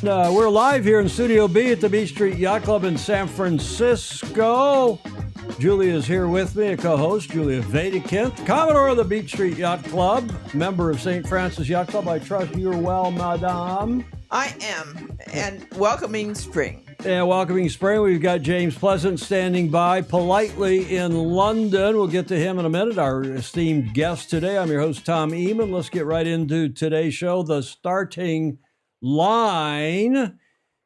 We're live here in Studio B at the Beach Street Yacht Club in San Francisco. Julia is here with me, a co-host, Julia Vadekint, Commodore of the Beach Street Yacht Club, member of St. Francis Yacht Club. I trust you're well, madame. I am, and welcoming spring. And welcoming spring, we've got James Pleasance standing by politely in London. We'll get to him in a minute, our esteemed guest today. I'm your host, Tom Eamon. Let's get right into today's show, the starting line.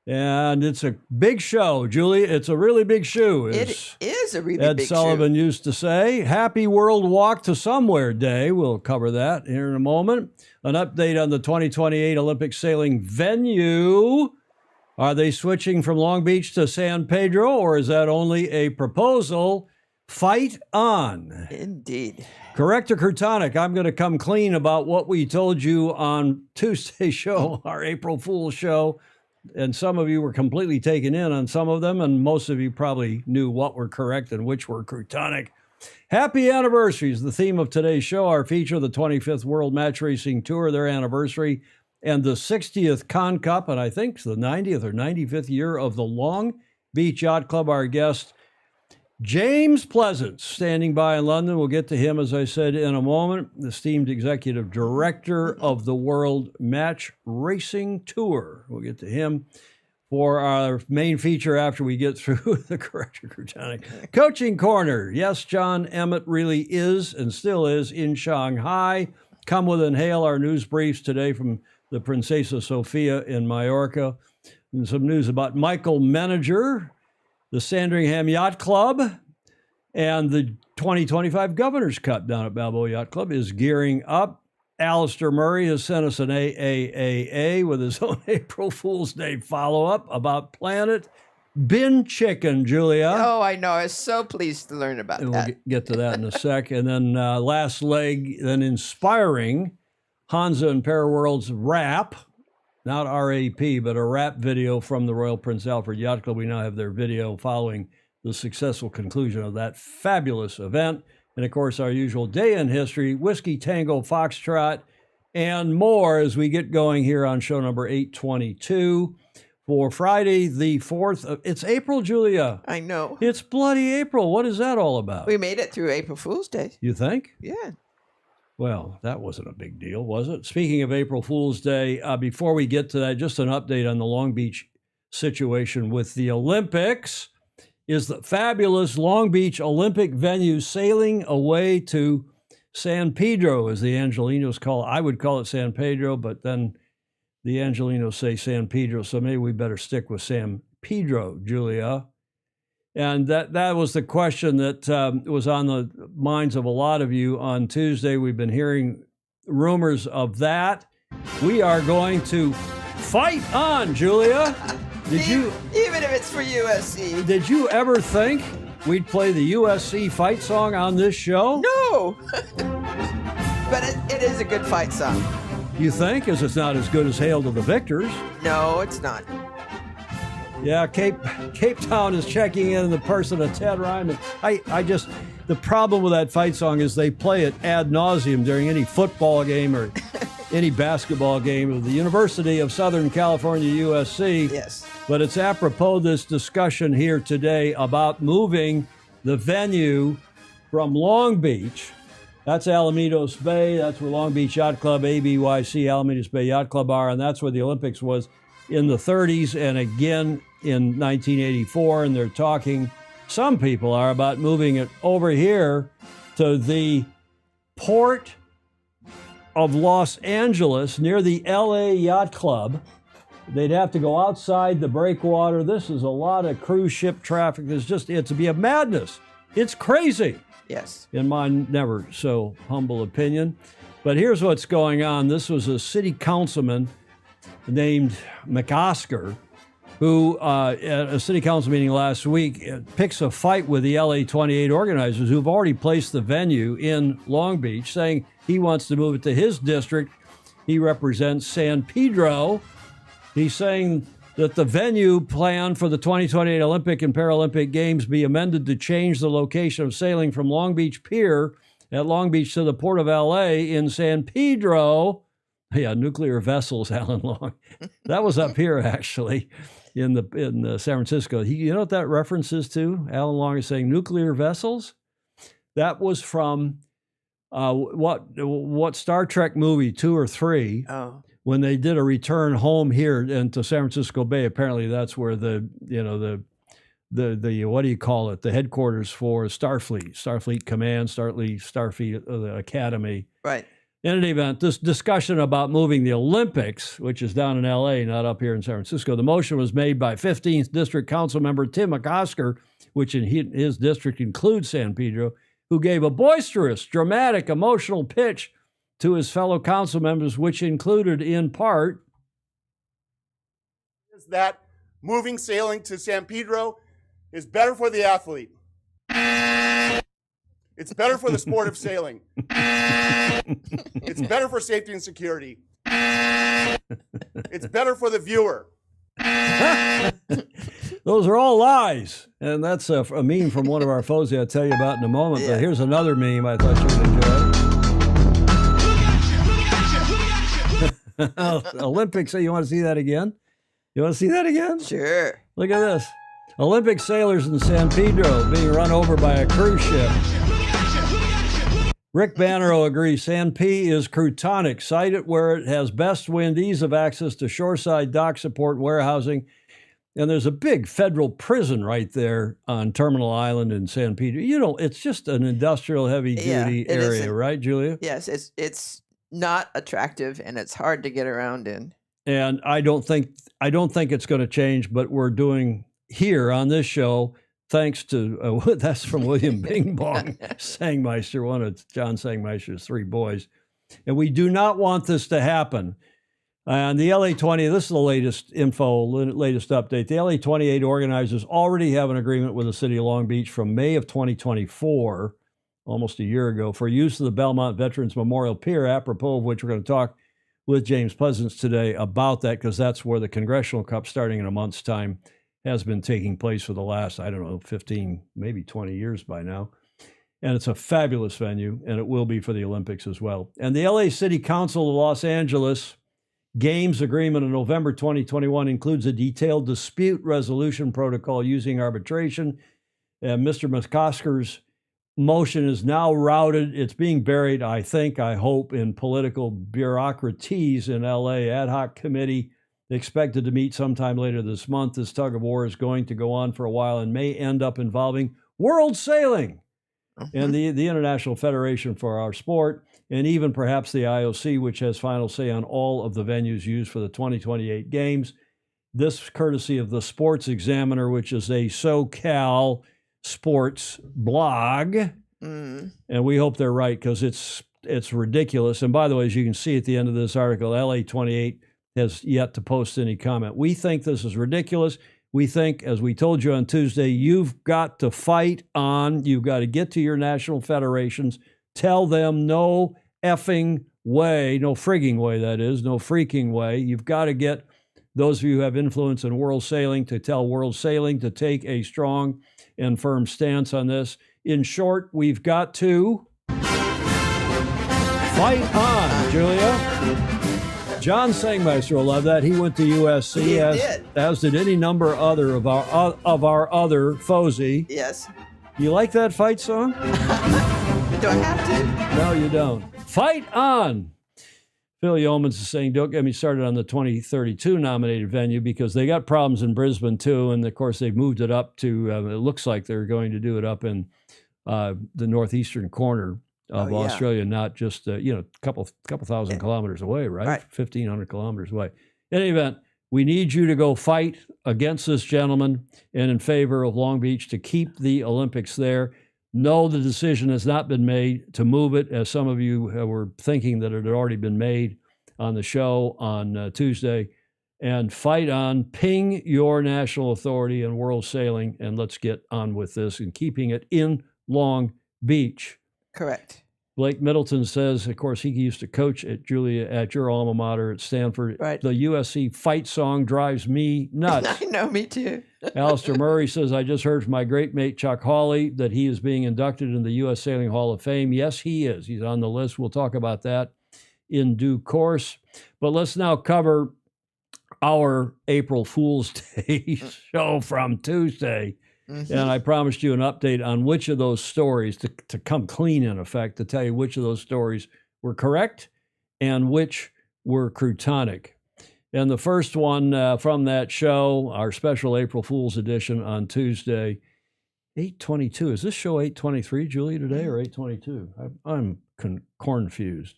And it's a big show, Julie. It's a really big shoe. It is a really Ed big Sullivan shoe. used to say. Happy World Walk to Somewhere Day. We'll cover that here in a moment. An update on the 2028 Olympic sailing venue. Are they switching from Long Beach to San Pedro, or is that only a proposal? Fight on. Indeed. Corrector Kurtonic, I'm going to come clean about what we told you on Tuesday's show, our April Fool's show. And some of you were completely taken in on some of them, and most of you probably knew what were correct and which were Kurtonic. Happy anniversaries, the theme of today's show. Our feature, the 25th World Match Racing Tour, their anniversary, and the 60th Con Cup, and I think the 90th or 95th year of the Long Beach Yacht Club. Our guest, James Pleasance, standing by in London. We'll get to him, as I said, in a moment. Esteemed Executive Director of the World Match Racing Tour. We'll get to him for our main feature after we get through the Corrector Kurtonic. Coaching Corner. Yes, John Emmett really is and still is in Shanghai. Come with and hail our news briefs today from the Princesa Sofia in Mallorca. And some news about Michael Menager, the Sandringham Yacht Club, and the 2025 Governor's Cup down at Balboa Yacht Club is gearing up. Alistair Murray has sent us an AAAA with his own April Fool's Day follow-up about Planet Bin Chicken, Julia. Oh, I know. I was so pleased to learn about And that. we'll get to that in a sec. And then last leg, then inspiring Hansa and Paraworld's rap, not RAP, but a rap video from the Royal Prince Alfred Yacht Club. We now have their video following the successful conclusion of that fabulous event. And of course, our usual day in history, Whiskey Tango Foxtrot, and more as we get going here on show number 822 for Friday, the 4th. It's April, Julia. I know. It's bloody April. What is that all about? We made it through April Fool's Day. You think? Yeah. Well, that wasn't a big deal, was it? Speaking of April Fool's Day, before we get to that, just an update on the Long Beach situation with the Olympics. Is the fabulous Long Beach Olympic venue sailing away to San Pedro, as the Angelinos call it. I would call it San Pedro, but then the Angelinos say San Pedro, so maybe we better stick with San Pedro, Julia. And that was the question that was on the minds of a lot of you on Tuesday. We've been hearing rumors of that. We are going to fight on, Julia. Even if it's for USC. Did you ever think we'd play the USC fight song on this show? No. But it is a good fight song. You think? Because it's not as good as Hail to the Victors. No, it's not. Yeah, Cape Town is checking in the person of Ted Ryman. The problem with that fight song is they play it ad nauseum during any football game or any basketball game of the University of Southern California, USC. Yes. But it's apropos this discussion here today about moving the venue from Long Beach. That's Alamitos Bay. That's where Long Beach Yacht Club, ABYC, Alamitos Bay Yacht Club are, and that's where the Olympics was in the 30s and again in 1984. And they're talking, some people are, about moving it over here to the port of Los Angeles near the LA Yacht Club. They'd have to go outside the breakwater. This is a lot of cruise ship traffic. It'd be a madness. It's crazy. Yes. In my never so humble opinion. But here's what's going on. This was a city councilman named McOsker who, at a city council meeting last week, picks a fight with the LA 28 organizers who've already placed the venue in Long Beach, saying he wants to move it to his district. He represents San Pedro. He's saying that the venue plan for the 2028 Olympic and Paralympic Games be amended to change the location of sailing from Long Beach Pier at Long Beach to the Port of LA in San Pedro Yeah, nuclear vessels, Alan Long. That was up here actually, in San Francisco. You know what that reference is to? Alan Long is saying nuclear vessels. That was from what Star Trek movie 2 or 3? Oh, When they did a return home here into San Francisco Bay. Apparently, that's where the what do you call it? The headquarters for Starfleet Command, Starfleet Academy. right. In any event, this discussion about moving the Olympics, which is down in L.A., not up here in San Francisco, the motion was made by 15th District Council member Tim McCosker, which in his district includes San Pedro, who gave a boisterous, dramatic, emotional pitch to his fellow council members, which included in part is that moving sailing to San Pedro is better for the athlete. It's better for the sport of sailing. It's better for safety and security. It's better for the viewer. those are all lies. And that's a meme from one of our foes I'll tell you about in a moment. Yeah. But here's another meme I thought you'd enjoy. Olympics, you want to see that again? You want to see that again? Sure. Look at this. Olympic sailors in San Pedro being run over by a cruise ship. Rick Bannero agrees San P is croutonic. Site it where it has best wind, ease of access to shoreside dock support and warehousing. And there's a big federal prison right there on Terminal Island in San Pedro. You know, it's just an industrial heavy-duty area, right, Julia? Yes, it's not attractive and it's hard to get around in. And I don't think it's going to change, but we're doing here on this show, thanks to that's from William Bing Bong Sangmeister, one of John Sangmeister's 3 boys. And we do not want this to happen. And the LA20, this is the latest info, latest update. The LA28 organizers already have an agreement with the city of Long Beach from May of 2024, almost a year ago, for use of the Belmont Veterans Memorial Pier, apropos of which we're going to talk with James Pleasance today about that, because that's where the Congressional Cup, starting in a month's time, has been taking place for the last, 15, maybe 20 years by now. And it's a fabulous venue, and it will be for the Olympics as well. And the LA City Council of Los Angeles Games agreement in November 2021 includes a detailed dispute resolution protocol using arbitration. And Mr. McCosker's motion is now routed. It's being buried, I hope, in political bureaucraties in LA. Ad hoc committee expected to meet sometime later this month. This tug of war is going to go on for a while and may end up involving world sailing and the International Federation for our sport, and even perhaps the IOC, which has final say on all of the venues used for the 2028 games. This courtesy of the Sports Examiner, which is a SoCal sports blog. And we hope they're right, because it's ridiculous. And by the way, as you can see at the end of this article, LA28 has yet to post any comment. We think this is ridiculous. We think, as we told you on Tuesday, you've got to fight on. You've got to get to your national federations. Tell them no effing way, no frigging way, that is, no freaking way. You've got to get those of you who have influence in world sailing to tell world sailing to take a strong and firm stance on this. In short, we've got to fight on, Julia. John Sangmeister will love that. He went to USC, as did any number other of our other foesy. Yes. You like that fight song? Do I have to? No, you don't. Fight on. Phil Yeomans is saying, don't get me started on the 2032 nominated venue, because they got problems in Brisbane too. And of course, they've moved it up to, it looks like they're going to do it up in the northeastern corner of Australia, not just, a couple thousand kilometers away, right? 1,500 kilometers away. In any event, we need you to go fight against this gentleman and in favor of Long Beach to keep the Olympics there. No, the decision has not been made to move it, as some of you were thinking that it had already been made on the show on Tuesday. And fight on, ping your national authority and world sailing, and let's get on with this and keeping it in Long Beach. Correct. Blake Middleton says, of course, he used to coach at your alma mater at Stanford. Right. The USC fight song drives me nuts. I know, me too. Alistair Murray says, I just heard from my great mate Chuck Hawley that he is being inducted in the U.S. Sailing Hall of Fame. Yes, he is. He's on the list. We'll talk about that in due course. But let's now cover our April Fool's Day show from Tuesday. Mm-hmm. And I promised you an update on which of those stories, to come clean in effect, to tell you which of those stories were correct and which were croutonic. And the first one from that show, our special April Fool's edition on Tuesday, 8:22. Is this show 8:23, Julia, today, or 8:22? I'm confused.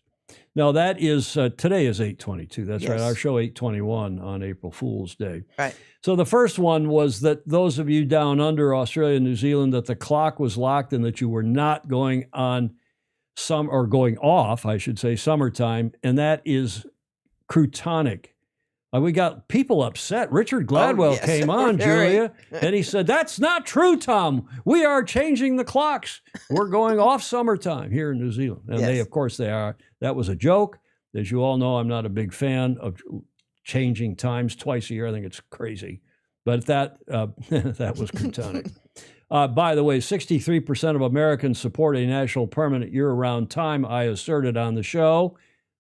No, that is, today is 8:22. That's right. Yes. Our show 8:21 on April Fool's Day. Right. So the first one was that those of you down under Australia and New Zealand, that the clock was locked and that you were not going on going off, I should say, summertime. And that is croutonic. We got people upset. Richard Gladwell yes. came on, Very. Julia, and he said, "That's not true, Tom. We are changing the clocks. We're going off summertime here in New Zealand." And Yes. they, of course, they are. That was a joke. As you all know, I'm not a big fan of changing times twice a year. I think it's crazy. But that that was croutonic. By the way, 63% of Americans support a national permanent year-round time, I asserted on the show.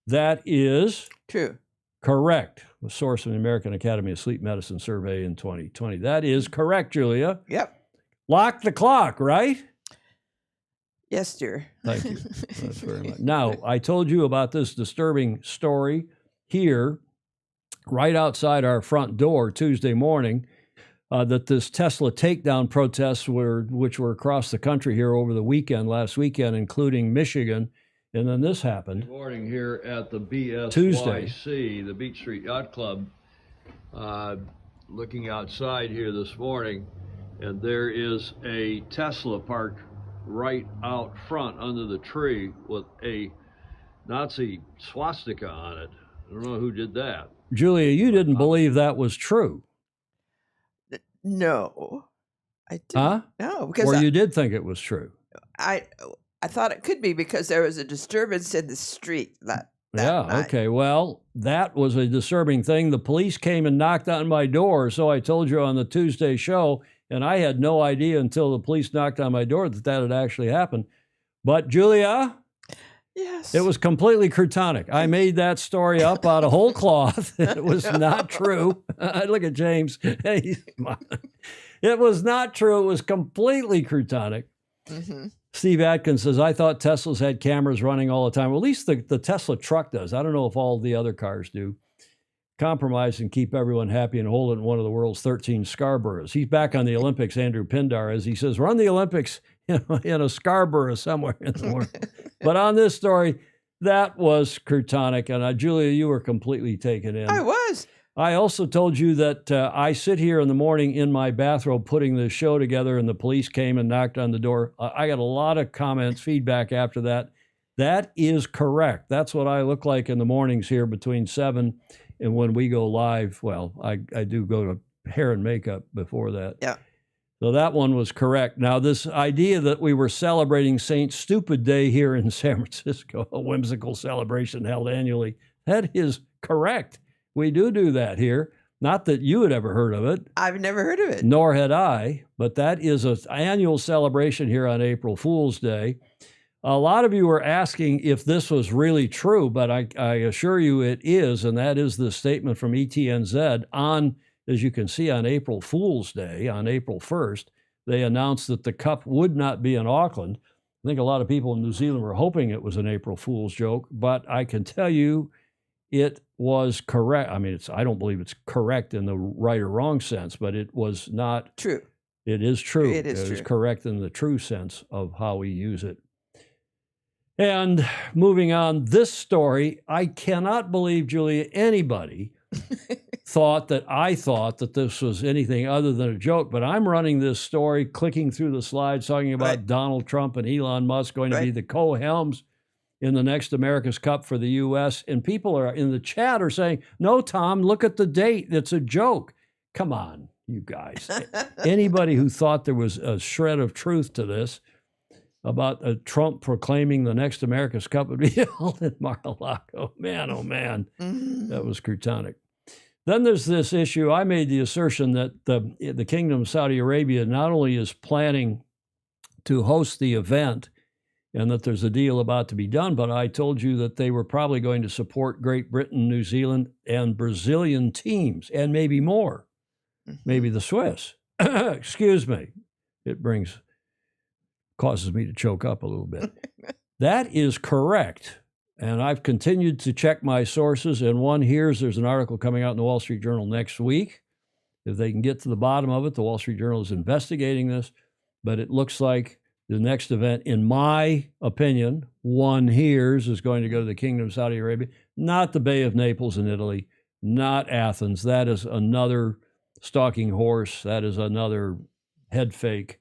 That is True. correct. A source from the American Academy of Sleep Medicine survey in 2020. That is correct, Julia. Yep. Lock the clock, right? Yes, dear. Thank you. That's very much. Now, I told you about this disturbing story here, right outside our front door Tuesday morning, that this Tesla takedown protests which were across the country here over the weekend, last weekend, including Michigan. And then this happened. Good morning here at the BSYC, the Beach Street Yacht Club. Looking outside here this morning, and there is a Tesla parked right out front under the tree with a Nazi swastika on it. I don't know who did that. Julia, you didn't believe that was true. No, I didn't. Huh? No, because Or you did think it was true. I thought it could be because there was a disturbance in the street that night. Okay. Well, that was a disturbing thing. The police came and knocked on my door, so I told you on the Tuesday show, and I had no idea until the police knocked on my door that had actually happened. But Julia, Yes. it was completely croutonic. I made that story up out of whole cloth. It was not true. Look at James. He's smiling. It was not true. It was completely croutonic. Mm-hmm. Steve Atkins says, "I thought Teslas had cameras running all the time." Well, at least the Tesla truck does. I don't know if all the other cars do. Compromise and keep everyone happy and hold it in one of the world's 13 Scarboroughs. He's back on the Olympics, Andrew Pindar, as he says, run the Olympics in a Scarborough somewhere in the world. But on this story, that was croutonic. And Julia, you were completely taken in. I was. I also told you that I sit here in the morning in my bathrobe putting this show together, and the police came and knocked on the door. I got a lot of comments, feedback after that. That is correct. That's what I look like in the mornings here between 7 and when we go live. Well, I do go to hair and makeup before that. Yeah. So that one was correct. Now, this idea that we were celebrating St. Stupid Day here in San Francisco, a whimsical celebration held annually, that is correct. We do that here. Not that you had ever heard of it. I've never heard of it. Nor had I, but that is an annual celebration here on April Fool's Day. A lot of you were asking if this was really true, but I assure you it is, and that is the statement from ETNZ on, as you can see, on April Fool's Day, on April 1st, they announced that the Cup would not be in Auckland. I think a lot of people in New Zealand were hoping it was an April Fool's joke, but I can tell you it was correct. I mean, I don't believe it's correct in the right or wrong sense, but it was not. True. It is true. It is true. Correct in the true sense of how we use it. And moving on, this story, I cannot believe, Julia, anybody I thought that this was anything other than a joke, but I'm running this story, clicking through the slides, talking about Right. Donald Trump and Elon Musk going to be Right. the co-helms in the next America's Cup for the U.S. And people are in the chat are saying, no, Tom, look at the date. It's a joke. Come on, you guys. Anybody who thought there was a shred of truth to this about Trump proclaiming the next America's Cup would be held in Mar-a-Lago. Man, oh man, that was croutonic. Then there's this issue. I made the assertion that the Kingdom of Saudi Arabia not only is planning to host the event and that there's a deal about to be done. But I told you that they were probably going to support Great Britain, New Zealand, and Brazilian teams, and maybe more, maybe the Swiss. Excuse me. It causes me to choke up a little bit. That is correct. And I've continued to check my sources, and one hears there's an article coming out in the Wall Street Journal next week. If they can get to the bottom of it, the Wall Street Journal is investigating this, but it looks like the next event, in my opinion, one hears is going to go to the Kingdom of Saudi Arabia, not the Bay of Naples in Italy, not Athens. That is another stalking horse. That is another head fake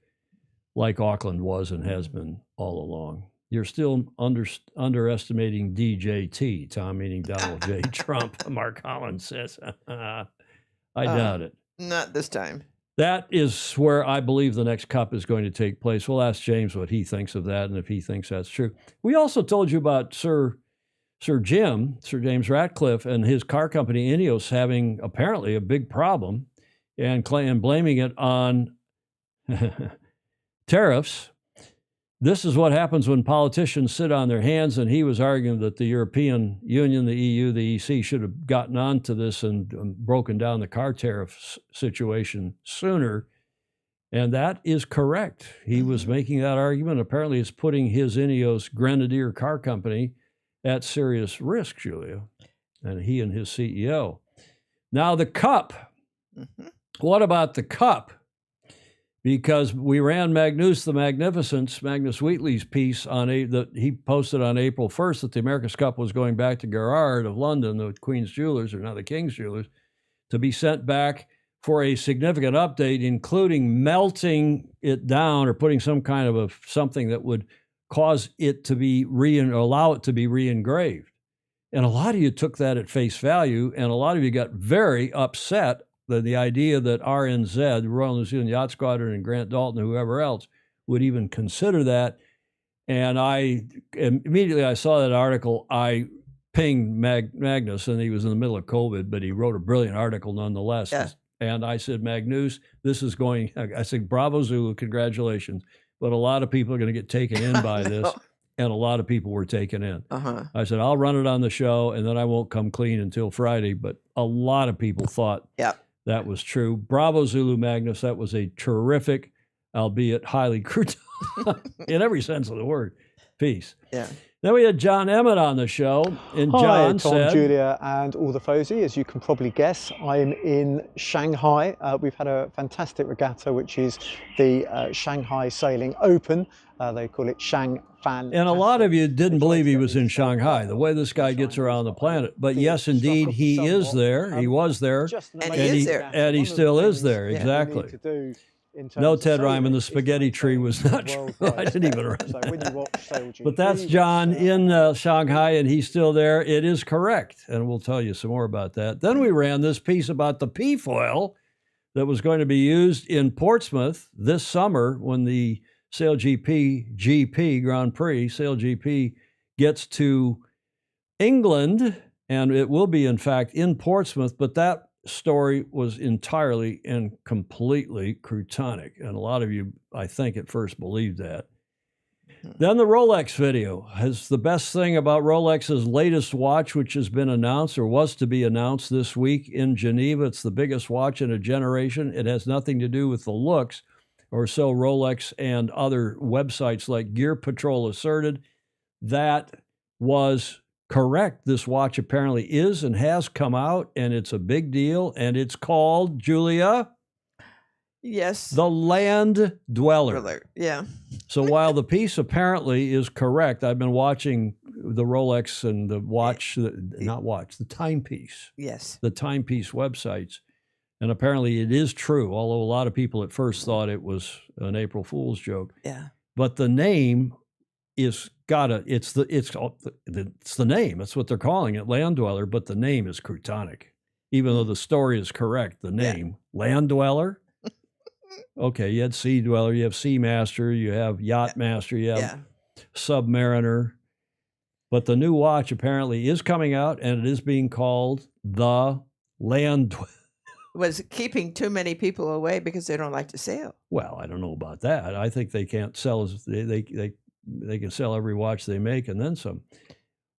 like Auckland was and has been all along. You're still underestimating DJT, Tom, meaning Donald J. Trump. Mark Collins says, I doubt it. Not this time. That is where I believe the next cup is going to take place. We'll ask James what he thinks of that and if he thinks that's true. We also told you about Sir James Ratcliffe, and his car company, Ineos, having apparently a big problem and blaming it on tariffs. This is what happens when politicians sit on their hands, and he was arguing that the European Union, the EU, the EC should have gotten onto this and broken down the car tariff situation sooner, and that is correct. He was making that argument. Apparently, it's putting his Ineos Grenadier car company at serious risk, Julia, and he and his CEO. Now, the cup. What about the cup? Because we ran Magnus the Magnificent's, Magnus Wheatley's piece that he posted on April 1st that the America's Cup was going back to Gerrard of London, the Queen's Jewelers, or now the King's Jewelers, to be sent back for a significant update, including melting it down or putting some kind of something that would cause it to be allow it to be re-engraved. And a lot of you took that at face value, and a lot of you got very upset the idea that RNZ, Royal New Zealand Yacht Squadron, and Grant Dalton, whoever else, would even consider that. And immediately I saw that article, I pinged Magnus, and he was in the middle of COVID, but he wrote a brilliant article nonetheless. Yeah. And I said, Magnus, this is going, I said, bravo Zulu, congratulations. But a lot of people are going to get taken in by this. And a lot of people were taken in. I said, I'll run it on the show, and then I won't come clean until Friday. But a lot of people thought that was true. Bravo, Zulu Magnus. That was a terrific, albeit highly crude, in every sense of the word, piece. Yeah. Then we had John Emmett on the show, and John Tom, said, Julia, and all the Fozy. As you can probably guess, I'm in Shanghai. We've had a fantastic regatta, which is the Shanghai Sailing Open. They call it Shang Fan. And a lot of you didn't believe he was in Shanghai, the way this guy gets around the planet. But yes, indeed, he is there. He was there. And he is there. And he still is there, exactly. No, Ted Ryman, the spaghetti tree was not true. I didn't even write that. But that's John in Shanghai, and he's still there. It is correct, and we'll tell you some more about that. Then we ran this piece about the P-foil that was going to be used in Portsmouth this summer when the Sail GP Grand Prix, Sail GP gets to England, and it will be, in fact, in Portsmouth, but that story was entirely and completely croutonic, and a lot of you, I think, at first believed that. Then the Rolex video has the best thing about Rolex's latest watch, which has been announced or was to be announced this week in Geneva. It's the biggest watch in a generation. It has nothing to do with the looks, or so Rolex and other websites like Gear Patrol asserted. That was correct. This watch apparently is and has come out, and it's a big deal, and it's called, Julia? Yes. The Land Dweller. Yeah. So while the piece apparently is correct, I've been watching the Rolex and the watch, the timepiece. Yes. The timepiece websites. And apparently it is true, although a lot of people at first thought it was an April Fool's joke. Yeah. But the name it's the name. That's what they're calling it, Land Dweller, but the name is croutonic. Even though the story is correct, the name, Land Dweller. Okay, you had Sea Dweller, you have Sea Master, you have Yacht Master, you have Submariner. But the new watch apparently is coming out, and it is being called the Land Dweller. Was keeping too many people away because they don't like to sail. Well, I don't know about that. I think they can't sell as they they can sell every watch they make and then some.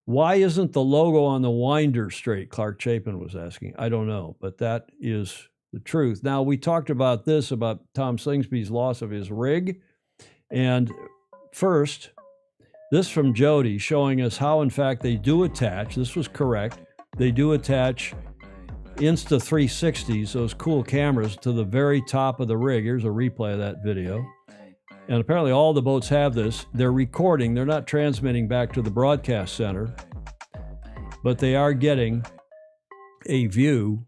Why isn't the logo on the winder straight? Clark Chapin was asking. I don't know, but that is the truth. Now, we talked about this, about Tom Slingsby's loss of his rig. And first, this from Jody showing us how, in fact, they do attach. This was correct. They do attach Insta360s, those cool cameras, to the very top of the rig. Here's a replay of that video. And apparently all the boats have this. They're recording. They're not transmitting back to the broadcast center, but they are getting a view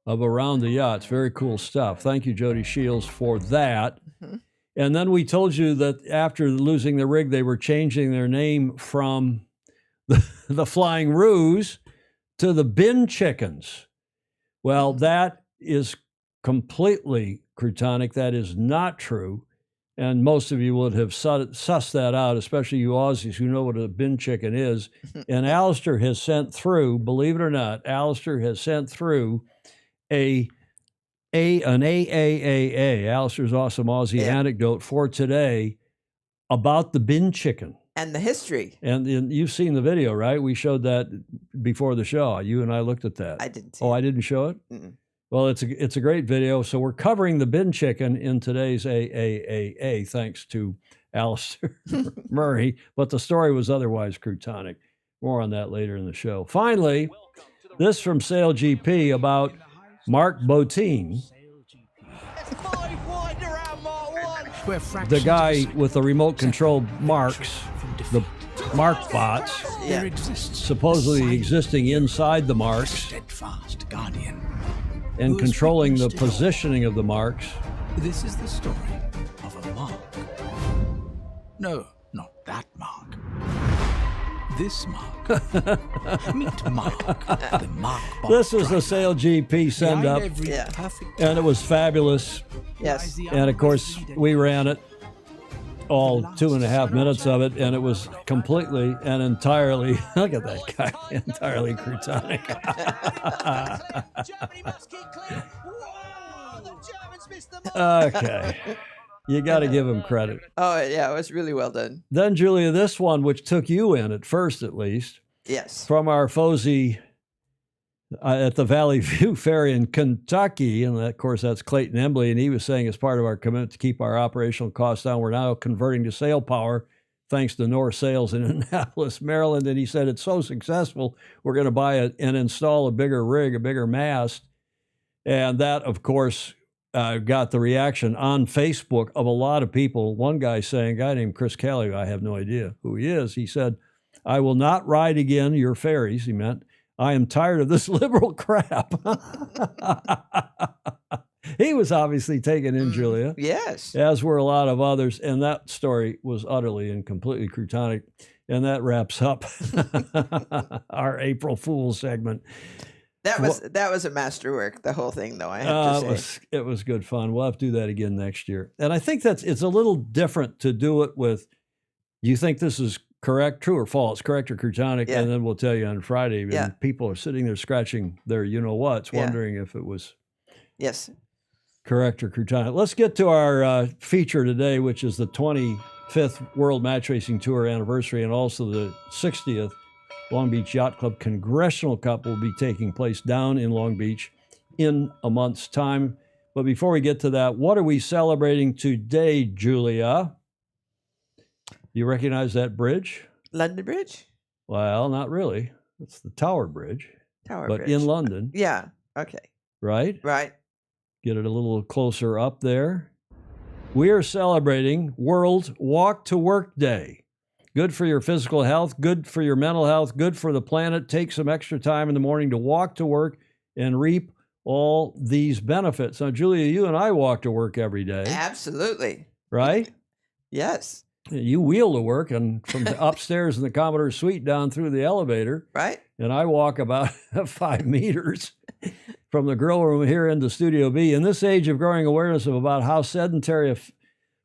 of around the yacht. It's very cool stuff. Thank you, Jody Shields, for that. Mm-hmm. And then we told you that after losing the rig, they were changing their name from the Flying Ruse to the Bin Chickens. Well, that is completely Crutonic. That is not true. And most of you would have sussed that out, especially you Aussies who know what a bin chicken is. And Alistair has sent through, believe it or not, Alistair has sent through an AAAA, Alistair's Awesome Aussie Anecdote for today about the bin chicken. And the history. And you've seen the video, right? We showed that before the show. You and I looked at that. I didn't see I didn't show it? Mm-mm. Well, it's a great video. So we're covering the bin chicken in today's AAAA, thanks to Alistair Murray. But the story was otherwise Crutonic. More on that later in the show. Finally, this from Sail GP about Mark Botine, the guy with the remote control marks, the mark bots, supposedly existing inside the marks. Steadfast guardian. And controlling the positioning of the marks. This is the story of a mark. No, not that mark. This mark. Meet Mark, the mark bot. This is the Sail GP send up, and it was fabulous. Yes. And of course, we ran it all 2.5 minutes of it, and it was completely and entirely, look at that guy, entirely Crutonic. Okay. You got to give him credit. Oh, yeah, it was really well done. Then, Julia, this one, which took you in at first, at least. Yes. From our Fozy at the Valley View Ferry in Kentucky. And of course, that's Clayton Embley. And he was saying, as part of our commitment to keep our operational costs down, we're now converting to sail power thanks to North Sails in Annapolis, Maryland. And he said, it's so successful, we're going to buy it and install a bigger rig, a bigger mast. And that, of course, got the reaction on Facebook of a lot of people. One guy saying, a guy named Chris Kelly, I have no idea who he is. He said, I will not ride again your ferries, he meant. I am tired of this liberal crap. He was obviously taken in, Julia. Yes. As were a lot of others. And that story was utterly and completely Crutonic. And that wraps up our April Fool's segment. That was a masterwork, the whole thing, though, I have to say. It was good fun. We'll have to do that again next year. And I think it's a little different to do it with, do you think this is correct, true or false, correct or Crutonic? Yeah. And then we'll tell you on Friday. Yeah. And people are sitting there scratching their you-know-whats, wondering if it was correct or Crutonic. Let's get to our feature today, which is the 25th World Match Racing Tour anniversary and also the 60th Long Beach Yacht Club Congressional Cup will be taking place down in Long Beach in a month's time. But before we get to that, what are we celebrating today, Julia? You recognize that bridge? London Bridge? Well, not really. It's the Tower Bridge. But in London. Yeah. Okay. Right? Right. Get it a little closer up there. We are celebrating World Walk to Work Day. Good for your physical health, good for your mental health, good for the planet. Take some extra time in the morning to walk to work and reap all these benefits. Now, Julia, you and I walk to work every day. Absolutely. Right? Yes. You wheel to work and from the upstairs in the Commodore suite down through the elevator. Right. And I walk about 5 meters from the grill room here into Studio B. In this age of growing awareness of about how sedentary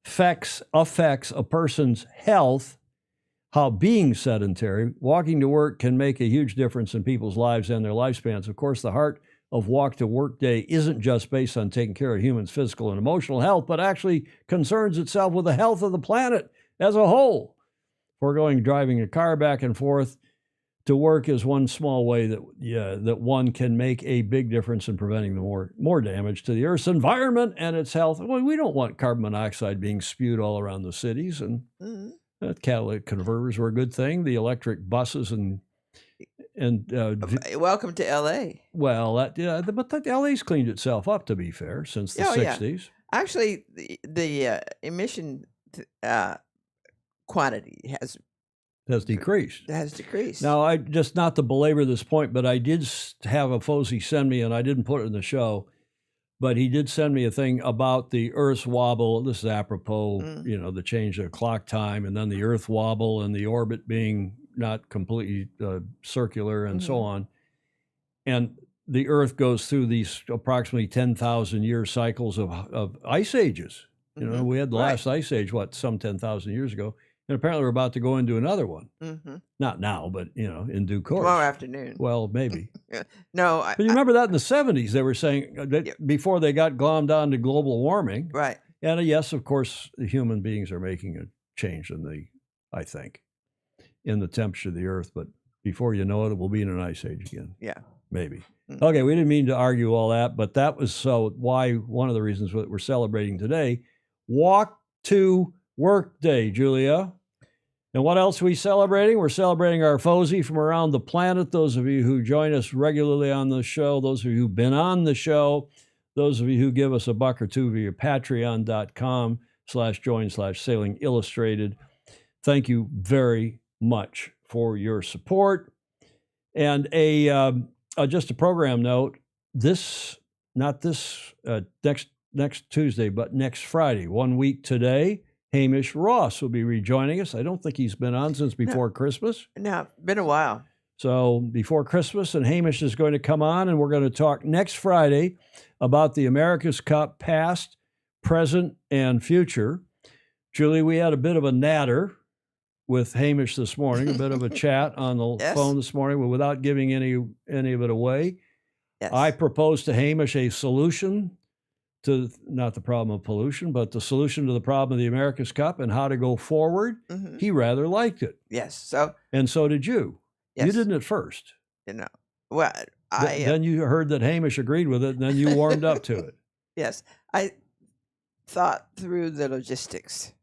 affects a person's health, how being sedentary, walking to work can make a huge difference in people's lives and their lifespans. Of course, the heart of Walk to Work Day isn't just based on taking care of humans' physical and emotional health, but actually concerns itself with the health of the planet as a whole. foregoing driving a car back and forth to work is one small way that that one can make a big difference in preventing the more damage to the Earth's environment and its health. Well, we don't want carbon monoxide being spewed all around the cities, and catalytic converters were a good thing. The electric buses and welcome to L.A. Well, but LA's cleaned itself up, to be fair, since the 60s. Actually, the emission quantity has decreased. Now, I just, not to belabor this point, but I did have a Fozy send me, and I didn't put it in the show, but he did send me a thing about the Earth's wobble. This is apropos, the change of clock time, and then the Earth wobble and the orbit being not completely circular and so on. And the Earth goes through these approximately 10,000 year cycles of ice ages. We had the last ice age, some 10,000 years ago. And apparently we're about to go into another one. Not now, but, in due course. Tomorrow afternoon. Well, maybe. No. But you remember that in the 70s, they were saying that before they got glommed on to global warming. Right. And yes, of course, the human beings are making a change in the temperature of the Earth. But before you know it, we'll be in an ice age again. Yeah. Maybe. Okay, we didn't mean to argue all that, but that was why one of the reasons that we're celebrating today, Walk to Work Day, Julia. And what else are we celebrating? We're celebrating our Fozy from around the planet. Those of you who join us regularly on the show, those of you who've been on the show, those of you who give us $1 or $2 via patreon.com/join/sailing illustrated. Thank you very much for your support. And just a program note, next Tuesday, but next Friday, 1 week today, Hamish Ross will be rejoining us. I don't think he's been on since before Christmas. No, been a while. So before Christmas, and Hamish is going to come on, and we're going to talk next Friday about the America's Cup past, present, and future. Julie, we had a bit of a natter with Hamish this morning, a bit of a chat on the phone this morning, but without giving any of it away. Yes. I proposed to Hamish a solution to not the problem of pollution, but the solution to the problem of the America's Cup and how to go forward. He rather liked it. Yes. And so did you. Yes. You didn't at first. Well, then you heard that Hamish agreed with it, and then you warmed up to it. Yes. I thought through the logistics.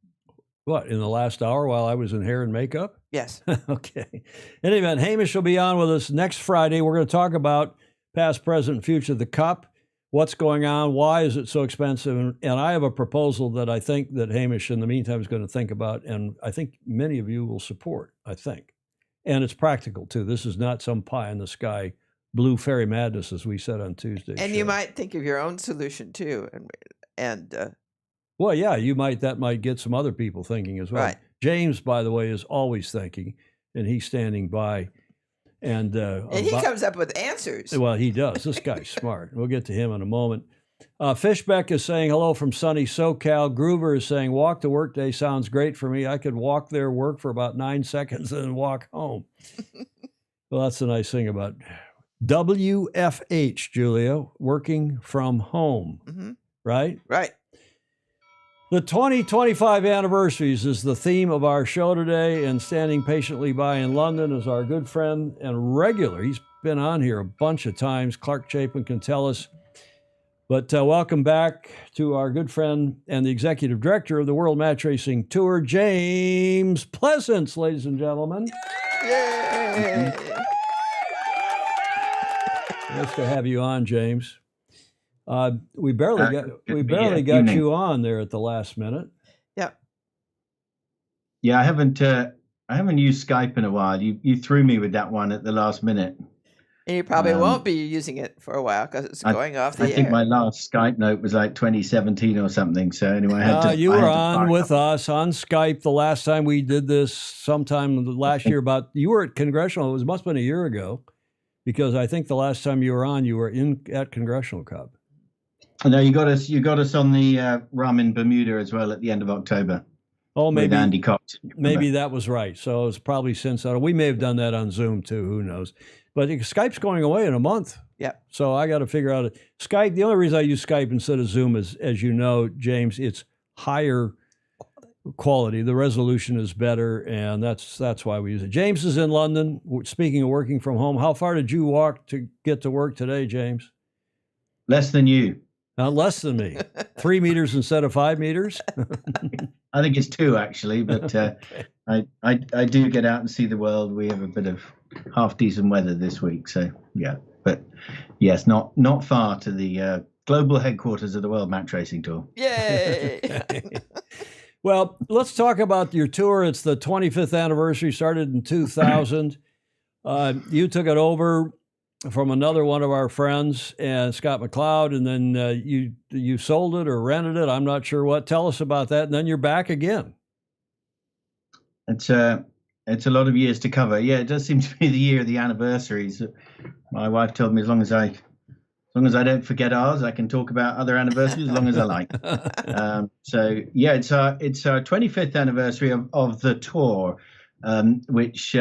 What, in the last hour while I was in hair and makeup? Yes. Okay. In any event, Hamish will be on with us next Friday. We're going to talk about past, present, and future of the Cup. What's going on? Why is it so expensive? And I have a proposal that I think that Hamish, in the meantime, is going to think about, and I think many of you will support, I think. And it's practical, too. This is not some pie-in-the-sky blue fairy madness, as we said on Tuesday. And you might think of your own solution, too. Well, yeah, that might get some other people thinking as well. Right. James, by the way, is always thinking, and he's standing by. And he comes up with answers. Well, he does. This guy's smart. We'll get to him in a moment. Fishbeck is saying hello from sunny SoCal. Groover is saying walk to work day sounds great for me. I could walk there, work for about 9 seconds, and then walk home. Well, that's the nice thing about WFH, Julia, working from home, right? Right. The 2025 anniversaries is the theme of our show today, and standing patiently by in London is our good friend and regular. He's been on here a bunch of times. Clark Chapin can tell us. But welcome back to our good friend and the executive director of the World Match Racing Tour, James Pleasance, ladies and gentlemen. Yay! Nice to have you on, James. We barely got you on there at the last minute. Yeah, I haven't used Skype in a while. You threw me with that one at the last minute. And you probably won't be using it for a while because it's going off the air. I think my last Skype note was like 2017 or something. So anyway, I had to. You were on with us on Skype the last time we did this, sometime last year. You were at Congressional. It must have been a year ago, because I think the last time you were on, you were at Congressional Cup. No, you got us on the rum in Bermuda as well at the end of October. Oh, maybe with Andy Cox. Maybe that was right. So it was probably since we may have done that on Zoom too. Who knows? But Skype's going away in a month. Yeah. So I got to figure out Skype. The only reason I use Skype instead of Zoom is, as you know, James, it's higher quality. The resolution is better, and that's why we use it. James is in London. Speaking of working from home, how far did you walk to get to work today, James? Less than you. Less than me. 3 meters instead of 5 meters. I think it's 2 actually, but I do get out and see the world. We have a bit of half decent weather this week, so yeah. But yes, not far to the global headquarters of the World Match Racing Tour. Yay! Well, let's talk about your tour. It's the 25th anniversary, started in 2000. You took it over from another one of our friends, and Scott McLeod, and then you sold it or rented it. I'm not sure what. Tell us about that, and then you're back again. It's a lot of years to cover. Yeah, it does seem to be the year of the anniversaries. My wife told me as long as I don't forget ours, I can talk about other anniversaries as long as I like. So yeah, it's our 25th anniversary of the tour, which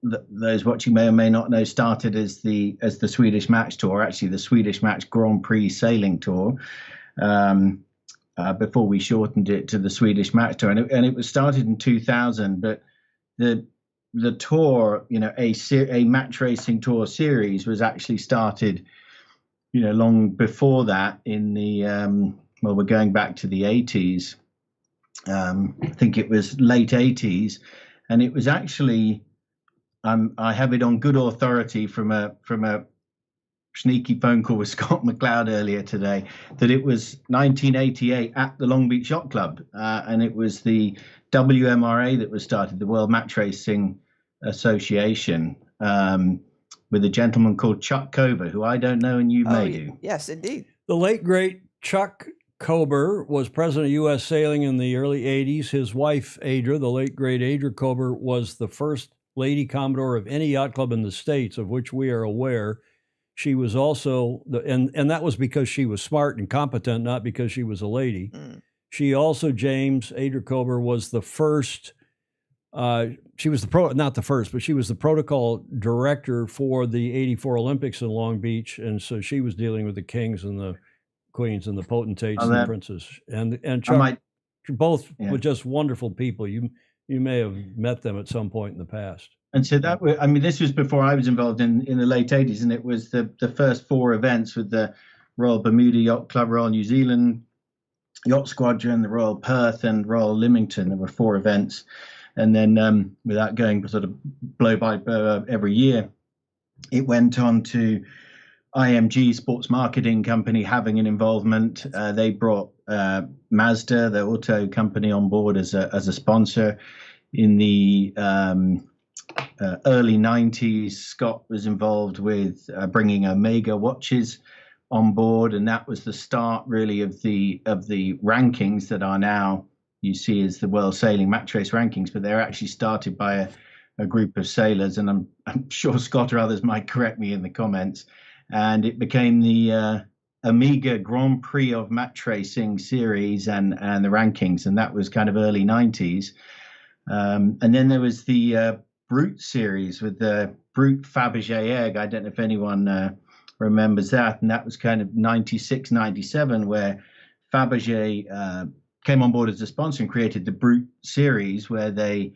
those watching may or may not know started as the Swedish Match Tour, actually the Swedish Match Grand Prix Sailing Tour, before we shortened it to the Swedish Match Tour, and it was started in 2000. But the tour, a match racing tour series was actually started, long before that in the, we're going back to the 80s. I think it was late 80s. And it was actually, I have it on good authority from a sneaky phone call with Scott McLeod earlier today, that it was 1988 at the Long Beach Yacht Club. And it was the WMRA that was started, the World Match Racing Association, with a gentleman called Chuck Kober, who I don't know and you may do. Yes, indeed. The late, great Chuck Kober was president of U.S. Sailing in the early 80s. His wife, Adra, the late, great Adra Kober, was the first lady commodore of any yacht club in the States, of which we are aware. She was also, and that was because she was smart and competent, not because she was a lady. She also, James, Adra Kober, was the first, she was not the first, but she was the protocol director for the 84 Olympics in Long Beach. And so she was dealing with the kings and the queens and the potentates and the princes. And Chuck, both were just wonderful people. You may have met them at some point in the past. And so this was before I was involved in the late 80s, and it was the first 4 events with the Royal Bermuda Yacht Club, Royal New Zealand Yacht Squadron, the Royal Perth, and Royal Lymington. There were 4 events. And then without going sort of blow by blow every year, it went on to IMG Sports Marketing Company having an involvement. They brought Mazda, the auto company, on board as a sponsor. In the early 90s, Scott was involved with bringing Omega watches on board, and that was the start really of the rankings that are now you see as the World Sailing Match Race Rankings, but they're actually started by a group of sailors, and I'm sure Scott or others might correct me in the comments. And it became the Omega Grand Prix of Match Racing series and the rankings, and that was kind of early 90s. And then there was the Brute series with the Brute Fabergé egg. I don't know if anyone remembers that, and that was kind of 96, 97, where Fabergé came on board as a sponsor and created the Brute series, where they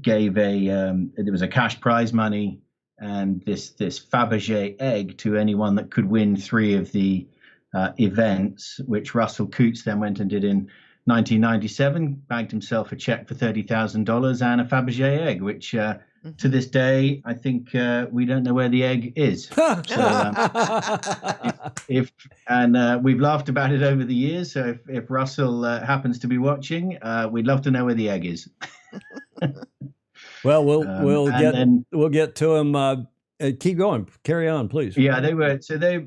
gave there was a cash prize money and this Fabergé egg to anyone that could win 3 of the events, which Russell Coutts then went and did in 1997, bagged himself a check for $30,000 and a Fabergé egg, which to this day, I think we don't know where the egg is. So, we've laughed about it over the years. So if Russell happens to be watching, we'd love to know where the egg is. Well, we'll get to him. Keep going. Carry on, please. Yeah,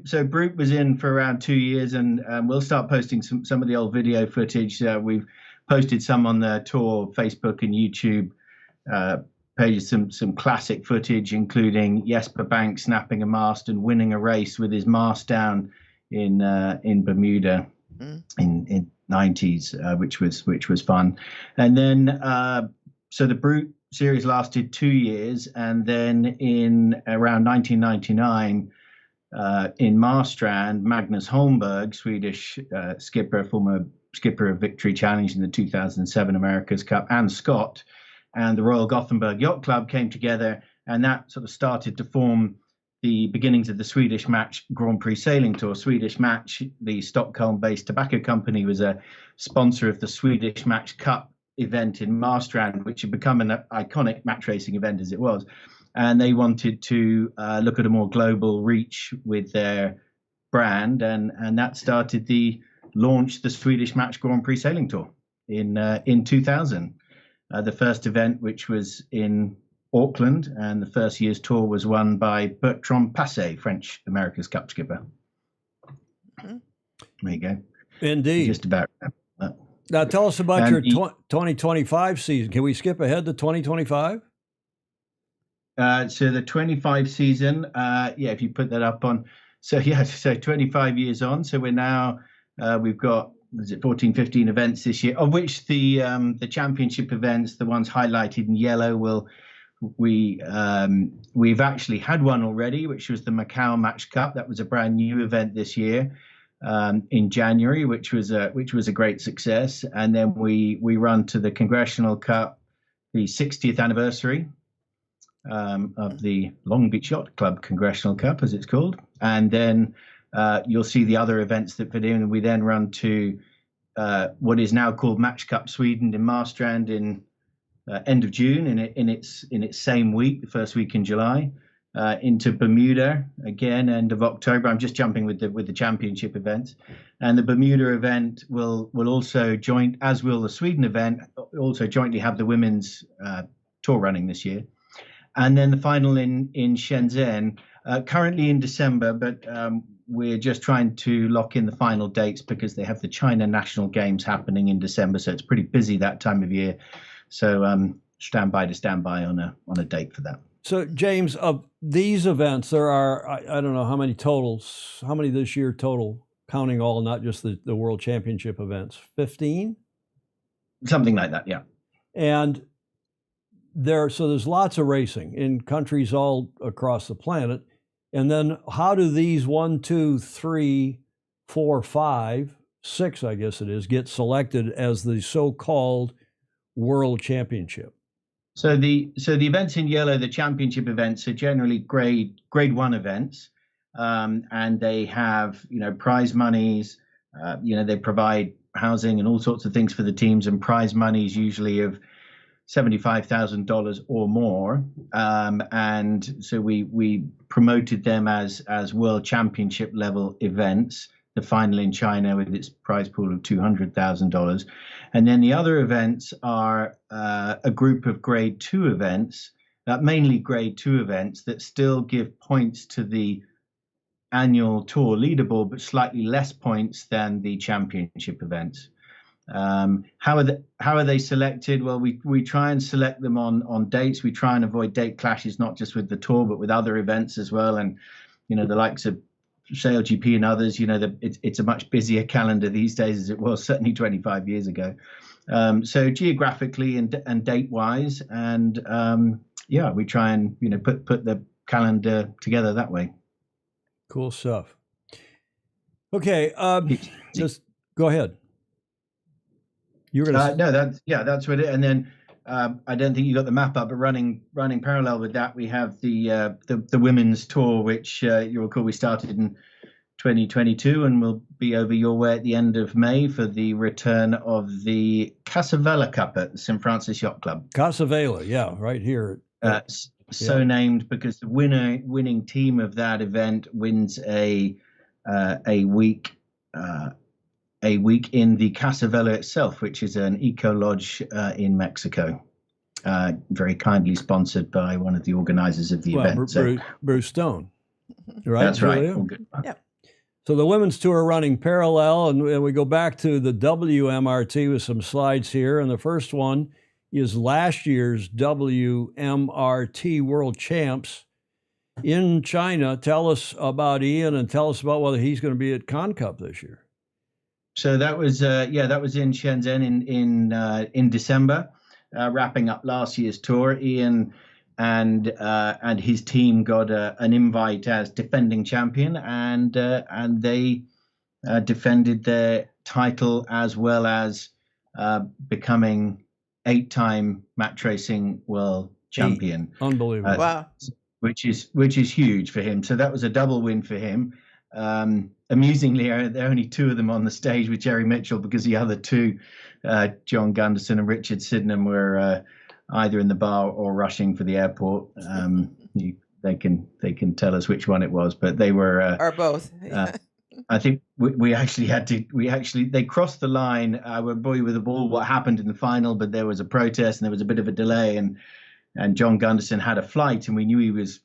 so Brute was in for around 2 years, and we'll start posting some of the old video footage. We've posted some on the tour Facebook and YouTube pages, some classic footage, including Jesper Bank snapping a mast and winning a race with his mast down in Bermuda in 90s, which was fun. And then so the Brute series lasted 2 years, and then in around 1999, in Marstrand, Magnus Holmberg, Swedish skipper, former skipper of Victory Challenge in the 2007 America's Cup, and Scott, and the Royal Gothenburg Yacht Club came together, and that sort of started to form the beginnings of the Swedish Match Grand Prix Sailing Tour. Swedish Match, the Stockholm-based tobacco company, was a sponsor of the Swedish Match Cup event in Marstrand, which had become an iconic match racing event as it was. And they wanted to look at a more global reach with their brand, and that started the Swedish Match Grand Prix Sailing Tour in 2000. The first event, which was in Auckland, and the first year's tour was won by Bertrand Passet, French America's Cup skipper. There you go. Indeed. Just about. Now tell us about your 2025 season. Can we skip ahead to 2025? So the 25 season, if you put that up on, so 25 years on. So we're now, we've got, 14, 15 events this year, of which the championship events, the ones highlighted in yellow, we've actually had one already, which was the Macau Match Cup. That was a brand new event this year in January, which was a great success. And then we run to the Congressional Cup, the 60th anniversary of the Long Beach Yacht Club Congressional Cup, as it's called. And then you'll see the other events that fit in. And we then run to what is now called Match Cup Sweden in Marstrand in end of June, in its same week, the first week in July, into Bermuda again end of October. I'm just jumping with the championship events, and the Bermuda event will also join, as will the Sweden event, also jointly have the women's tour running this year. And then the final in Shenzhen, currently in December, but we're just trying to lock in the final dates because they have the China National Games happening in December, so it's pretty busy that time of year. So stand by on a date for that. So James, of these events, there are, I don't know how many this year total, counting all, not just the World Championship events, 15? Something like that, yeah. And there's lots of racing in countries all across the planet. And then how do these 1, 2, 3, 4, 5, 6, I guess it is, get selected as the so-called World Championship? So the events in yellow, the championship events, are generally grade 1 events, and they have prize monies. They provide housing and all sorts of things for the teams, and prize monies usually of $75,000 or more, and so we promoted them as World Championship level events. The final in China with its prize pool of $200,000, and then the other events are a group of grade 2 events, mainly grade 2 events that still give points to the annual tour leaderboard, but slightly less points than the championship events. How are they selected? Well, we try and select them on dates. We try and avoid date clashes, not just with the tour, but with other events as well. And the likes of Sail GP and others, it's a much busier calendar these days as it was certainly 25 years ago. So geographically and date wise, and we try and put the calendar together that way. Cool stuff. Okay, just go ahead. You're gonna no, that's what it. And then I don't think you got the map up, but running parallel with that, we have the women's tour, which you'll recall we started in 2022 and will be over your way at the end of May for the return of the Casavella Cup at the St. Francis Yacht Club. Casavella, yeah, right here. Named because the winning team of that event wins a week in the Casavella itself, which is an eco lodge in Mexico, very kindly sponsored by one of the organizers of the event. Bruce Stone, right? That's right. All good. Yeah. So the women's tour are running parallel, and we go back to the WMRT with some slides here. And the first one is last year's WMRT World Champs in China. Tell us about Ian, and tell us about whether he's going to be at Con Cup this year. So that was in Shenzhen in December, wrapping up last year's tour. Ian and his team got an invite as defending champion, and they defended their title as well as becoming 8-time match racing world champion. Unbelievable. Wow. Which is huge for him. So that was a double win for him. Amusingly, there are only 2 of them on the stage with Jerry Mitchell, because the other 2, John Gunderson and Richard Sydenham, were either in the bar or rushing for the airport. They can tell us which one it was, but they were Or both. I think they crossed the line. We're buoy with the ball. What happened in the final? But there was a protest and there was a bit of a delay, and John Gunderson had a flight, and we knew he was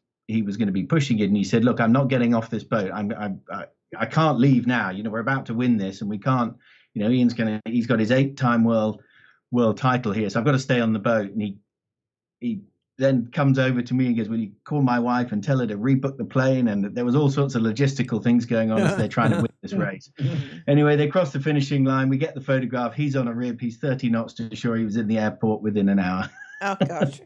going to be pushing it. And he said, "Look, I'm not getting off this boat. I can't leave now. We're about to win this, and we can't. Ian's he's got his 8-time world title here, so I've got to stay on the boat." And he then comes over to me and goes, "Will you call my wife and tell her to rebook the plane?" And there was all sorts of logistical things going on as they're trying to win this race. Anyway, they cross the finishing line. We get the photograph. He's on a rib. He's 30 knots to shore. He was in the airport within an hour. Oh, gosh.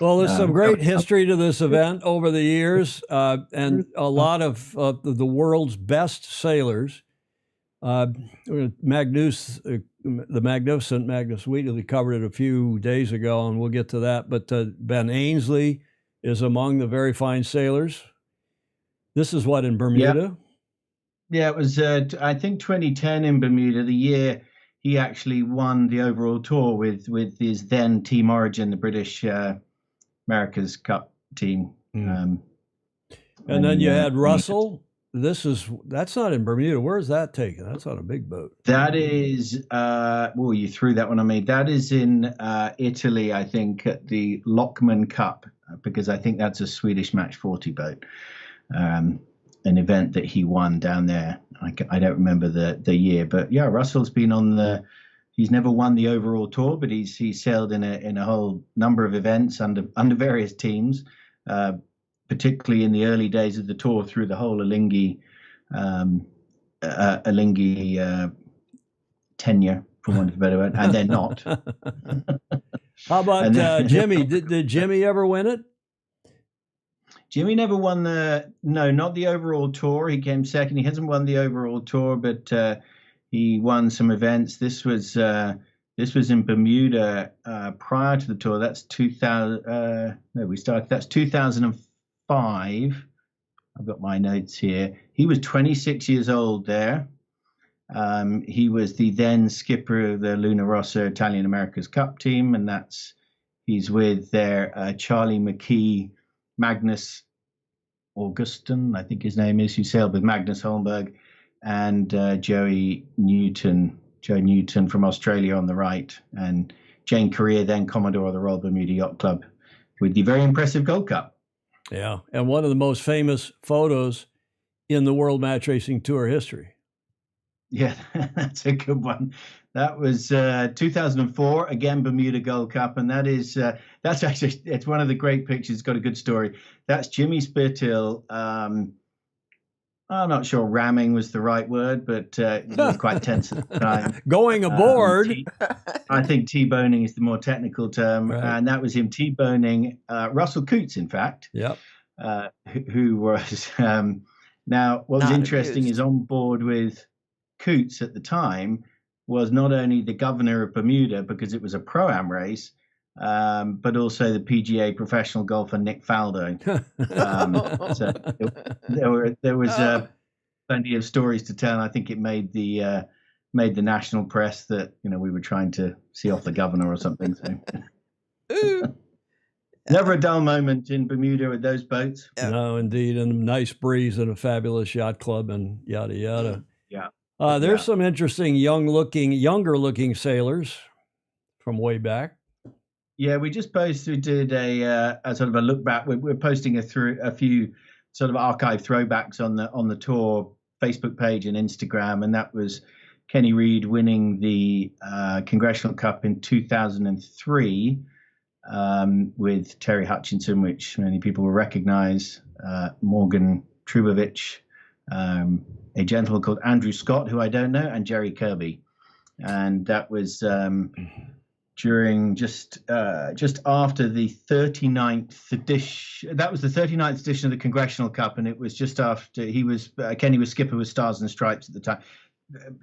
Well, there's some great history to this event over the years, and a lot of the world's best sailors. The magnificent Magnus Wheatley covered it a few days ago, and we'll get to that. But Ben Ainsley is among the very fine sailors. This is what, in Bermuda? Yeah, it was, I think, 2010 in Bermuda, the year he actually won the overall tour with his then Team Origin, the British America's Cup team. And then you had Russell. That's not in Bermuda. Where is that taken? That's on a big boat. That is, you threw that one on me. That is in Italy, I think, at the Lockman Cup, because I think that's a Swedish Match 40 boat, an event that he won down there. I don't remember the year, but yeah, Russell's been he's never won the overall tour, but he's sailed in a whole number of events under various teams. Particularly in the early days of the tour, through the whole Alinghi tenure, for want of a better word, and then not. How about Jimmy? Did Jimmy ever win it? Jimmy never won not the overall tour. He came second. He hasn't won the overall tour, but he won some events. This was in Bermuda prior to the tour. That's 2000. That's 2005. I've got my notes here. He was 26 years old there. He was the then skipper of the Luna Rossa Italian America's Cup team, and he's with their Charlie McKee, Magnus Augustin, I think his name is, who sailed with Magnus Holmberg, and Joe Newton from Australia on the right, and Jane Correa, then Commodore of the Royal Bermuda Yacht Club, with the very impressive Gold Cup. Yeah, and one of the most famous photos in the World Match Racing Tour history. Yeah, that's a good one. That was 2004, again, Bermuda Gold Cup, and that's actually, it's one of the great pictures. It's got a good story. That's Jimmy Spurtill. I'm not sure ramming was the right word, but it was quite tense at the time. Going aboard. I think T-boning is the more technical term, right. And that was him T-boning Russell Coutts, in fact. Yep. Who was now? What was interesting is on board with Coutts at the time was not only the governor of Bermuda, because it was a pro-am race, but also the PGA professional golfer Nick Faldo. So there was plenty of stories to tell. I think it made the national press that we were trying to see off the governor or something. So. Never a dull moment in Bermuda with those boats. No, indeed, and a nice breeze and a fabulous yacht club and yada yada. Yeah. There's some interesting younger looking sailors from way back. Yeah, we just did a sort of a look back. We're posting a few sort of archive throwbacks on the tour Facebook page and Instagram, and that was Kenny Reed winning the Congressional Cup in 2003 with Terry Hutchinson, which many people will recognize, Morgan Trubovich, a gentleman called Andrew Scott, who I don't know, and Jerry Kirby. And that was during just after the 39th edition. That was the 39th edition of the Congressional Cup, and it was just after Kenny was skipper with Stars and Stripes at the time.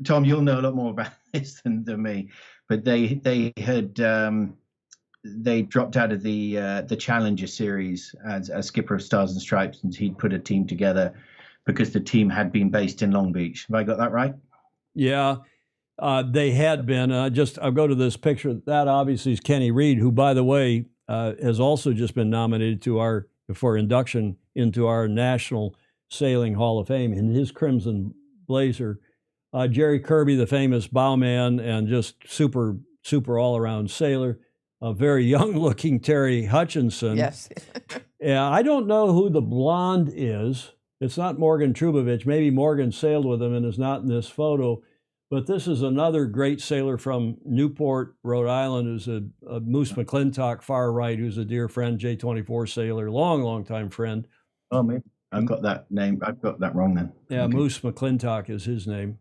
Tom, you'll know a lot more about this than me, but they had they dropped out of the Challenger Series as skipper of Stars and Stripes, and he'd put a team together because the team had been based in Long Beach. Have I got that right? Yeah. They had been. I'll go to this picture. That obviously is Kenny Reed, who, by the way, has also just been nominated for induction into our National Sailing Hall of Fame in his crimson blazer. Jerry Kirby, the famous bowman and just super all-around sailor. A very young-looking Terry Hutchinson. Yes. Yeah, I don't know who the blonde is. It's not Morgan Trubovich. Maybe Morgan sailed with him and is not in this photo. But this is another great sailor from Newport, Rhode Island, who's a Moose McClintock, far right, who's a dear friend, J24 sailor, long time friend. Oh, maybe I've got that name. I've got that wrong then. Yeah, Okay. Moose McClintock is his name.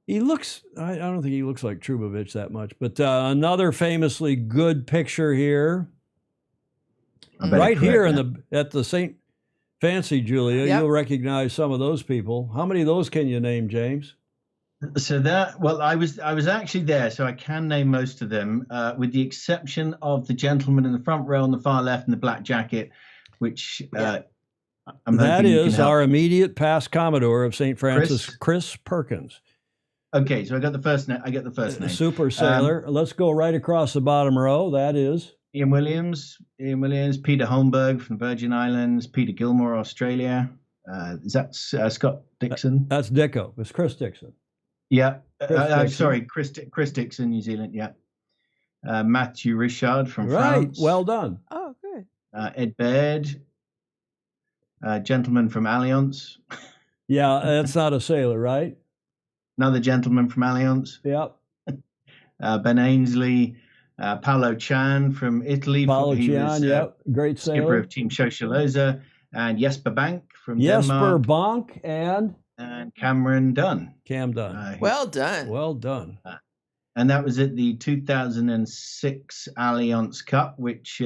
He looks, I don't think he looks like Trubovich that much, but another famously good picture here. Right here at the St. Fancy, Julia, Yep. You'll recognize some of those people. How many of those can you name, James? So I was actually there, so I can name most of them, with the exception of the gentleman in the front row on the far left in the black jacket, which that is our immediate past Commodore of St. Francis, Chris Perkins. Okay, so I get the first name. Super sailor. Let's go right across the bottom row. That is Ian Williams, Peter Holmberg from the Virgin Islands, Peter Gilmore, Australia. Is that Scott Dixon? That's Dicko. It's Chris Dixon. Yeah. Dixon. Sorry, Chris Dixon, New Zealand. Yeah. Matthew Richard from Right. France. Well done. Oh, good. Ed Baird, gentleman from Allianz. Yeah, that's not a sailor, right? Another gentleman from Allianz. Yep. Ben Ainsley, Paolo Chan from Italy. Paolo He Chan, was, yep. Great skipper sailor. of Team Socialoza, and Jesper Bank from Jesper Denmark. Bonk and Cameron Dunn. Cam Dunn. Well done. Well done. And that was at the 2006 Allianz Cup, which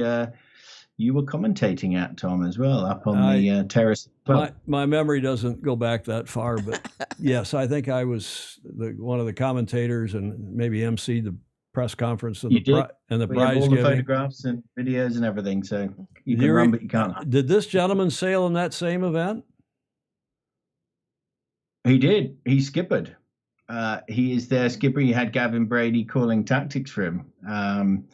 you were commentating at, Tom, as well, up on the terrace. My memory doesn't go back that far, but yes, I think I was one of the commentators and maybe emceed the press conference and the We prize have all the giving. photographs and videos and everything, so you can run, but you can't. Did this gentleman sail in that same event? He did. He skippered. He is their skipper. He had Gavin Brady calling tactics for him.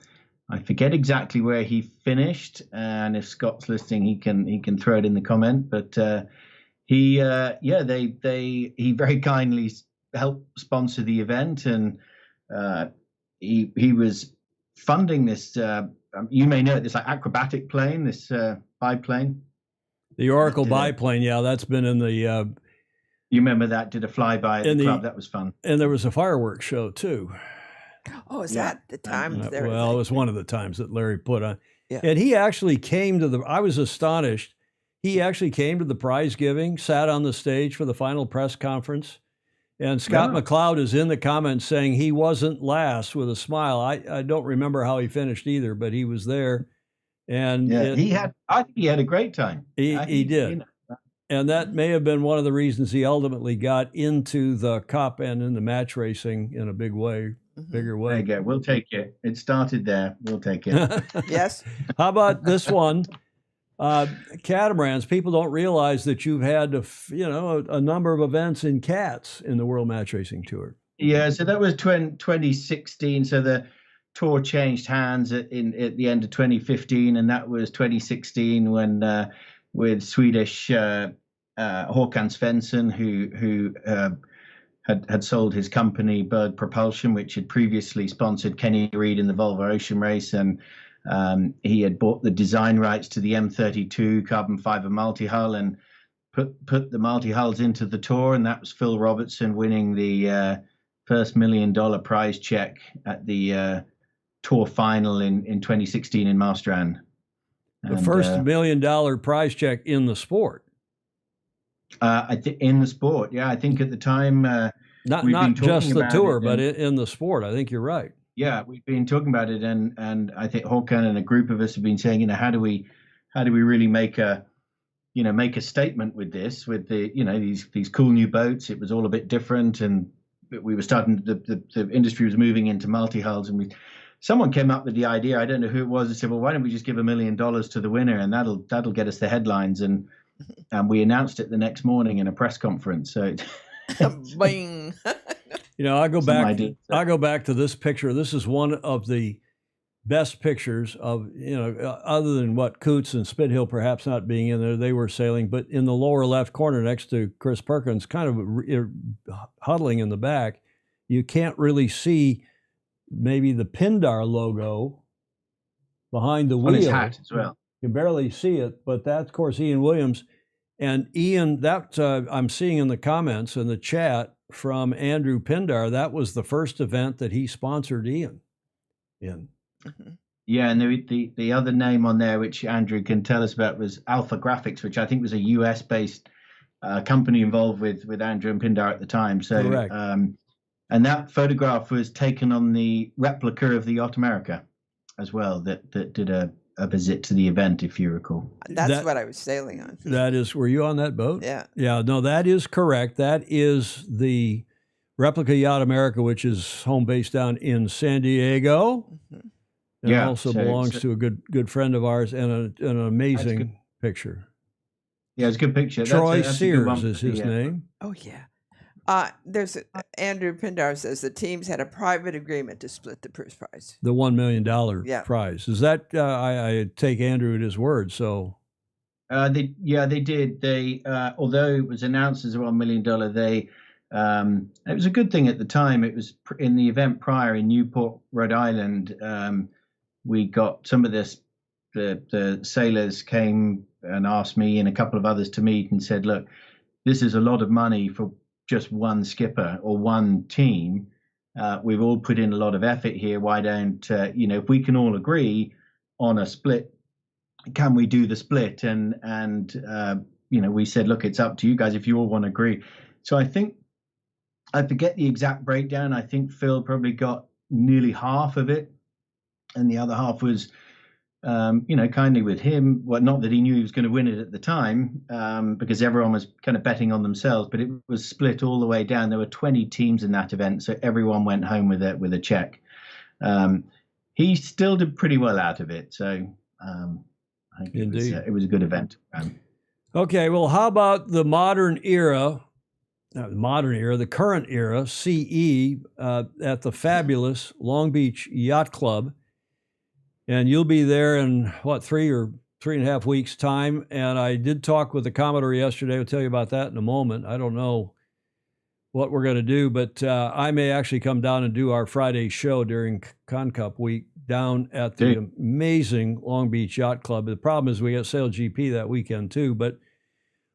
I forget exactly where he finished, and if Scott's listening, he can throw it in the comment. But he very kindly helped sponsor the event, and he was funding this. You may know it, this like acrobatic plane, this biplane. The Oracle biplane, yeah, that's been in the. You remember that? Did a flyby at the club. That was fun. And there was a fireworks show too. Oh, is that the time? Well, it was one of the times that Larry put on. Yeah. And he actually came to I was astonished. He actually came to the prize giving, sat on the stage for the final press conference. And Scott McLeod is in the comments saying he wasn't last with a smile. I don't remember how he finished either, but he was there. And I think he had a great time. He did. You know. And that may have been one of the reasons he ultimately got into the cup and into match racing in a big way, bigger way. There you go. We'll take it. It started there. We'll take it. Yes. How about this one? Catamarans. People don't realize that you've had a number of events in cats in the World Match Racing Tour. Yeah, so that was 2016. So the tour changed hands at the end of 2015, and that was 2016 when with Swedish Håkan Svensson, who had sold his company Berg Propulsion, which had previously sponsored Kenny Reed in the Volvo Ocean Race, and he had bought the design rights to the M32 carbon fiber multi-hull and put the multi-hulls into the tour, and that was Phil Robertson winning the first $1 million prize check at the tour final in 2016 in Marstrand. The first $1 million prize check in the sport. In the sport, yeah. I think at the time, not just the tour, but in the sport. I think you're right. Yeah, we've been talking about it, and I think Håkan and a group of us have been saying, how do we really make a statement with this, with the these cool new boats. It was all a bit different, and we were starting, the industry was moving into multi-hulls, and someone came up with the idea, I don't know who it was, and said, well, why don't we just give $1 million to the winner, and that'll get us the headlines, and we announced it the next morning in a press conference. So Bing. I go back to this picture. This is one of the best pictures of, other than what Coots and Spithill perhaps not being in there, they were sailing, but in the lower left corner next to Chris Perkins, kind of huddling in the back, you can't really see maybe the Pindar logo behind the wheel. On his hat as well. You barely see it, but that's, of course, Ian Williams. And Ian, that I'm seeing in the comments in the chat from Andrew Pindar, that was the first event that he sponsored Ian in. Mm-hmm. Yeah, and the other name on there, which Andrew can tell us about, was Alpha Graphics, which I think was a US-based company involved with Andrew and Pindar at the time. So, correct. And that photograph was taken on the replica of the Yacht America as well, that did a visit to the event, if you recall. That's what I was sailing on. That is, were you on that boat? Yeah. Yeah, no, that is correct. That is the replica Yacht America, which is home base down in San Diego. Mm-hmm. And also belongs to a good friend of ours, and an amazing picture. Yeah, it's a good picture. Troy Sears is his name. Oh, yeah. Andrew Pindar says the teams had a private agreement to split the purse prize. The $1 million prize. Is that, I take Andrew at his word, so. They did. They, although it was announced as a $1 million, it was a good thing at the time. It was in the event prior in Newport, Rhode Island. We got some of this, the sailors came and asked me and a couple of others to meet and said, look, this is a lot of money for just one skipper or one team. We've all put in a lot of effort here. Why don't, if we can all agree on a split, can we do the split? And we said, look, it's up to you guys if you all want to agree. So I think, I forget the exact breakdown. I think Phil probably got nearly half of it. And the other half was, kindly with him. Well, not that he knew he was going to win it at the time, because everyone was kind of betting on themselves, but it was split all the way down. There were 20 teams in that event, so everyone went home with a check. He still did pretty well out of it, so I think it was a good event. Okay, well, how about the modern era? The current era, CE, at the fabulous Long Beach Yacht Club. And you'll be there in, 3 or 3.5 weeks' time. And I did talk with the Commodore yesterday. I'll tell you about that in a moment. I don't know what we're going to do, but I may actually come down and do our Friday show during Con Cup week down at the amazing Long Beach Yacht Club. The problem is we got Sail GP that weekend too, but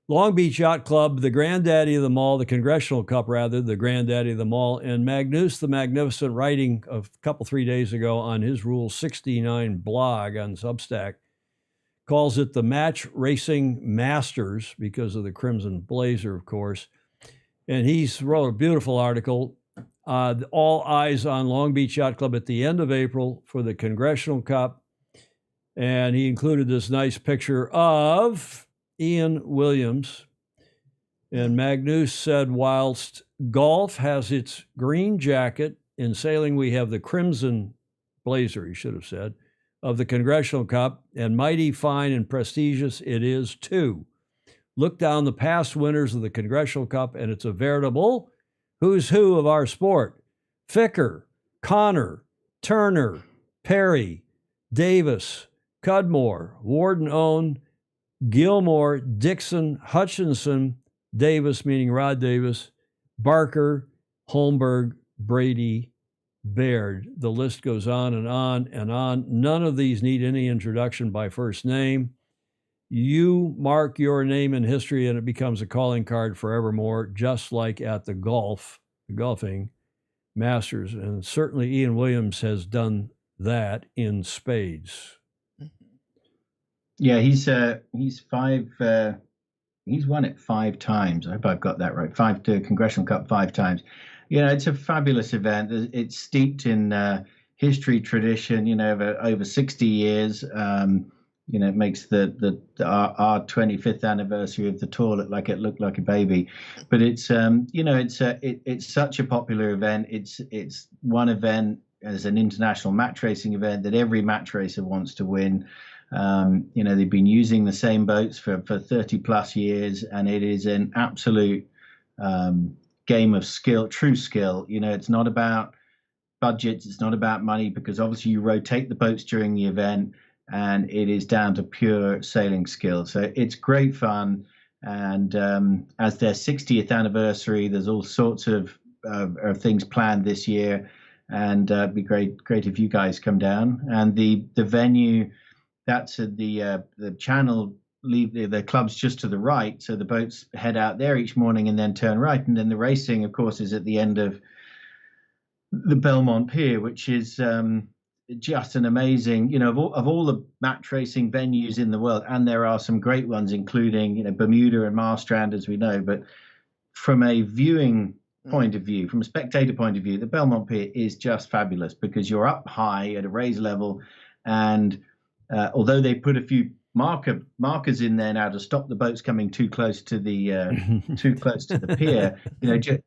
Long Beach Yacht Club, the granddaddy of them all, the Congressional Cup rather, the granddaddy of them all, and Magnus the Magnificent, writing a couple, 3 days ago on his Rule 69 blog on Substack, calls it the Match Racing Masters because of the Crimson Blazer, of course. And he's wrote a beautiful article, all eyes on Long Beach Yacht Club at the end of April for the Congressional Cup. And he included this nice picture of Ian Williams. And Magnus said, whilst golf has its green jacket, in sailing we have the crimson blazer, he should have said, of the Congressional Cup, and mighty fine and prestigious it is too. Look down the past winners of the Congressional Cup, and it's a veritable who's who of our sport. Ficker, Connor, Turner, Perry, Davis, Cudmore, Warden Owen, Gilmore, Dixon, Hutchinson, Davis, meaning Rod Davis, Barker, Holmberg, Brady, Baird. The list goes on and on and on. None of these need any introduction by first name. You mark your name in history and it becomes a calling card forevermore, just like at the golfing Masters. And certainly Ian Williams has done that in spades. Yeah, he's won it 5 times. I hope I've got that right. The Congressional Cup 5 times. It's a fabulous event. It's steeped in history, tradition, over 60 years. It makes our 25th anniversary of the tour look like a baby. But it's it's such a popular event. It's one event as an international match racing event that every match racer wants to win. They've been using the same boats for 30 plus years, and it is an absolute game of skill, true skill. It's not about budgets, it's not about money, because obviously you rotate the boats during the event, and it is down to pure sailing skill. So it's great fun. And as their 60th anniversary, there's all sorts of things planned this year, and it'd be great if you guys come down. And the venue, that's at the channel, leave the club's just to the right, so the boats head out there each morning and then turn right, and then the racing, of course, is at the end of the Belmont Pier, which is just an amazing, of all the match racing venues in the world, and there are some great ones, including Bermuda and Marstrand, as we know. But from a viewing point of view, from a spectator point of view, the Belmont Pier is just fabulous, because you're up high at a raised level, and although they put a few markers in there now to stop the boats coming too close to the pier,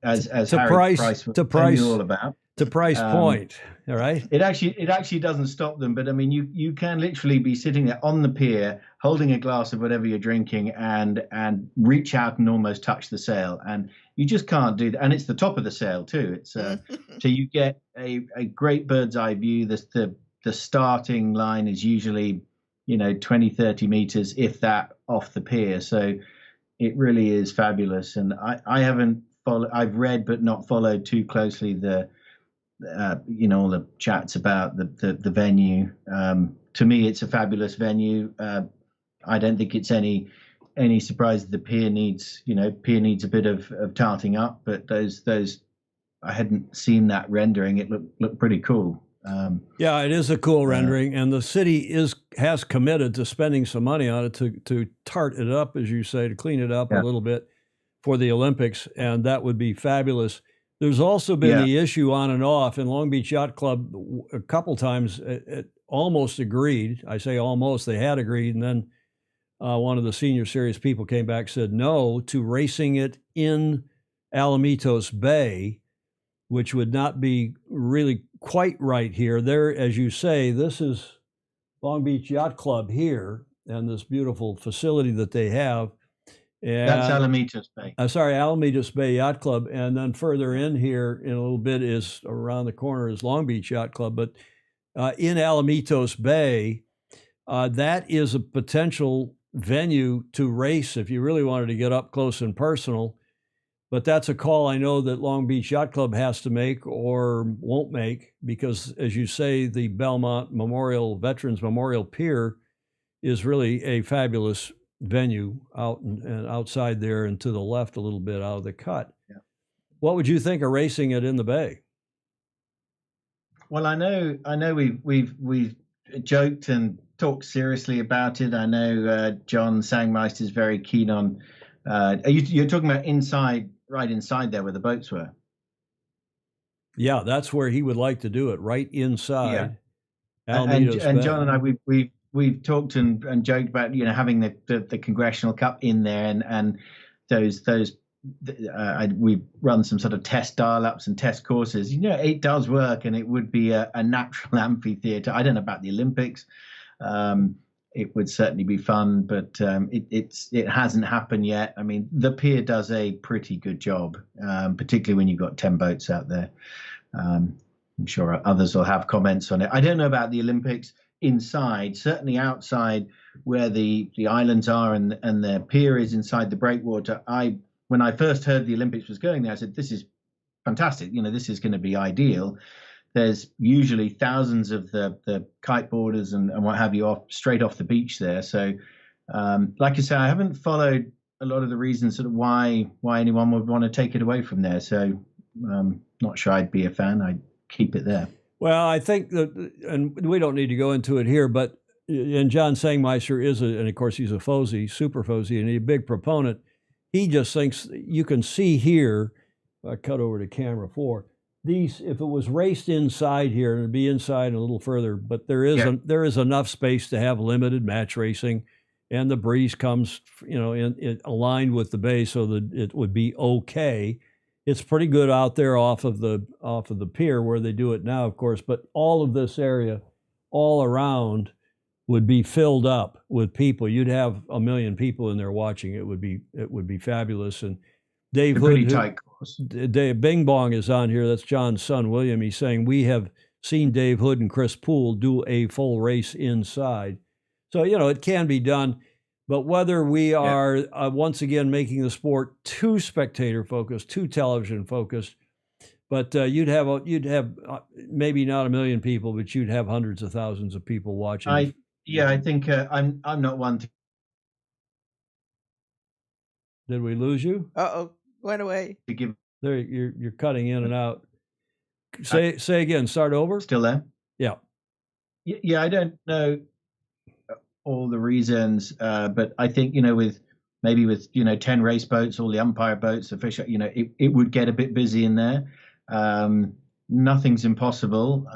as Harry Price was telling you all about. To Price Point, all right. It actually doesn't stop them, but I mean, you can literally be sitting there on the pier, holding a glass of whatever you're drinking, and reach out and almost touch the sail, and you just can't do that. And it's the top of the sail too. It's so you get a great bird's eye view. The starting line is usually 20, 30 meters, if that, off the pier. So it really is fabulous. And I haven't followed. I've read but not followed too closely all the chats about the venue. To me, it's a fabulous venue. I don't think it's any surprise that the pier needs a bit of tarting up, but those I hadn't seen that rendering. It looked pretty cool. Yeah, it is a cool rendering, and the city has committed to spending some money on it to tart it up, as you say, to clean it up a little bit for the Olympics, and that would be fabulous. There's also been the issue on and off, and Long Beach Yacht Club a couple times it almost agreed. I say almost, they had agreed, and then one of the senior series people came back and said no to racing it in Alamitos Bay, which would not be really quite right here. There, as you say, this is Long Beach Yacht Club here, and this beautiful facility that they have. And, that's Alamitos Bay. Alamitos Bay Yacht Club. And then further in here in a little bit is around the corner is Long Beach Yacht Club. But in Alamitos Bay, that is a potential venue to race if you really wanted to get up close and personal. But that's a call I know that Long Beach Yacht Club has to make or won't make, because, as you say, the Belmont Veterans Memorial Pier is really a fabulous venue out and outside there and to the left a little bit out of the cut. Yeah. What would you think of racing it in the bay? Well, I know we've joked and talked seriously about it. I know John Sangmeister is very keen on. You're talking about right inside there where the boats were. Yeah, that's where he would like to do it, right inside. Yeah. And John and I, we've talked and joked about having the Congressional Cup in there, and those we run some sort of test dial-ups and test courses. It does work, and it would be a natural amphitheater. I don't know about the Olympics. It would certainly be fun, but it hasn't happened yet. I mean, the pier does a pretty good job, particularly when you've got 10 boats out there. I'm sure others will have comments on it. I don't know about the Olympics inside. Certainly outside where the islands are and the pier is inside the breakwater. When I first heard the Olympics was going there, I said, this is fantastic. This is going to be ideal. There's usually thousands of the kiteboarders and what have you straight off the beach there. So, like I say, I haven't followed a lot of the reasons sort of why anyone would want to take it away from there. So, not sure I'd be a fan. I'd keep it there. Well, I think that, and we don't need to go into it here, but and John Sangmeister and of course he's a super Fozy, and he's a big proponent. He just thinks you can see here. I cut over to camera 4. these, if it was raced inside here, it'd be inside and a little further, but there is enough space to have limited match racing, and the breeze comes, in aligned with the bay so that it would be okay. It's pretty good out there off of the pier where they do it now, of course, but all of this area all around would be filled up with people. You'd have 1 million people in there watching. It would be fabulous. And Dave Hood, pretty tight course. Dave Bing Bong is on here. That's John's son, William. He's saying we have seen Dave Hood and Chris Poole do a full race inside. So, it can be done. But whether we are once again making the sport too spectator focused, too television focused, but you'd have maybe not 1 million people, but you'd have hundreds of thousands of people watching. I think I'm not one to. Did we lose you? Uh-oh, went away. To give There, you're cutting in and out. Say again. Start over. Still there? Yeah. Yeah, I don't know all the reasons, but I think with 10 race boats, all the umpire boats, the fish, it would get a bit busy in there. Nothing's impossible.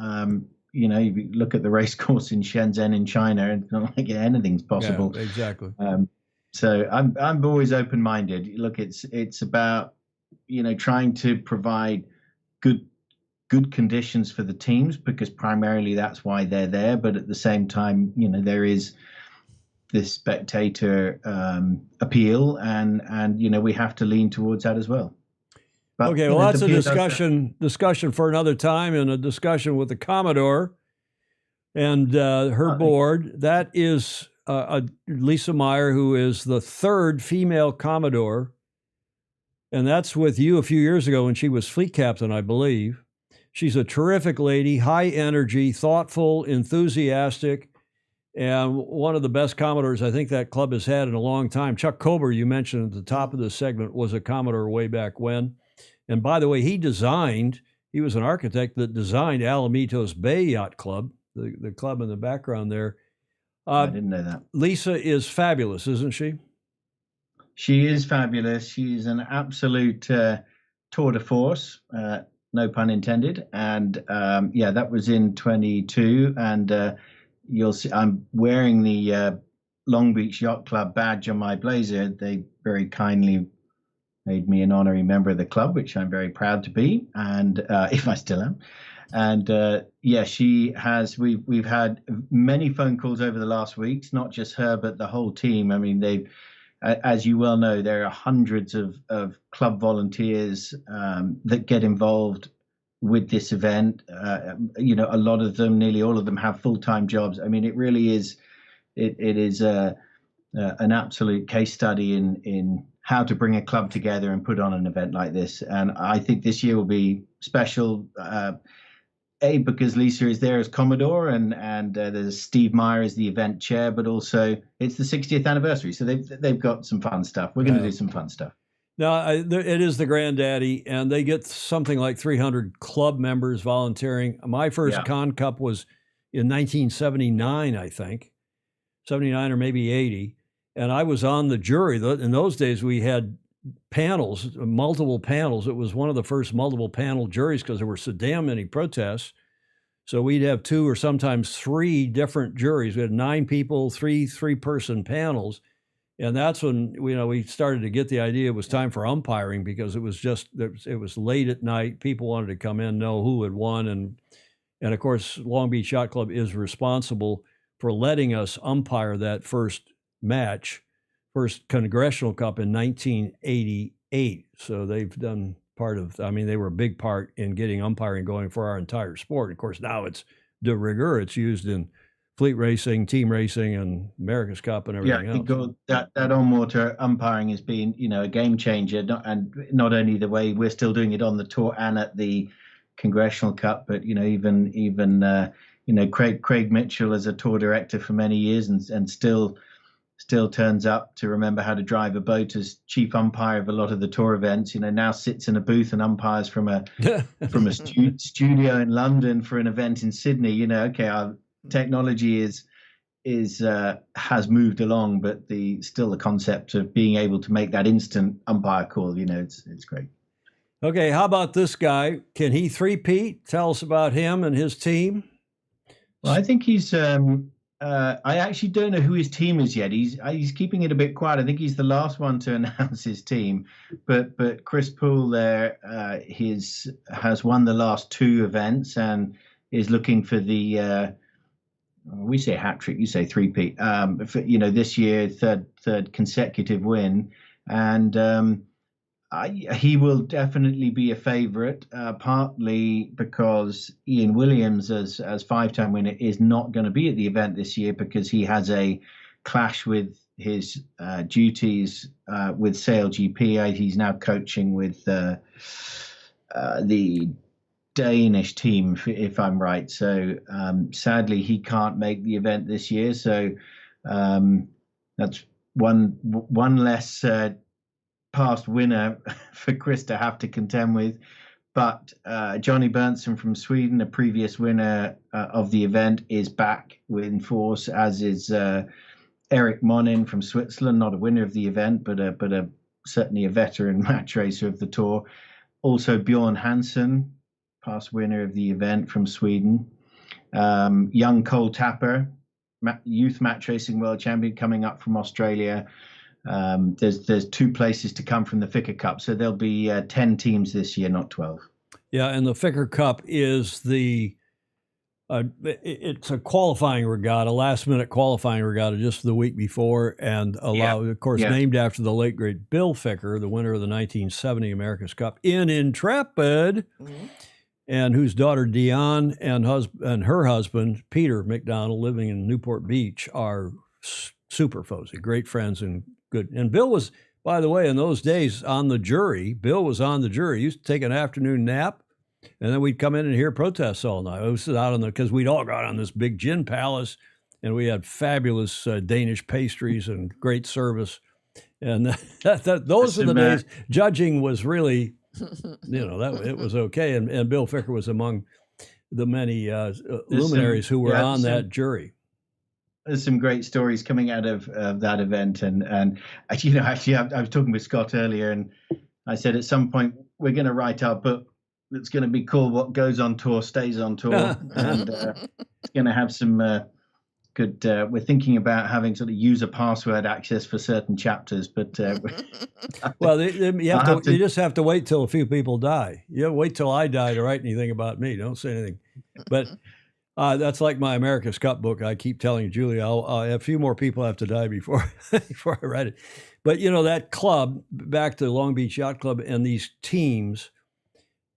You look at the race course in Shenzhen in China, and it's not like anything's possible. Yeah, exactly. So I'm always open-minded. Look, it's about trying to provide good conditions for the teams, because primarily that's why they're there. But at the same time, there is this spectator appeal, and we have to lean towards that as well. But, okay, well, that's a discussion for another time, and a discussion with the Commodore and her board. That is Lisa Meyer, who is the third female Commodore, and that's with you a few years ago when she was fleet captain, I believe. She's a terrific lady, high energy, thoughtful, enthusiastic, and one of the best Commodores I think that club has had in a long time. Chuck Kober, you mentioned at the top of the segment, was a Commodore way back when. And by the way, he was an architect that designed Alamitos Bay Yacht Club, the club in the background there. I didn't know that. Lisa is fabulous, isn't she? She is fabulous. She's an absolute tour de force, no pun intended. And that was in 22. And you'll see I'm wearing the Long Beach Yacht Club badge on my blazer. They very kindly made me an honorary member of the club, which I'm very proud to be, and if I still am. And she has. We've had many phone calls over the last weeks, not just her, but the whole team. I mean, they've, as you well know, there are hundreds of club volunteers that get involved with this event. A lot of them, nearly all of them, have full-time jobs. I mean, it really is. It is an absolute case study in how to bring a club together and put on an event like this. And I think this year will be special, because Lisa is there as Commodore, and there's Steve Meyer as the event chair, but also it's the 60th anniversary. So they've got some fun stuff. We're going to do some fun stuff. No, it is the granddaddy, and they get something like 300 club members volunteering. My first Con Cup was in 1979, I think, 79 or maybe 80. And I was on the jury. In those days, we had panels, multiple panels. It was one of the first multiple panel juries because there were so damn many protests. So we'd have 2 or sometimes 3 different juries. We had 9 people, three-person panels. And that's when we started to get the idea it was time for umpiring, because it was late at night. People wanted to come in, know who had won. And of course, Long Beach Yacht Club is responsible for letting us umpire that first Congressional Cup in 1988. So they've done they were a big part in getting umpiring going for our entire sport. Of course, now it's de rigueur. It's used in fleet racing, team racing, and America's Cup and everything else. Yeah, that on-water umpiring has been, a game changer, not only the way we're still doing it on the tour and at the Congressional Cup, but even Craig Mitchell as a tour director for many years and still turns up to remember how to drive a boat as chief umpire of a lot of the tour events. Now sits in a booth and umpires from a studio in London for an event in Sydney. Our technology has moved along, but still the concept of being able to make that instant umpire call, it's great. Okay, how about this guy? Can he three-peat? Tell us about him and his team. Well, I think he's. I actually don't know who his team is yet. He's keeping it a bit quiet. I think he's the last one to announce his team. But Chris Poole there, has won the last 2 events and is looking for the. We say hat trick, you say three-peat. This year, third consecutive win, and. He will definitely be a favourite, partly because Ian Williams, as 5-time winner, is not going to be at the event this year because he has a clash with his duties with Sail GP. He's now coaching with the Danish team, if I'm right. So sadly, he can't make the event this year. So that's one less. Past winner for Chris to have to contend with, but Johnny Berntsen from Sweden, a previous winner of the event, is back in force, as is Eric Monin from Switzerland, not a winner of the event, but certainly a veteran match racer of the tour. Also Bjorn Hansen, past winner of the event from Sweden. Young Cole Tapper, youth match racing world champion, coming up from Australia. There's 2 places to come from the Ficker Cup, so there'll be 10 teams this year, not 12. Yeah, and the Ficker Cup is it's a qualifying regatta, last-minute qualifying regatta just the week before, and named after the late great Bill Ficker, the winner of the 1970 America's Cup in Intrepid, and whose daughter Dion and her husband Peter McDonald, living in Newport Beach, are super fozy, great friends and good. And Bill was, by the way, in those days on the jury. Bill was on the jury. He used to take an afternoon nap, and then we'd come in and hear protests all night. It was out because we'd all got on this big gin palace, and we had fabulous Danish pastries and great service. And those were the days judging was really, it was okay. And Bill Ficker was among the many luminaries who were on that jury. There's some great stories coming out of that event, and I was talking with Scott earlier, and I said at some point we're going to write our book that's going to be called "What Goes on Tour Stays on Tour," and it's going to have some good. We're thinking about having sort of user password access for certain chapters, but well, you just have to wait till a few people die. You wait till I die to write anything about me. Don't say anything, but. That's like my America's Cup book. I keep telling Julia, a few more people have to die before I write it. But, that club, back to Long Beach Yacht Club, and these teams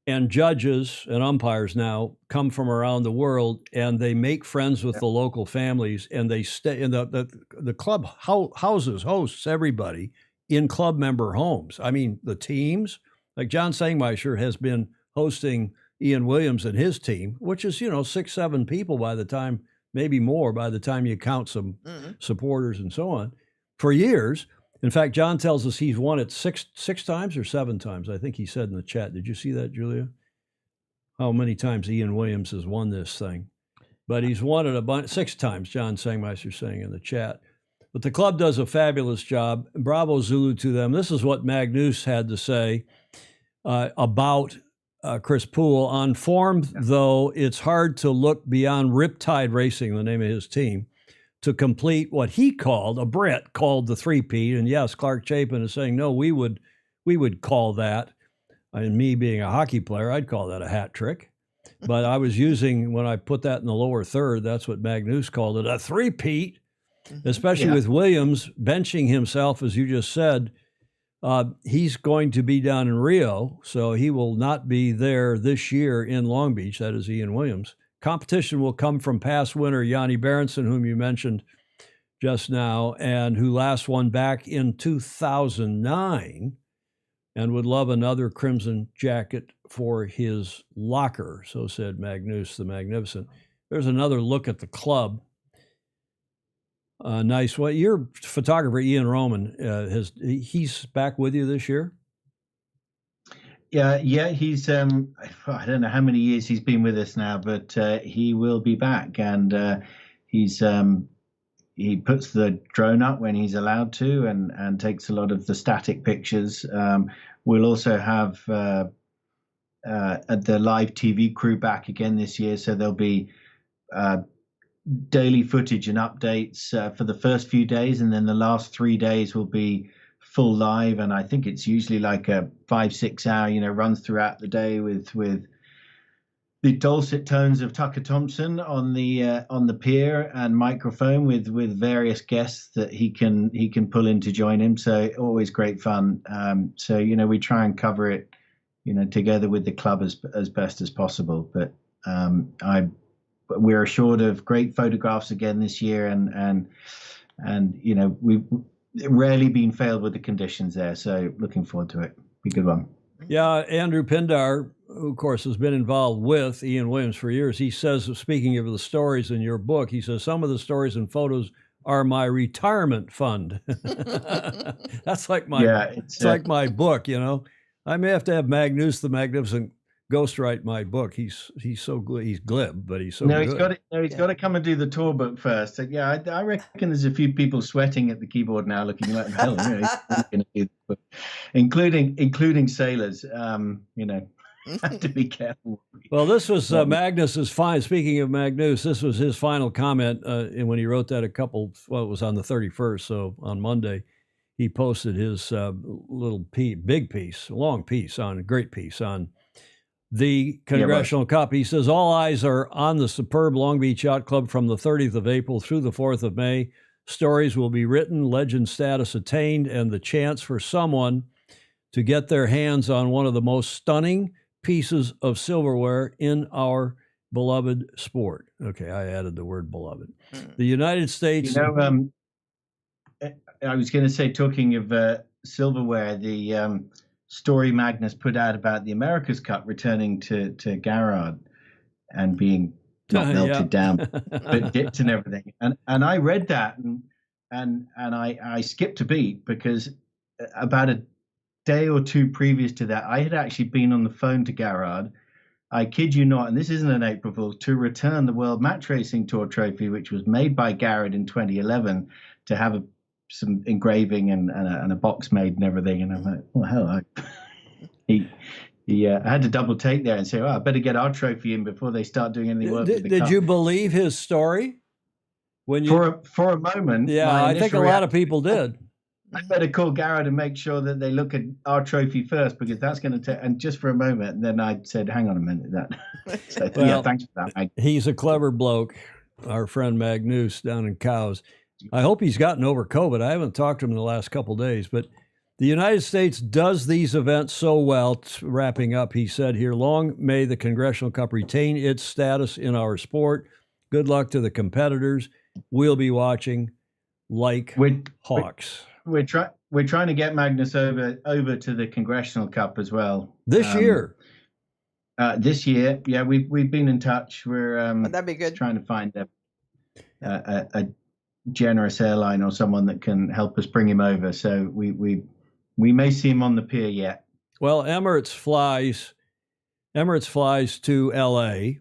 and judges and umpires now come from around the world, and they make friends with the local families, and they stay in the club hosts everybody in club member homes. I mean, the teams, like John Sangmeister has been hosting Ian Williams and his team, which is, 6-7 people by the time, maybe more by the time you count some supporters and so on, for years. In fact, John tells us he's won it six times or 7 times. I think he said in the chat. Did you see that, Julia? How many times Ian Williams has won this thing? But he's won it 6 times, John Sangmeister's saying in the chat. But the club does a fabulous job. Bravo Zulu to them. This is what Magnus had to say about Chris Poole. On form, though, it's hard to look beyond Riptide Racing, the name of his team, to complete what he called, a Brit called the three-peat. And yes, Clark Chapin is saying, no, we would call that, and me being a hockey player, I'd call that a hat trick. But I was using, when I put that in the lower third, that's what Magnus called it, a three-peat, especially with Williams benching himself, as you just said. He's going to be down in Rio, so he will not be there this year in Long Beach. That is Ian Williams. Competition will come from past winner Yanni Berenson, whom you mentioned just now, and who last won back in 2009 and would love another crimson jacket for his locker, so said Magnus the Magnificent. There's another look at the club. Nice. Well, your photographer, Ian Roman, he's back with you this year? Yeah, he's, I don't know how many years he's been with us now, but he will be back. And he puts the drone up when he's allowed to and takes a lot of the static pictures. We'll also have the live TV crew back again this year, so there'll be daily footage and updates for the first few days, and then the last 3 days will be full live. And I think it's usually like a 5-6 hour, runs throughout the day with the dulcet tones of Tucker Thompson on the pier and microphone with various guests that he can pull in to join him. So always great fun. So we try and cover it together with the club as best as possible. But we're assured of great photographs again this year, and we've rarely been failed with the conditions there. So looking forward to it. Be a good one. Yeah, Andrew Pindar, who of course has been involved with Ian Williams for years, he says, speaking of the stories in your book, he says some of the stories and photos are my retirement fund. That's like it's like my book, I may have to have Magnus the Magnificent ghostwrite my book. He's glib, but he's so good. He's got to come and do the tour book first. So, yeah, I reckon there's a few people sweating at the keyboard now, looking like hell. Including sailors. Have to be careful. Well, this was Magnus's fine. Speaking of Magnus, this was his final comment when he wrote that it was on the 31st. So on Monday, he posted his long piece on the Congressional Cup. He says, all eyes are on the superb Long Beach Yacht Club from the 30th of April through the 4th of May. Stories will be written, legend status attained, and the chance for someone to get their hands on one of the most stunning pieces of silverware in our beloved sport. Okay, I added the word beloved. The United States... I was going to say, talking of silverware, the story Magnus put out about the America's Cup returning to Garrard and being not melted down, but dipped and everything. And I read that and I skipped a beat, because about a day or two previous to that, I had actually been on the phone to Garrard, I kid you not, and this isn't an April Fool's, to return the World Match Racing Tour trophy, which was made by Garrard in 2011, to have some engraving and a box made and everything. And I'm like, well, hell, I had to double take there and say, I better get our trophy in before they start doing any work. Did you believe his story? For a moment, yeah, I think a lot of people did. I better call Garrett and make sure that they look at our trophy first, because that's going to take. And just for a moment, and then I said, "Hang on a minute." So, yeah, thanks for that, Mag. He's a clever bloke, our friend Magnus down in Cows. I hope he's gotten over COVID. I haven't talked to him in the last couple of days, but the United States does these events so well. Wrapping up, he said here, long may the Congressional Cup retain its status in our sport. Good luck to the competitors. We'll be watching like hawks. We're trying to get Magnus over to the Congressional Cup as well this year. This year, yeah, we've been in touch. We're that'd be good. Trying to find a generous airline or someone that can help us bring him over. So we may see him on the pier yet. Well, Emirates flies to LA,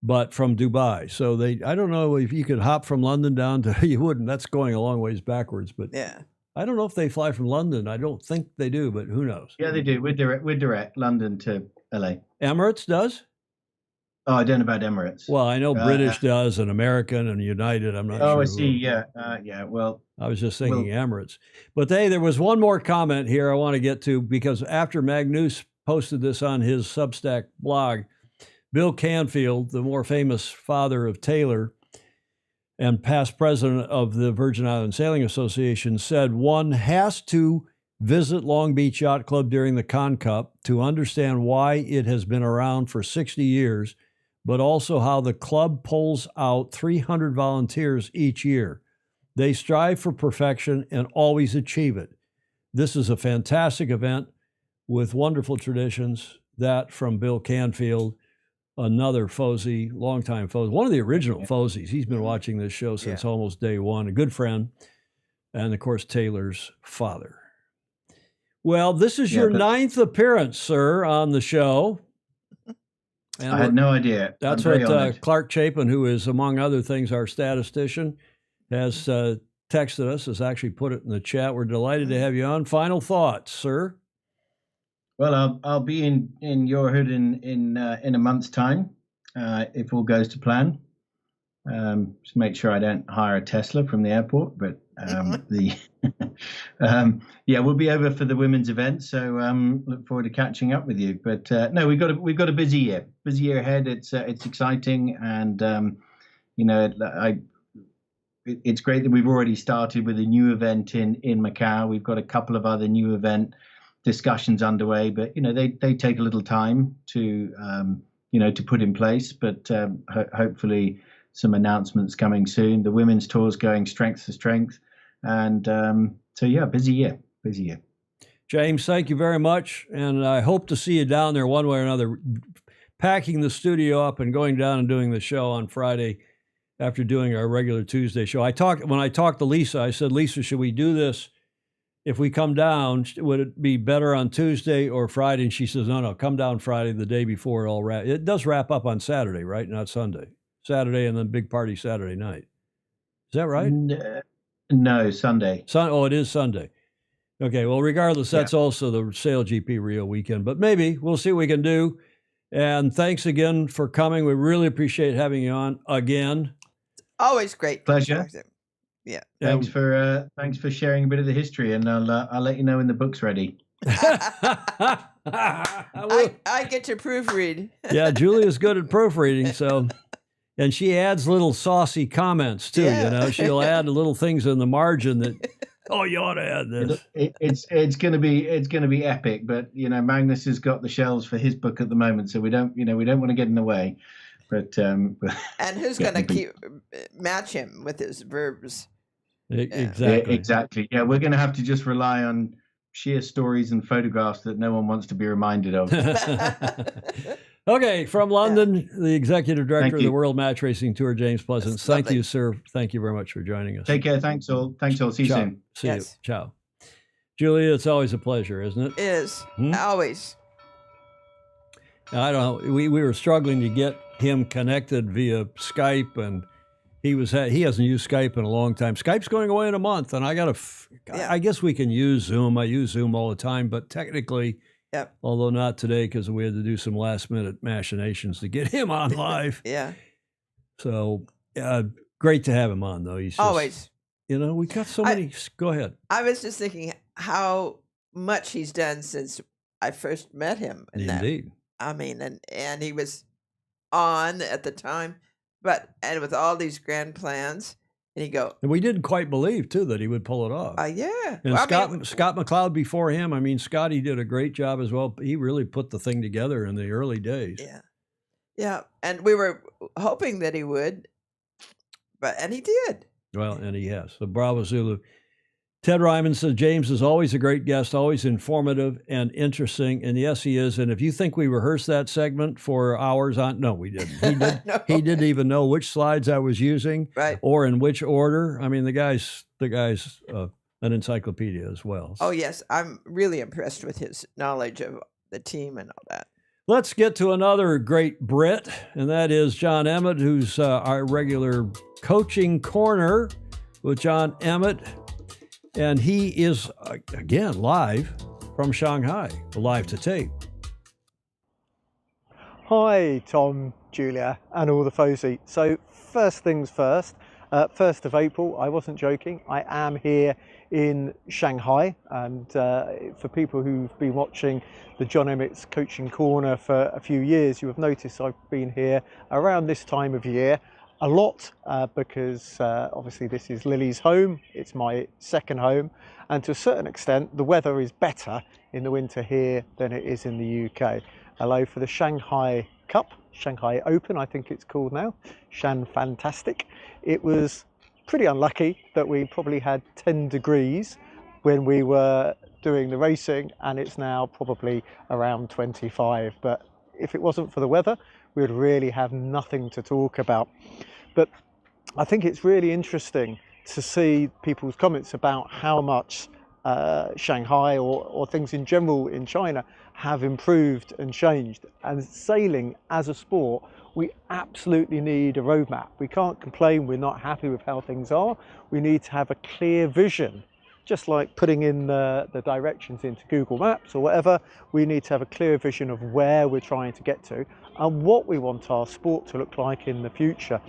but from Dubai. So I don't know if you could hop from London down to, you wouldn't. That's going a long ways backwards. But yeah, I don't know if they fly from London. I don't think they do, but who knows? Yeah, they do. We're direct London to LA. Emirates does? Oh, I don't know about Emirates. Well, I know British does, and American and United. I'm not sure. Oh, I see. Yeah. Well, I was just thinking Emirates. But there was one more comment here I want to get to, because after Magnus posted this on his Substack blog, Bill Canfield, the more famous father of Taylor and past president of the Virgin Islands Sailing Association, said one has to visit Long Beach Yacht Club during the Con Cup to understand why it has been around for 60 years, but also how the club pulls out 300 volunteers each year. They strive for perfection and always achieve it. This is a fantastic event with wonderful traditions. That from Bill Canfield, another Fozy, longtime Fozy, one of the original Fozies. He's been watching this show since almost day one, a good friend, and of course, Taylor's father. Well, this is your 9th appearance, sir, on the show. And I had no idea. That's what Clark Chapin, who is, among other things, our statistician, has texted us, has actually put it in the chat. We're delighted to have you on. Final thoughts, sir? Well, I'll be in your hood in a month's time, if all goes to plan. Just make sure I don't hire a Tesla from the airport, but yeah, we'll be over for the women's event. So look forward to catching up with you. But no, we've got a busy year ahead. It's exciting, and it's great that we've already started with a new event in Macau. We've got a couple of other new event discussions underway, but they take a little time to to put in place. But hopefully some announcements coming soon. The women's tour's going strength to strength, and so yeah, busy year. James, thank you very much, and I hope to see you down there one way or another, packing the studio up and going down and doing the show on Friday after doing our regular Tuesday show. When I talked to Lisa, I said, Lisa, should we do this? If we come down, would it be better on Tuesday or Friday? And she says, no, come down Friday, the day before it does wrap up on Saturday, right? Not Sunday. Saturday and then big party Saturday night. Is that right? No, Sunday. It is Sunday. Okay, well, regardless, that's also the Sail GP Rio weekend. But maybe we'll see what we can do. And thanks again for coming. We really appreciate having you on again. Always great. Pleasure. Yeah. Thanks for sharing a bit of the history, and I'll let you know when the book's ready. I get to proofread. Yeah, Julia's good at proofreading, so. And she adds little saucy comments too. Yeah. She'll add little things in the margin that, you ought to add this. It's going to be epic. But Magnus has got the shelves for his book at the moment, so we don't want to get in the way. But and who's going to match him with his verbs? Exactly. Yeah, we're going to have to just rely on sheer stories and photographs that no one wants to be reminded of. Okay, from London, the executive director of the World Match Racing Tour, James Pleasance. Thank you, sir. Thank you very much for joining us. Take care. Thanks all. See you soon. See you. Ciao. Julia, it's always a pleasure, isn't it? It is. Always. I don't know. We were struggling to get him connected via Skype, and he hasn't used Skype in a long time. Skype's going away in a month, and I guess we can use Zoom. I use Zoom all the time, but technically, although not today because we had to do some last-minute machinations to get him on live. Yeah. So great to have him on, though. He's just, always. We got so many. Go ahead. I was just thinking how much he's done since I first met him. Indeed. I mean, and he was on at the time, and with all these grand plans, and and we didn't quite believe too that he would pull it off. Yeah. And Scott McLeod before him. I mean, Scotty did a great job as well. He really put the thing together in the early days. Yeah. Yeah. And we were hoping that he would, and he did. Well, and he has. So Bravo Zulu. Ted Ryman says, James is always a great guest, always informative and interesting. And yes, he is. And if you think we rehearsed that segment for hours no, we didn't. He didn't even know which slides I was using or in which order. I mean, the guy's an encyclopedia as well. Oh, yes. I'm really impressed with his knowledge of the team and all that. Let's get to another great Brit, and that is John Emmett, who's our regular coaching corner with John Emmett. And he is, again, live from Shanghai, live to tape. Hi, Tom, Julia, and all the FOSI. So first things first, 1st of April, I wasn't joking, I am here in Shanghai. And for people who've been watching the John Emmett's Coaching Corner for a few years, you have noticed I've been here around this time of year. A lot because obviously this is Lily's home, it's my second home, and to a certain extent the weather is better in the winter here than it is in the UK. Hello for the Shanghai Cup, Shanghai Open I think it's called now, Shan Fantastic. It was pretty unlucky that we probably had 10 degrees when we were doing the racing, and it's now probably around 25, but if it wasn't for the weather we would really have nothing to talk about. But I think it's really interesting to see people's comments about how much Shanghai or things in general in China have improved and changed. And sailing as a sport, we absolutely need a roadmap. We can't complain we're not happy with how things are. We need to have a clear vision just like putting in the directions into Google Maps or whatever, we need to have a clear vision of where we're trying to get to and what we want our sport to look like in the future.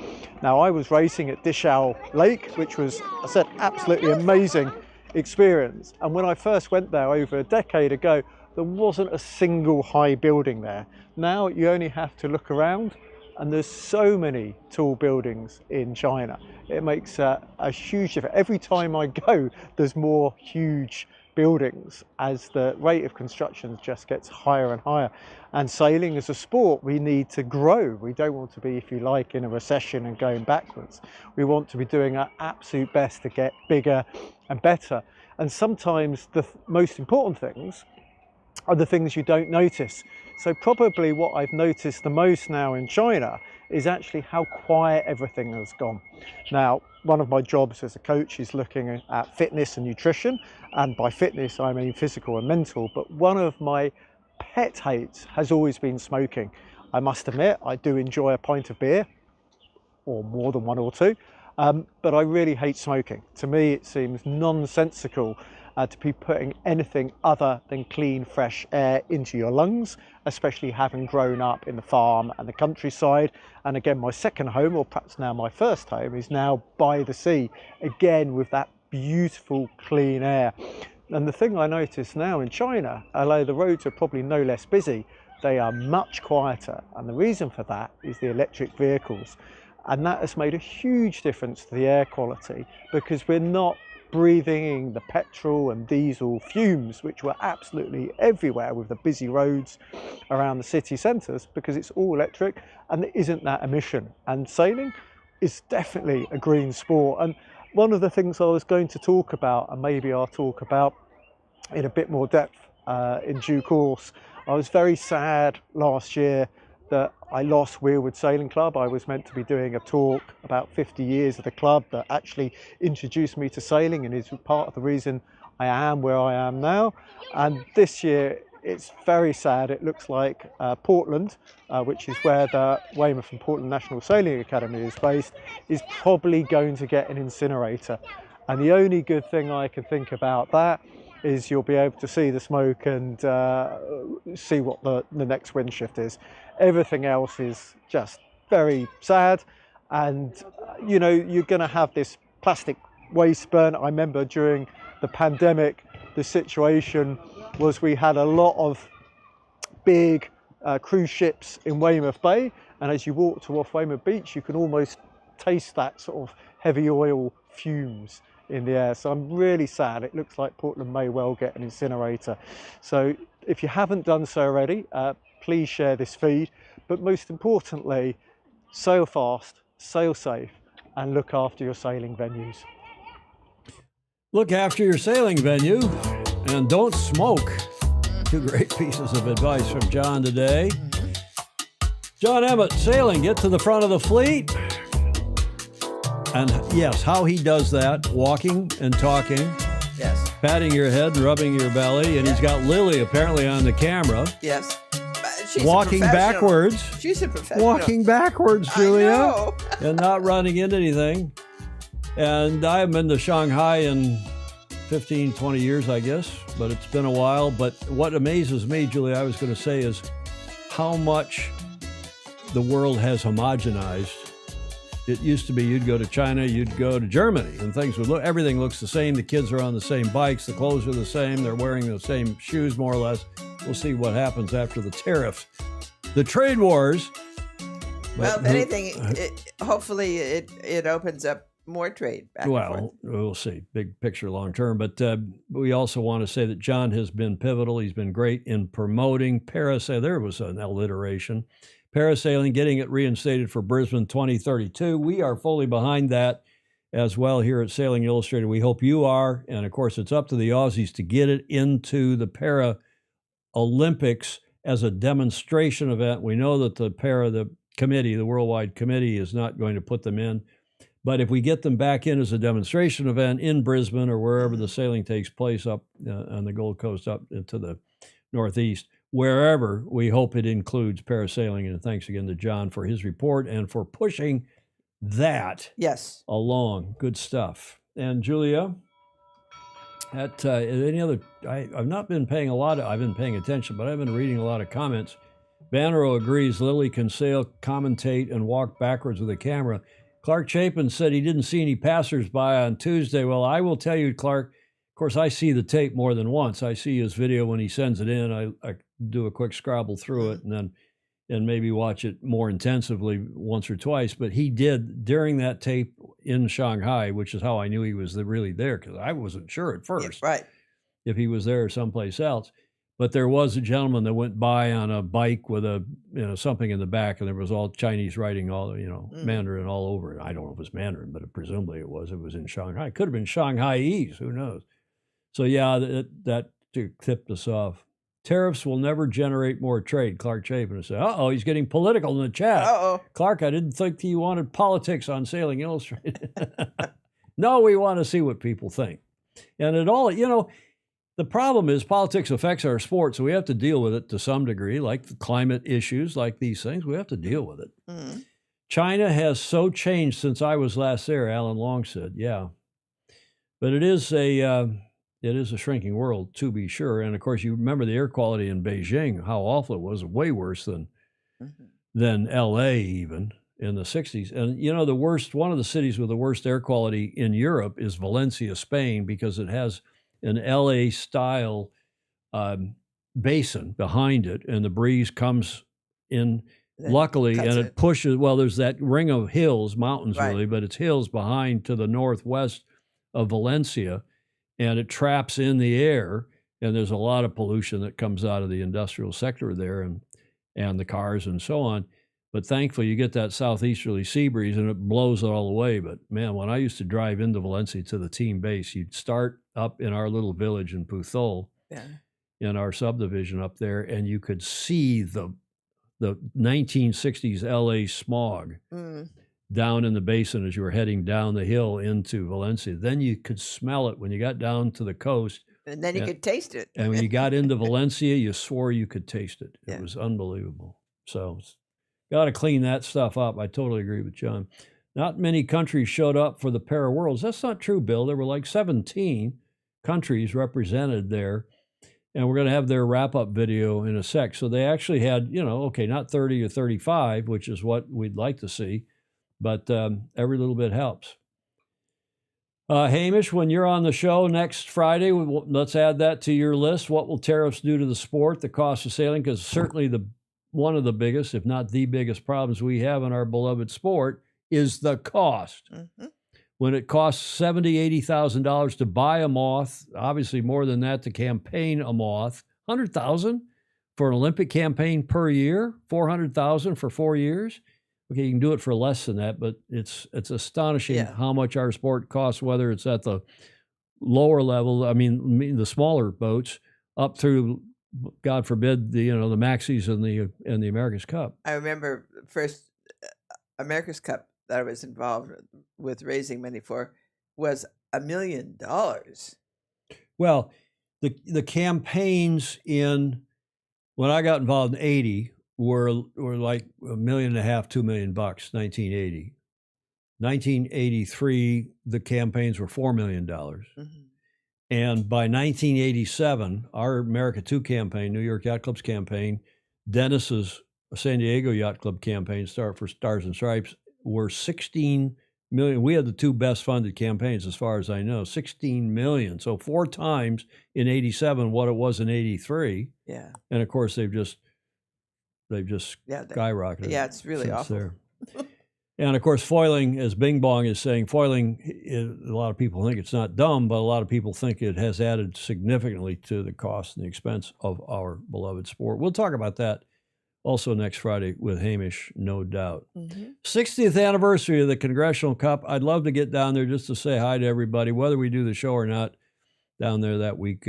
Now, I was racing at Dishau Lake, which was, I said, absolutely amazing experience. And when I first went there over a decade ago, there wasn't a single high building there. Now you only have to look around and there's so many tall buildings in China. It makes a huge difference. Every time I go, there's more huge buildings as the rate of construction just gets higher and higher. And sailing as a sport, we need to grow. We don't want to be, if you like, in a recession and going backwards. We want to be doing our absolute best to get bigger and better. And sometimes the most important things are the things you don't notice. So probably what I've noticed the most now in China is actually how quiet everything has gone. Now, one of my jobs as a coach is looking at fitness and nutrition, and by fitness I mean physical and mental, but one of my pet hates has always been smoking. I must admit, I do enjoy a pint of beer, or more than one or two, but I really hate smoking. To me it seems nonsensical to be putting anything other than clean, fresh air into your lungs, especially having grown up in the farm and the countryside. And again, my second home, or perhaps now my first home, is now by the sea, again with that beautiful clean air. And the thing I notice now in China, although the roads are probably no less busy, they are much quieter. And the reason for that is the electric vehicles. And that has made a huge difference to the air quality, because we're not breathing in the petrol and diesel fumes, which were absolutely everywhere with the busy roads around the city centres, because it's all electric and there isn't that emission. And sailing is definitely a green sport. And one of the things I was going to talk about, and maybe I'll talk about in a bit more depth in due course, I was very sad last year that I lost Weirwood Sailing Club. I was meant to be doing a talk about 50 years of the club that actually introduced me to sailing and is part of the reason I am where I am now. And this year it's very sad. It looks like Portland, which is where the Weymouth and Portland National Sailing Academy is based, is probably going to get an incinerator. And the only good thing I can think about that is you'll be able to see the smoke and see what the next wind shift is. Everything else is just very sad, and you know, you're going to have this plastic waste burn. I remember during the pandemic, the situation was we had a lot of big cruise ships in Weymouth Bay, and as you walk off Weymouth Beach, you can almost taste that sort of heavy oil fumes in the air. So I'm really sad. It looks like Portland may well get an incinerator. So if you haven't done so already, please share this feed, but most importantly, sail fast, sail safe, and look after your sailing venues. Look after your sailing venue and don't smoke. Two great pieces of advice from John today. John Emmett, sailing, get to the front of the fleet. And yes, how he does that, walking and talking. Yes. Patting your head and rubbing your belly. And he's got Lily apparently on the camera. Yes. She's walking backwards. She's a professional. Walking backwards, Julia. I know. And not running into anything. And I haven't been to Shanghai in 15, 20 years, I guess, but it's been a while. But what amazes me, Julia, I was going to say, is how much the world has homogenized. It used to be you'd go to China, you'd go to Germany, and things would look, everything looks the same. The kids are on the same bikes, the clothes are the same, they're wearing the same shoes, more or less. We'll see what happens after the tariffs. The trade wars. Well, if anything, hopefully it opens up more trade back and forth. Well, we'll see. Big picture, long term. But we also want to say that John has been pivotal. He's been great in promoting parasailing. There was an alliteration. Parasailing, getting it reinstated for Brisbane 2032. We are fully behind that as well here at Sailing Illustrated. We hope you are. And of course, it's up to the Aussies to get it into the Para-Olympics as a demonstration event. We know that the committee, the worldwide committee, is not going to put them in. But if we get them back in as a demonstration event in Brisbane or wherever the sailing takes place up on the Gold Coast up into the Northeast, wherever, we hope it includes parasailing. And thanks again to John for his report and for pushing that Yes. along. Good stuff. And Julia? Any other? I've not been paying I've been paying attention, but I've been reading a lot of comments. Bannerow agrees Lilly can sail, commentate, and walk backwards with a camera. Clark Chapin said he didn't see any passersby on Tuesday. Well, I will tell you, Clark, of course, I see the tape more than once. I see his video when he sends it in. I do a quick scrabble through it and maybe watch it more intensively once or twice. But he did during that tape in Shanghai, which is how I knew he was really there, because I wasn't sure at first if he was there or someplace else. But there was a gentleman that went by on a bike with something in the back, and there was all Chinese writing, all Mandarin all over it. I don't know if it was Mandarin, but presumably it was. It was in Shanghai. It could have been Shanghaiese. Who knows? So yeah, that tipped us off. Tariffs will never generate more trade. Clark Chapin said, "Uh-oh, he's getting political in the chat." Uh-oh. Clark, I didn't think you wanted politics on Sailing Illustrated. No, we want to see what people think, and it all The problem is politics affects our sport, so we have to deal with it to some degree, like the climate issues, like these things. We have to deal with it. Mm. China has so changed since I was last there, Alan Long said. Yeah. But it is a shrinking world, to be sure. And, of course, you remember the air quality in Beijing, how awful it was, way worse than L.A. even in the 60s. And, one of the cities with the worst air quality in Europe is Valencia, Spain, because it has an LA-style basin behind it, and the breeze comes in, luckily, and it pushes, there's that ring of hills, mountains really, but it's hills behind to the northwest of Valencia, and it traps in the air, and there's a lot of pollution that comes out of the industrial sector there and the cars and so on. But thankfully, you get that southeasterly sea breeze, and it blows it all away. But, man, when I used to drive into Valencia to the team base, you'd start up in our little village in Puzol, in our subdivision up there, and you could see the 1960s L.A. smog down in the basin as you were heading down the hill into Valencia. Then you could smell it when you got down to the coast. And then you could taste it. And when you got into Valencia, you swore you could taste it. It was unbelievable. So got to clean that stuff up. I totally agree with John. Not many countries showed up for the Para Worlds. That's not true, Bill. There were like 17 countries represented there. And we're going to have their wrap-up video in a sec. So they actually had, not 30 or 35, which is what we'd like to see, but every little bit helps. Hamish, when you're on the show next Friday, let's add that to your list. What will tariffs do to the sport, the cost of sailing? Because certainly one of the biggest, if not the biggest problems we have in our beloved sport is the cost. Mm-hmm. When it costs $70,000, $80,000 to buy a moth, obviously more than that to campaign a moth, $100,000 for an Olympic campaign per year, $400,000 for 4 years. Okay, you can do it for less than that, but it's astonishing how much our sport costs, whether it's at the lower level, I mean the smaller boats, up through, God forbid, the Maxis and the America's Cup. I remember first America's Cup that I was involved with raising money for was $1 million. Well, the campaigns when I got involved in 80 were like $1.5 million, $2 million, 1980. 1983, the campaigns were $4 million. Mm-hmm. And by 1987, our America 2 campaign, New York Yacht Club's campaign, Dennis's San Diego Yacht Club campaign, for Stars and Stripes, were 16 million. We had the two best funded campaigns, as far as I know, 16 million. So 4 times in 87 what it was in 83. Yeah. And of course, they've just skyrocketed. Yeah, it's really awful. There. And of course, foiling, as Bing Bong is saying, a lot of people think it's not dumb, but a lot of people think it has added significantly to the cost and the expense of our beloved sport. We'll talk about that also next Friday with Hamish, no doubt. Mm-hmm. 60th anniversary of the Congressional Cup. I'd love to get down there just to say hi to everybody, whether we do the show or not down there that week.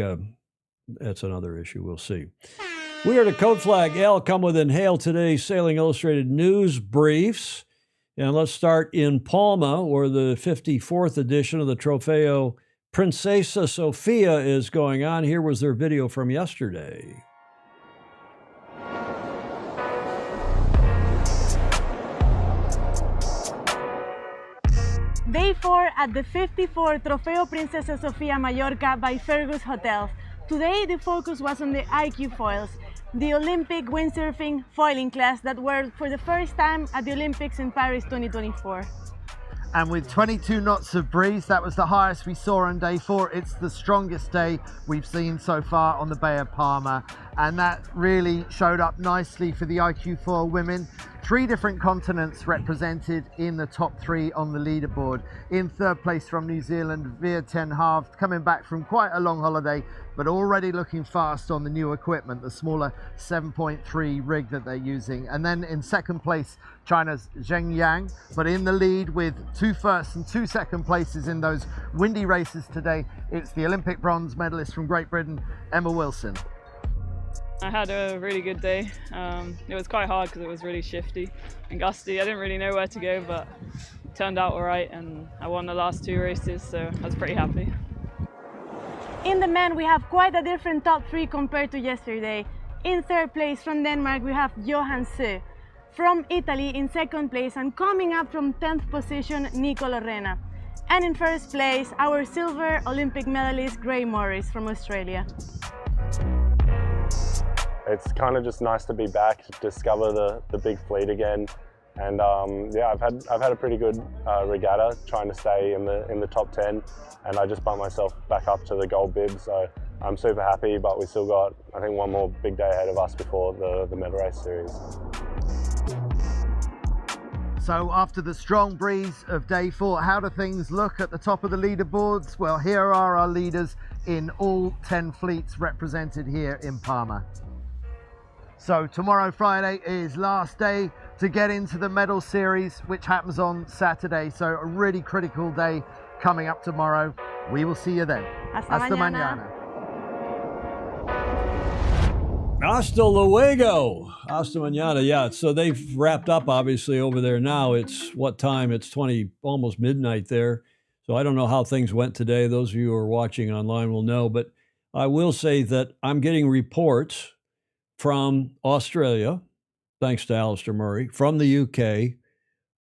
That's another issue. We'll see. We are to Code Flag L, come with Inhale today's Sailing Illustrated news briefs. And let's start in Palma, where the 54th edition of the Trofeo Princesa Sofia is going on. Here was their video from yesterday. Day 4 at the 54 Trofeo Princesa Sofia Mallorca by Fergus Hotels. Today the focus was on the IQ foils, the Olympic windsurfing foiling class that were for the first time at the Olympics in Paris 2024. And with 22 knots of breeze, that was the highest we saw on day 4. It's the strongest day we've seen so far on the Bay of Palma, and that really showed up nicely for the IQ foil women. 3 different continents represented in the top 3 on the leaderboard. In 3rd place from New Zealand, Veer ten Hove, coming back from quite a long holiday, but already looking fast on the new equipment, the smaller 7.3 rig that they're using. And then in 2nd place, China's Zheng Yang, but in the lead with 2 first and 2 second places in those windy races today, it's the Olympic bronze medalist from Great Britain, Emma Wilson. I had a really good day. It was quite hard because it was really shifty and gusty. I didn't really know where to go, but it turned out all right, and I won the last 2 races, so I was pretty happy. In the men, we have quite a different top 3 compared to yesterday. In 3rd place from Denmark, we have Johan Sø. From Italy in 2nd place, and coming up from 10th position, Nico Lorena. And in 1st place, our silver Olympic medalist, Gray Morris from Australia. It's kind of just nice to be back, to discover the big fleet again, and yeah, I've had a pretty good regatta, trying to stay in the top 10, and I just bumped myself back up to the gold bib, so I'm super happy. But we still got, I think, one more big day ahead of us before the medal race series. So after the strong breeze of day 4, how do things look at the top of the leaderboards? Well, here are our leaders in all 10 fleets represented here in Palma. So tomorrow, Friday, is last day to get into the medal series, which happens on Saturday. So a really critical day coming up tomorrow. We will see you then. Hasta mañana. Hasta luego. Hasta mañana. Yeah, so they've wrapped up, obviously, over there now. It's what time? It's almost midnight there. So I don't know how things went today. Those of you who are watching online will know. But I will say that I'm getting reports from Australia, thanks to Alistair Murray, from the UK.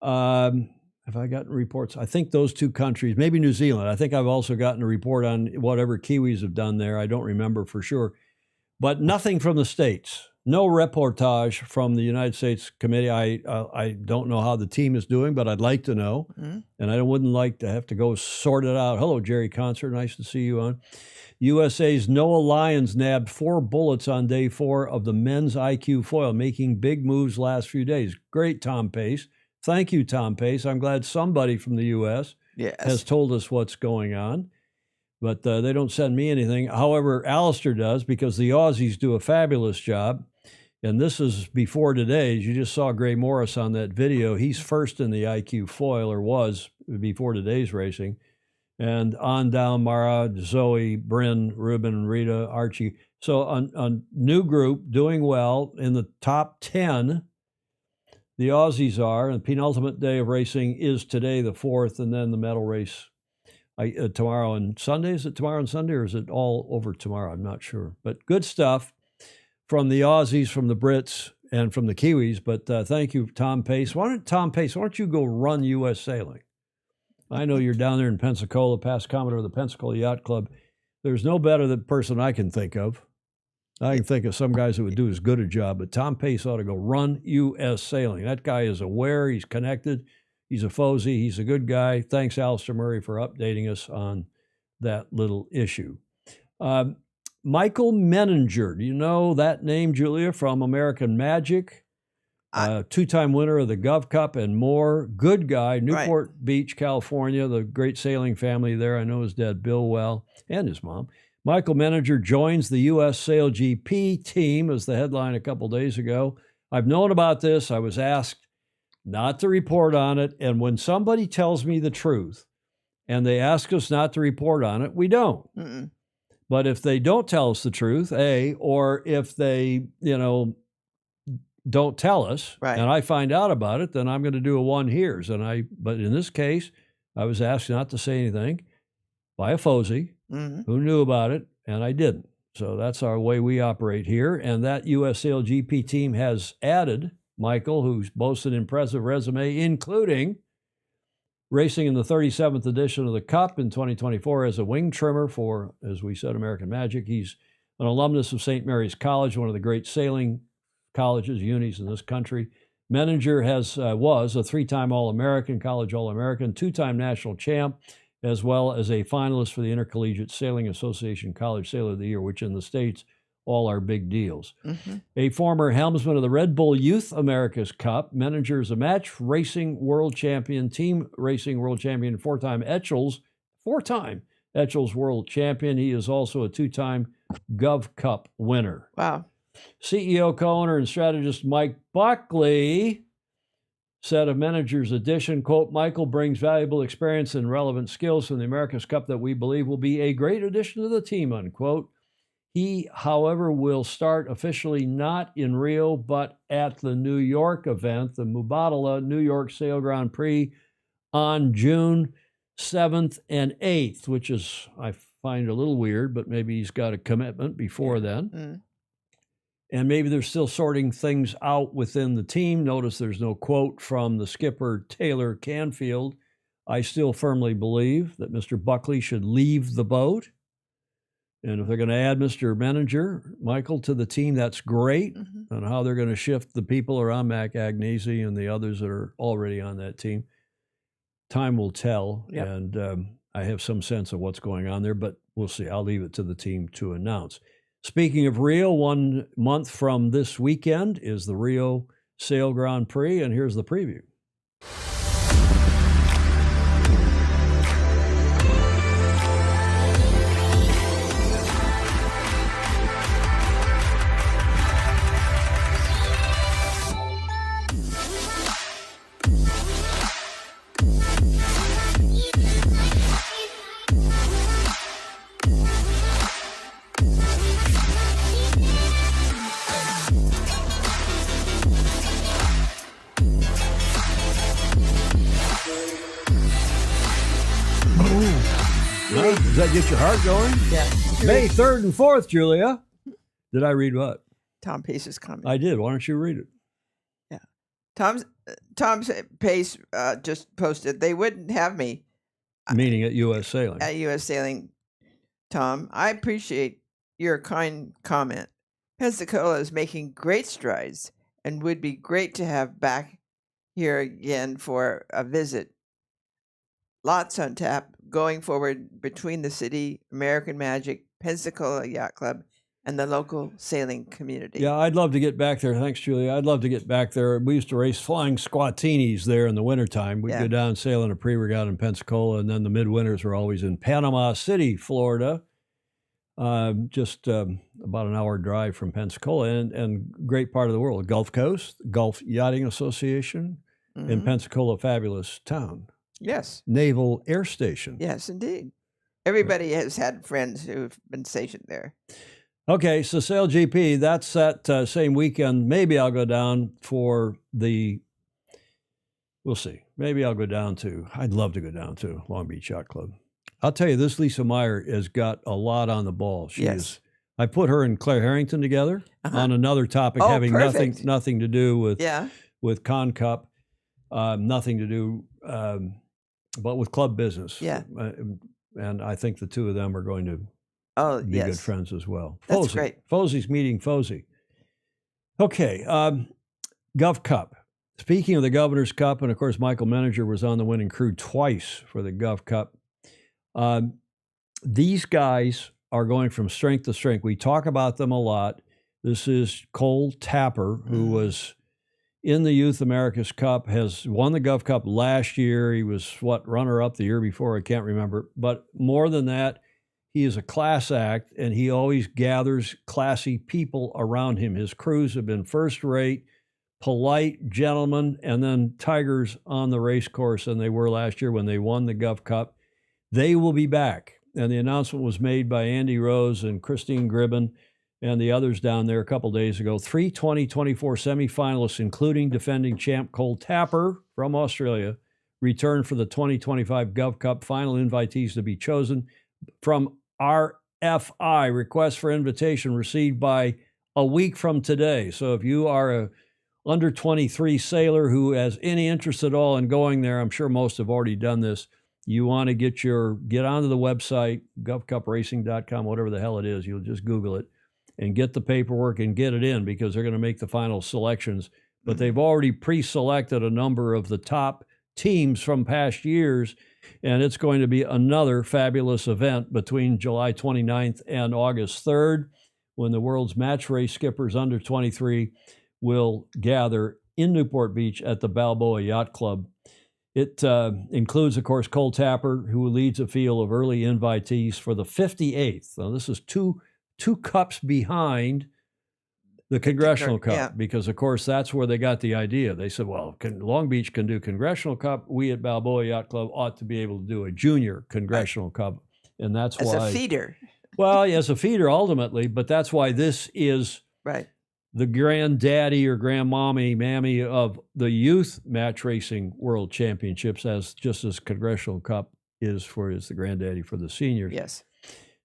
Have I gotten reports? I think those 2 countries, maybe New Zealand. I think I've also gotten a report on whatever Kiwis have done there. I don't remember for sure. But nothing from the States. No reportage from the United States Committee. I don't know how the team is doing, but I'd like to know. Mm-hmm. And I wouldn't like to have to go sort it out. Hello, Jerry Concert. Nice to see you on. USA's Noah Lyons nabbed 4 bullets on day 4 of the men's IQ foil, making big moves last few days. Great, Tom Pace. Thank you, Tom Pace. I'm glad somebody from the U.S. has told us what's going on. But they don't send me anything. However, Alistair does, because the Aussies do a fabulous job. And this is before today's. You just saw Gray Morris on that video. He's first in the IQ foil, or was before today's racing. And on down, Mara, Zoe, Bryn, Ruben, Rita, Archie. So a new group doing well in the top 10. The Aussies are, and the penultimate day of racing is today, the 4th, and then the medal race tomorrow and Sunday. Is it tomorrow and Sunday, or is it all over tomorrow? I'm not sure. But good stuff from the Aussies, from the Brits, and from the Kiwis. But thank you, Tom Pace. Tom Pace, why don't you go run U.S. Sailing? I know you're down there in Pensacola, past Commodore of the Pensacola Yacht Club. There's no better person I can think of. I can think of some guys that would do as good a job, but Tom Pace ought to go run U.S. Sailing. That guy is aware, he's connected, he's a Fozy, he's a good guy. Thanks, Alistair Murray, for updating us on that little issue. Michael Menninger, do you know that name, Julia, from American Magic? 2-time winner of the Gov Cup and more. Good guy, Newport Beach, California, the great sailing family there. I know his dad, Bill, well, and his mom. Michael Menninger joins the U.S. Sail GP team as the headline a couple days ago. I've known about this. I was asked not to report on it. And when somebody tells me the truth and they ask us not to report on it, we don't. Mm-mm. But if they don't tell us the truth, or if they, don't tell us, and I find out about it, then I'm going to do a one hears. But in this case, I was asked not to say anything by a Fozy who knew about it, and I didn't. So that's our way we operate here. And that U.S. Sail GP team has added Michael, who's boasts an impressive resume, including Racing in the 37th edition of the Cup in 2024 as a wing trimmer for, as we said, American Magic. He's an alumnus of St. Mary's College, one of the great sailing colleges, unis in this country. Menninger was a 3-time All-American, college All-American, 2-time national champ, as well as a finalist for the Intercollegiate Sailing Association College Sailor of the Year, which in the States all are big deals. A former helmsman of the Red Bull Youth America's Cup, Menninger is a match racing world champion, team racing world champion, 4-time Etchells world champion. He is also a 2-time Gov Cup winner. Wow. CEO, co-owner, and strategist Mike Buckley said of Menninger's addition, quote, Michael brings valuable experience and relevant skills from the America's Cup that we believe will be a great addition to the team, unquote. He, however, will start officially not in Rio, but at the New York event, the Mubadala New York Sail Grand Prix, on June 7th and 8th, which is, I find a little weird, but maybe he's got a commitment before then. And maybe they're still sorting things out within the team. Notice there's no quote from the skipper, Taylor Canfield. I still firmly believe that Mr. Buckley should leave the boat. And if they're going to add Mr. Menninger, Michael, to the team, that's great. And how they're going to shift the people around Mac Agnesi and the others that are already on that team, time will tell. And I have some sense of what's going on there, but we'll see. I'll leave it to the team to announce. Speaking of Rio, 1 month from this weekend is the Rio Sail Grand Prix, and here's the preview. Does that get your heart going? Yeah. May 3rd and 4th, Julia. Did I read what? Tom Pace's comment. I did. Why don't you read it? Yeah. Tom Pace just posted, they wouldn't have me. Meaning at U.S. Sailing. At U.S. Sailing, Tom. I appreciate your kind comment. Pensacola is making great strides and would be great to have back here again for a visit. Lots on tap going forward between the city, American Magic, Pensacola Yacht Club, and the local sailing community. Yeah, I'd love to get back there. Thanks, Julia. I'd love to get back there. We used to race flying squatinis there in the wintertime. We'd go down sailing a pre-regatta in Pensacola, and then the midwinters were always in Panama City, Florida, just about an hour drive from Pensacola, and great part of the world. Gulf Coast, Gulf Yachting Association, and Pensacola, fabulous town. Yes. Naval Air Station. Yes, indeed. Everybody has had friends who've been stationed there. Okay, so Sail GP, that's that same weekend. Maybe I'll go down for the, we'll see. Maybe I'll go down to, I'd love to go down to Long Beach Yacht Club. I'll tell you, this Lisa Meyer has got a lot on the ball. She is. I put her and Claire Harrington together on another topic having nothing to do with Con Cup, nothing to do, but with club business. Yeah. And I think the two of them are going to be good friends as well. That's great. Fozy's meeting Fozy. Okay, Gov Cup. Speaking of the Governor's Cup, and of course Michael Menninger was on the winning crew twice for the Gov Cup. These guys are going from strength to strength. We talk about them a lot. This is Cole Tapper, who was in the Youth America's Cup, has won the Gov Cup last year. He was, runner-up the year before? I can't remember. But more than that, he is a class act, and he always gathers classy people around him. His crews have been first-rate, polite gentlemen, and then tigers on the race course, and they were last year when they won the Gov Cup. They will be back, and the announcement was made by Andy Rose and Christine Gribben and the others down there a couple days ago. 3 2024 semifinalists, including defending champ Cole Tapper from Australia, return for the 2025 Gov Cup. Final invitees to be chosen from RFI, request for invitation received by a week from today. So if you are a under 23 sailor who has any interest at all in going there, I'm sure most have already done this. You want to get onto the website, govcupracing.com, whatever the hell it is. You'll just Google it and get the paperwork and get it in, because they're going to make the final selections. But they've already pre-selected a number of the top teams from past years, and it's going to be another fabulous event between July 29th and August 3rd, when the world's match race skippers under 23 will gather in Newport Beach at the Balboa Yacht Club. It includes, of course, Cole Tapper, who leads a field of early invitees for the 58th. Now, this is two cups behind the Congressional Cup, yeah. because, of course, that's where they got the idea. They said, well, Long Beach can do Congressional Cup. We at Balboa Yacht Club ought to be able to do a junior Congressional Cup. And that's As why. a feeder. Well, as a feeder ultimately, but that's why this is Right. the granddaddy or grandmommy, mammy of the youth match racing world championships, just as Congressional Cup is the granddaddy for the seniors. Yes.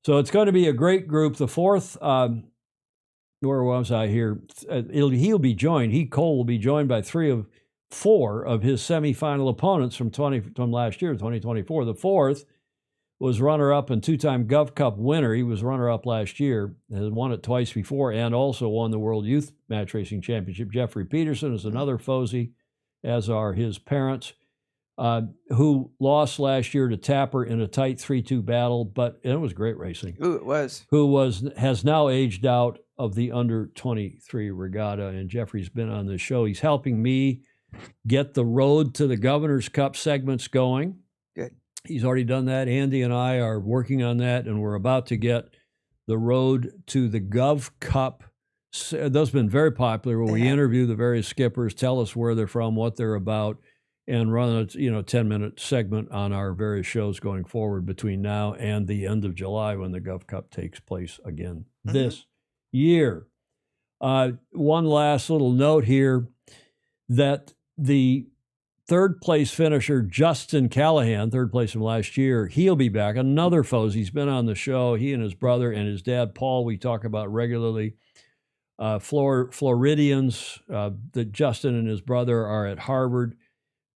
So it's going to be a great group. The fourth, where was I here? Cole will be joined by 4 of his semifinal opponents from last year, 2024. The fourth was runner-up and 2-time Gov Cup winner. He was runner-up last year, has won it twice before, and also won the World Youth Match Racing Championship. Jeffrey Peterson is another Fozy, as are his parents, who lost last year to Tapper in a tight 3-2 battle, but it was great racing. Ooh, it was. Has now aged out of the under 23 regatta, and Jeffrey's been on this show. He's helping me get the Road to the Governor's Cup segments going. Good. He's already done that. Andy and I are working on that, and we're about to get the Road to the Gov Cup. Those have been very popular, where we interview the various skippers, tell us where they're from, what they're about, and run a 10-minute segment on our various shows going forward between now and the end of July, when the Gov Cup takes place again this year. One last little note here, that the third place finisher, Justin Callahan, third place from last year, he'll be back. Another Fozy. He's been on the show. He and his brother and his dad, Paul, we talk about regularly. Floridians, that Justin and his brother are at Harvard.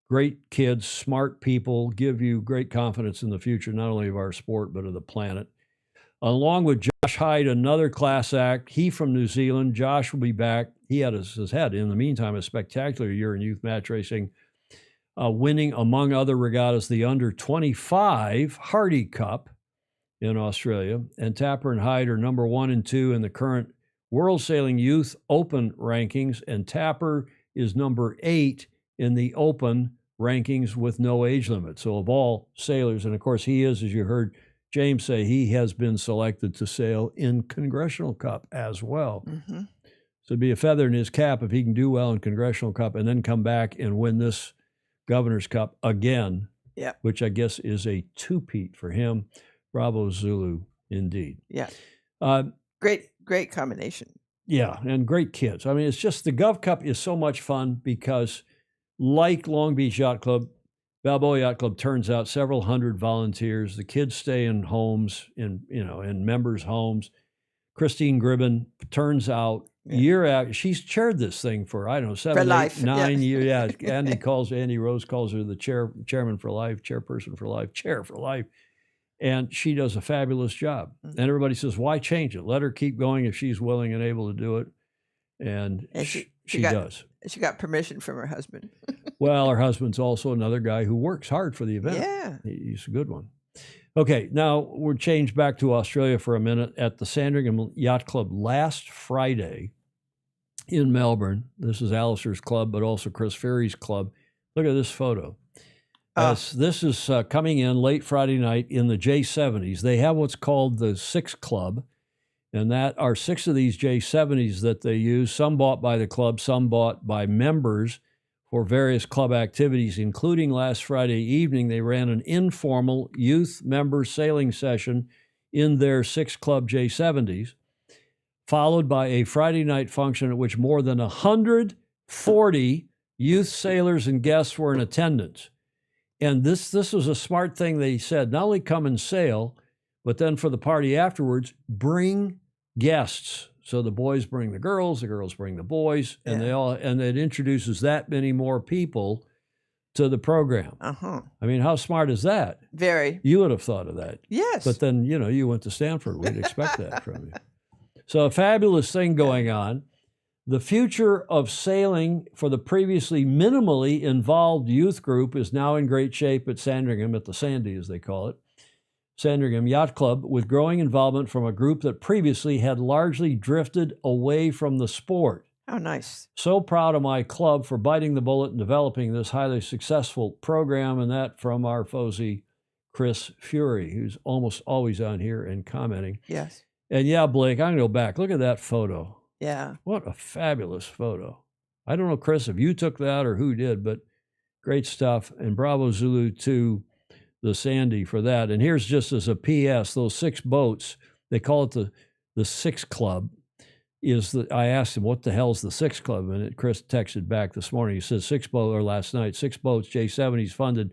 Great kids, smart people, give you great confidence in the future, not only of our sport, but of the planet. Along with Josh Hyde, another class act. He from New Zealand. Josh will be back. He had his head, in the meantime, a spectacular year in youth match racing, winning, among other regattas, the under 25 Hardy Cup in Australia. And Tapper and Hyde are number 1 and 2 in the current World Sailing Youth Open rankings, and Tapper is number 8 in the Open rankings with no age limit. So of all sailors, and of course he is, as you heard James say, he has been selected to sail in Congressional Cup as well. Mm-hmm. So it'd be a feather in his cap if he can do well in Congressional Cup and then come back and win this Governor's Cup again, which I guess is a two-peat for him. Bravo Zulu, indeed. Yeah. Great combination. Yeah, and great kids. I mean, it's just the Gov Cup is so much fun because, like Long Beach Yacht Club, Balboa Yacht Club turns out several hundred volunteers. The kids stay in homes, in members' homes. Christine Gribben turns out year after. She's chaired this thing for, 7, 8, 9 years. Yeah, Andy Rose calls her the chairman for life, chairperson for life, chair for life. And she does a fabulous job. And everybody says, why change it? Let her keep going if she's willing and able to do it. And she does. She got permission from her husband. Well, her husband's also another guy who works hard for the event. Yeah. He's a good one. Okay, now we're changed back to Australia for a minute. At the Sandringham Yacht Club last Friday in Melbourne, this is Alistair's club, but also Chris Ferry's club. Look at this photo. This is coming in late Friday night in the J70s. They have what's called the Six Club, and that are 6 of these J70s that they use, some bought by the club, some bought by members for various club activities, including last Friday evening. They ran an informal youth member sailing session in their 6 Club J70s, followed by a Friday night function at which more than 140 youth sailors and guests were in attendance. And this was a smart thing they said, not only come and sail, but then for the party afterwards, bring guests. So the boys bring the girls bring the boys, and and it introduces that many more people to the program. Uh-huh. I mean, how smart is that? Very. You would have thought of that. Yes. But then, you went to Stanford. We'd expect that from you. So a fabulous thing going on. The future of sailing for the previously minimally involved youth group is now in great shape at Sandringham, at the Sandy, as they call it, Sandringham Yacht Club, with growing involvement from a group that previously had largely drifted away from the sport. How nice. So proud of my club for biting the bullet and developing this highly successful program, and that from our Fozy, Chris Fury, who's almost always on here and commenting. Yes. And yeah, Blake, I'm going to go back. Look at that photo. Yeah. What a fabulous photo. I don't know, Chris, if you took that or who did, but great stuff. And bravo Zulu to the Sandy for that. And here's just as a PS, those 6 boats, they call it the 6 Club. I asked him, what the hell's the 6 Club? And Chris texted back this morning. He says 6 boats, or last night, 6 boats, J70's funded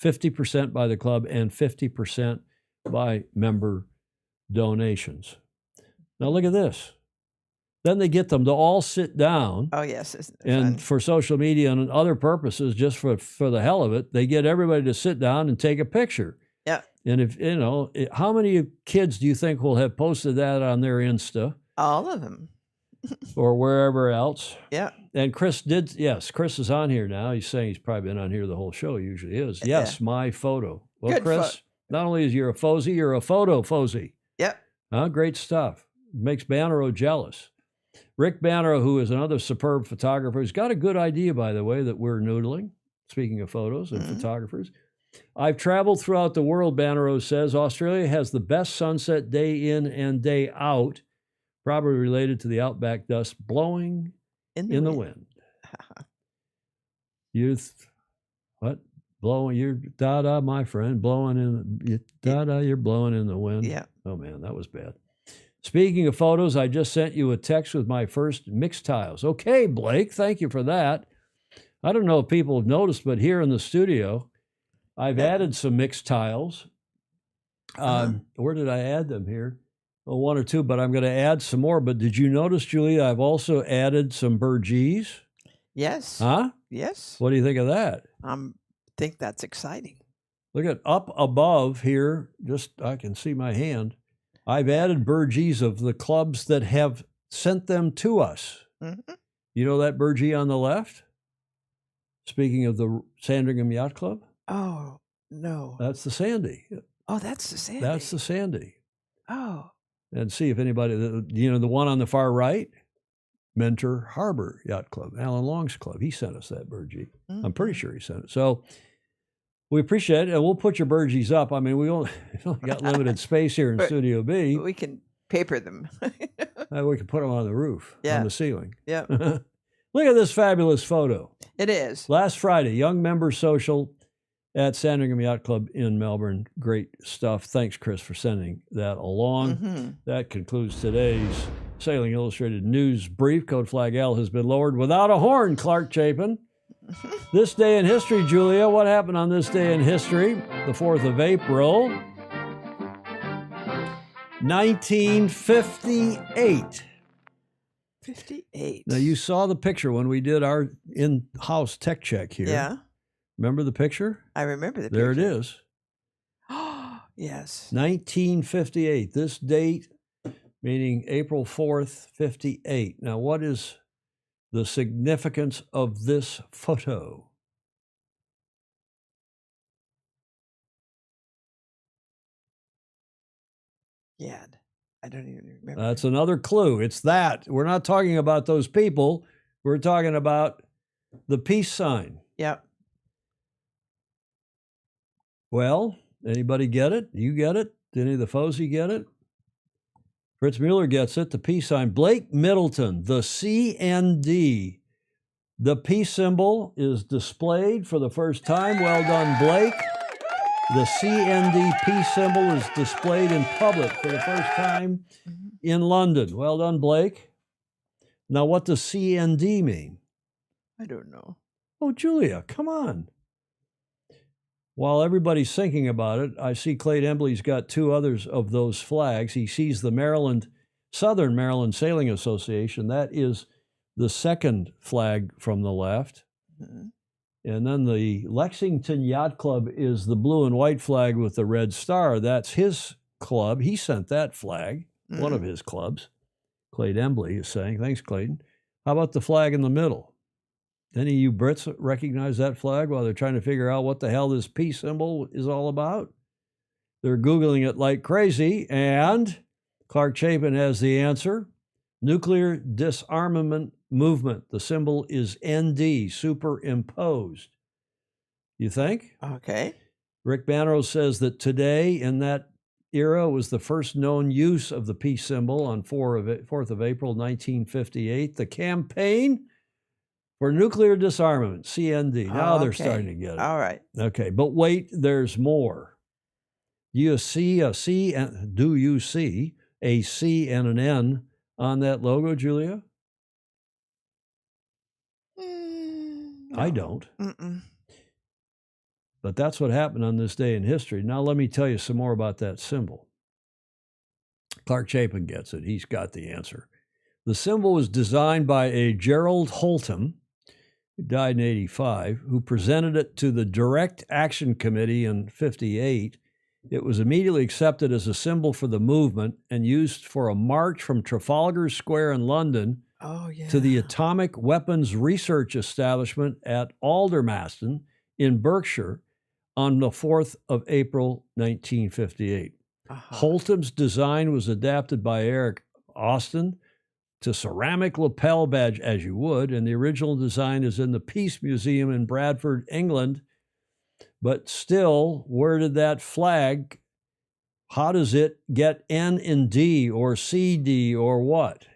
50% by the club and 50% by member donations. Now look at this. Then they get them to all sit down. Oh, yes. And for social media and other purposes, just for the hell of it, they get everybody to sit down and take a picture. Yeah. And if, how many kids do you think will have posted that on their Insta? All of them. Or wherever else? Yeah. And Chris Chris is on here now. He's saying he's probably been on here the whole show. He usually is. Yes, my photo. Well, Good Chris, not only is you a Fozy, you're a photo Fozy. Yep. Great stuff. Makes Bannero jealous. Rick Bannero, who is another superb photographer, has got a good idea, by the way, that we're noodling. Speaking of photos and photographers. I've traveled throughout the world, Bannero says. Australia has the best sunset day in and day out, probably related to the outback dust blowing in the wind. What? Blowing, you're da-da, my friend, blowing in, da-da, you're blowing in the wind. Yeah. Oh, man, that was bad. Speaking of photos, I just sent you a text with my first mixed tiles. Okay, Blake, thank you for that. I don't know if people have noticed, but here in the studio, I've added some mixed tiles. Where did I add them here? Well, 1 or 2, but I'm going to add some more. But did you notice, Julia, I've also added some burgees? Yes. Huh? Yes. What do you think of that? Think that's exciting. Look at up above here, I can see my hand. I've added burgees of the clubs that have sent them to us. Mm-hmm. You know that burgee on the left? Speaking of the Sandringham Yacht Club? Oh, no. That's the Sandy. Oh, that's the Sandy. That's the Sandy. Oh. And see if anybody, the one on the far right, Mentor Harbor Yacht Club, Alan Long's club. He sent us that burgee. Mm-hmm. I'm pretty sure he sent it. So we appreciate it, and we'll put your burgees up. I mean, we only got limited space here in Studio B. We can paper them. We can put them on the roof, on the ceiling. Yeah. Look at this fabulous photo. It is. Last Friday, Young Member Social at Sandringham Yacht Club in Melbourne. Great stuff. Thanks, Chris, for sending that along. Mm-hmm. That concludes today's Sailing Illustrated News Brief. Code Flag L has been lowered without a horn, Clark Chapin. This day in history, Julia, what happened on this day in history? The 4th of April, 1958. 58. Now, you saw the picture when we did our in-house tech check here. Yeah. Remember the picture? I remember the there picture. There it is. Yes. 1958. This date, meaning April 4th, 58. Now, what is the significance of this photo? Yeah, I don't even remember. That's another clue. It's that. We're not talking about those people. We're talking about the peace sign. Yep. Well, anybody get it? You get it? Did any of the Fozy get it? Fritz Mueller gets it. The peace sign. Blake Middleton, the CND. The peace symbol is displayed for the first time. Well done, Blake. The CND peace symbol is displayed in public for the first time in London. Well done, Blake. Now, what does CND mean? I don't know. Oh, Julia, come on. While everybody's thinking about it, I see Clayton Embley's got 2 others of those flags. He sees the Maryland Southern Maryland Sailing Association. That is the second flag from the left. Mhm. And then the Lexington Yacht Club is the blue and white flag with the red star. That's his club. He sent that flag, one of his clubs. Clayton Embley is saying, thanks, Clayton. How about the flag in the middle? Any of you Brits recognize that flag while they're trying to figure out what the hell this peace symbol is all about? They're Googling it like crazy, and Clark Chapin has the answer. Nuclear disarmament movement. The symbol is ND, superimposed. You think? Okay. Rick Banro says that today, in that era, was the first known use of the peace symbol on 4th of April, 1958. The Campaign for Nuclear Disarmament, CND. Now they're Okay. starting to get it. All right. Okay, but wait, there's more. Do you see a C and an N on that logo, Julia? I don't. Mm-mm. But that's what happened on this day in history. Now let me tell you some more about that symbol. Clark Chapin gets it. He's got the answer. The symbol was designed by a Gerald Holtham, who died in 85, who presented it to the Direct Action Committee in 58. It was immediately accepted as a symbol for the movement and used for a march from Trafalgar Square in London to the Atomic Weapons Research Establishment at Aldermaston in Berkshire on the 4th of April, 1958. Holtham's design was adapted by Eric Austin to ceramic lapel badge, as you would, and the original design is in the Peace Museum in Bradford, England. But still, where did that flag, how does it get N and D or CD or what?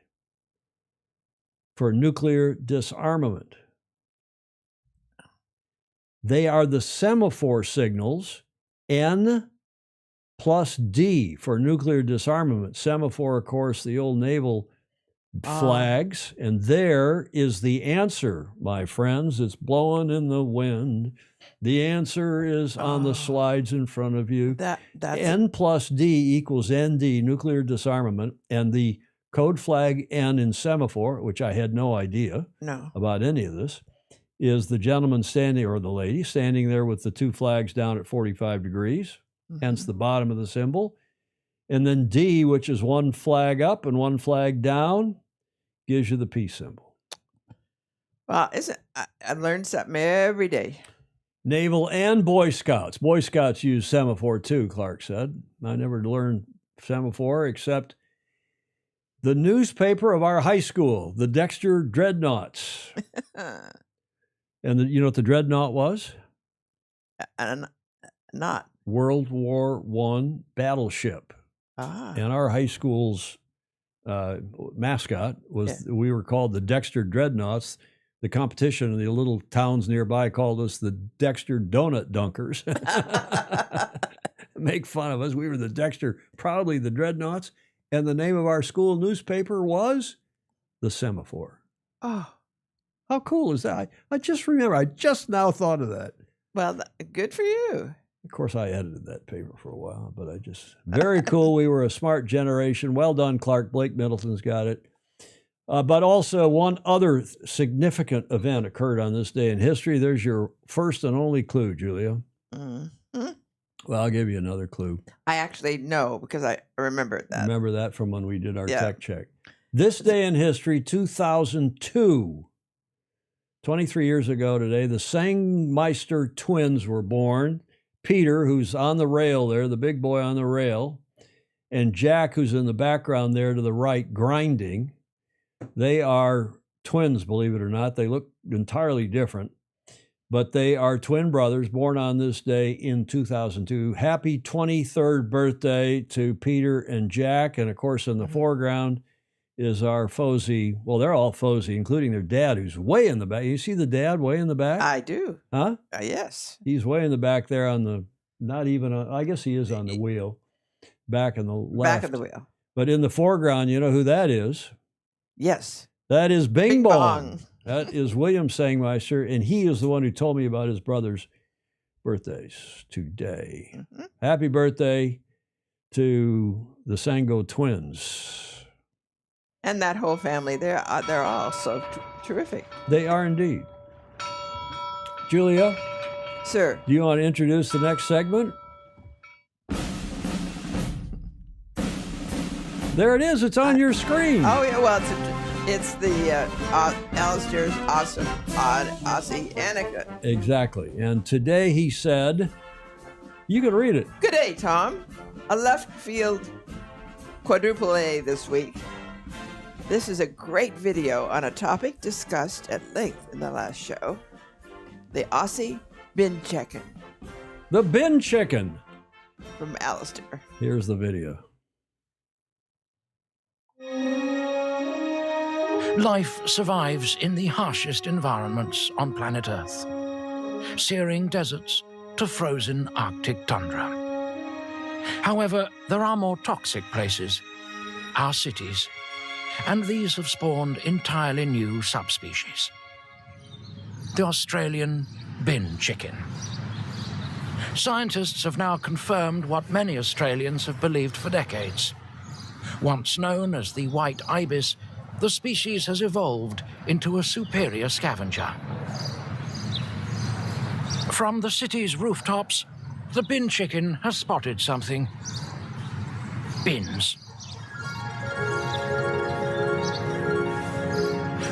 For nuclear disarmament. They are the semaphore signals, N plus D for nuclear disarmament. Semaphore, of course, the old naval flags. And there is the answer, my friends. It's blowing in the wind. The answer is on the slides in front of you. That's N plus D equals ND, nuclear disarmament. And the code flag N in semaphore, which I had no idea about any of this, is the gentleman standing, or the lady standing there with the two flags down at 45 degrees, hence the bottom of the symbol. And then D, which is one flag up and one flag down, gives you the peace symbol. Well, I learned something every day. Naval and Boy Scouts. Boy Scouts use semaphore too, Clark said. I never learned semaphore except the newspaper of our high school, the Dexter Dreadnoughts. And you know what the Dreadnought was? Not. World War I battleship. And our high school's mascot was, we were called the Dexter Dreadnoughts. The competition in the little towns nearby called us the Dexter Donut Dunkers. Make fun of us. We were the Dexter, proudly the Dreadnoughts. And the name of our school newspaper was the Semaphore. Oh. How cool is that? I just remember, I just now thought of that. Well, good for you. Of course, I edited that paper for a while, but very cool. We were a smart generation. Well done, Clark. Blake Middleton's got it. But also one other significant event occurred on this day in history. There's your first and only clue, Julia. Mm-hmm. Well, I'll give you another clue. I actually know because I remember that. Remember that from when we did our tech check. This day in history, 2002, 23 years ago today, the Sangmeister twins were born. Peter, who's on the rail there, the big boy on the rail, and Jack, who's in the background there to the right, grinding. They are twins, believe it or not. They look entirely different, but they are twin brothers born on this day in 2002. Happy 23rd birthday to Peter and Jack. And of course, in the foreground is our Fozy. Well, they're all Fozy, including their dad, who's way in the back. You see the dad way in the back? I do. Huh? Yes. He's way in the back there on the, not even, I guess he is on the wheel, back in the left. Back of the wheel. But in the foreground, you know who that is? Yes. That is Bing Bong. Bong. That is William Sangmeister, and he is the one who told me about his brother's birthdays today. Happy birthday to the Sango twins. And that whole family, they're all so terrific. They are indeed. Julia, Sir. do you want to introduce the next segment? There it is. It's on your screen. Oh, yeah. Well, it's the Alistair's awesome Aussie anecdote. Exactly. And today he said, you can read it. Good day, Tom. A left field quadruple A this week. This is a great video on a topic discussed at length in the last show. The Aussie bin chicken. The bin chicken. From Alistair. Here's the video. Life survives in the harshest environments on planet Earth. Searing deserts to frozen Arctic tundra. However, there are more toxic places, our cities, and these have spawned entirely new subspecies. The Australian bin chicken. Scientists have now confirmed what many Australians have believed for decades. Once known as the white ibis, the species has evolved into a superior scavenger. From the city's rooftops, the bin chicken has spotted something. Bins.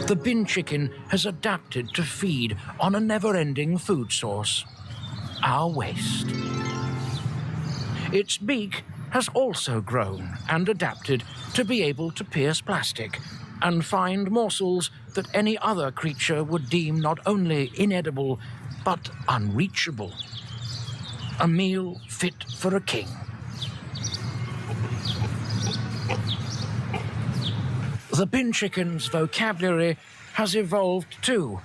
The bin chicken has adapted to feed on a never-ending food source, our waste. Its beak has also grown and adapted to be able to pierce plastic and find morsels that any other creature would deem not only inedible, but unreachable. A meal fit for a king. The bin chicken's vocabulary has evolved too,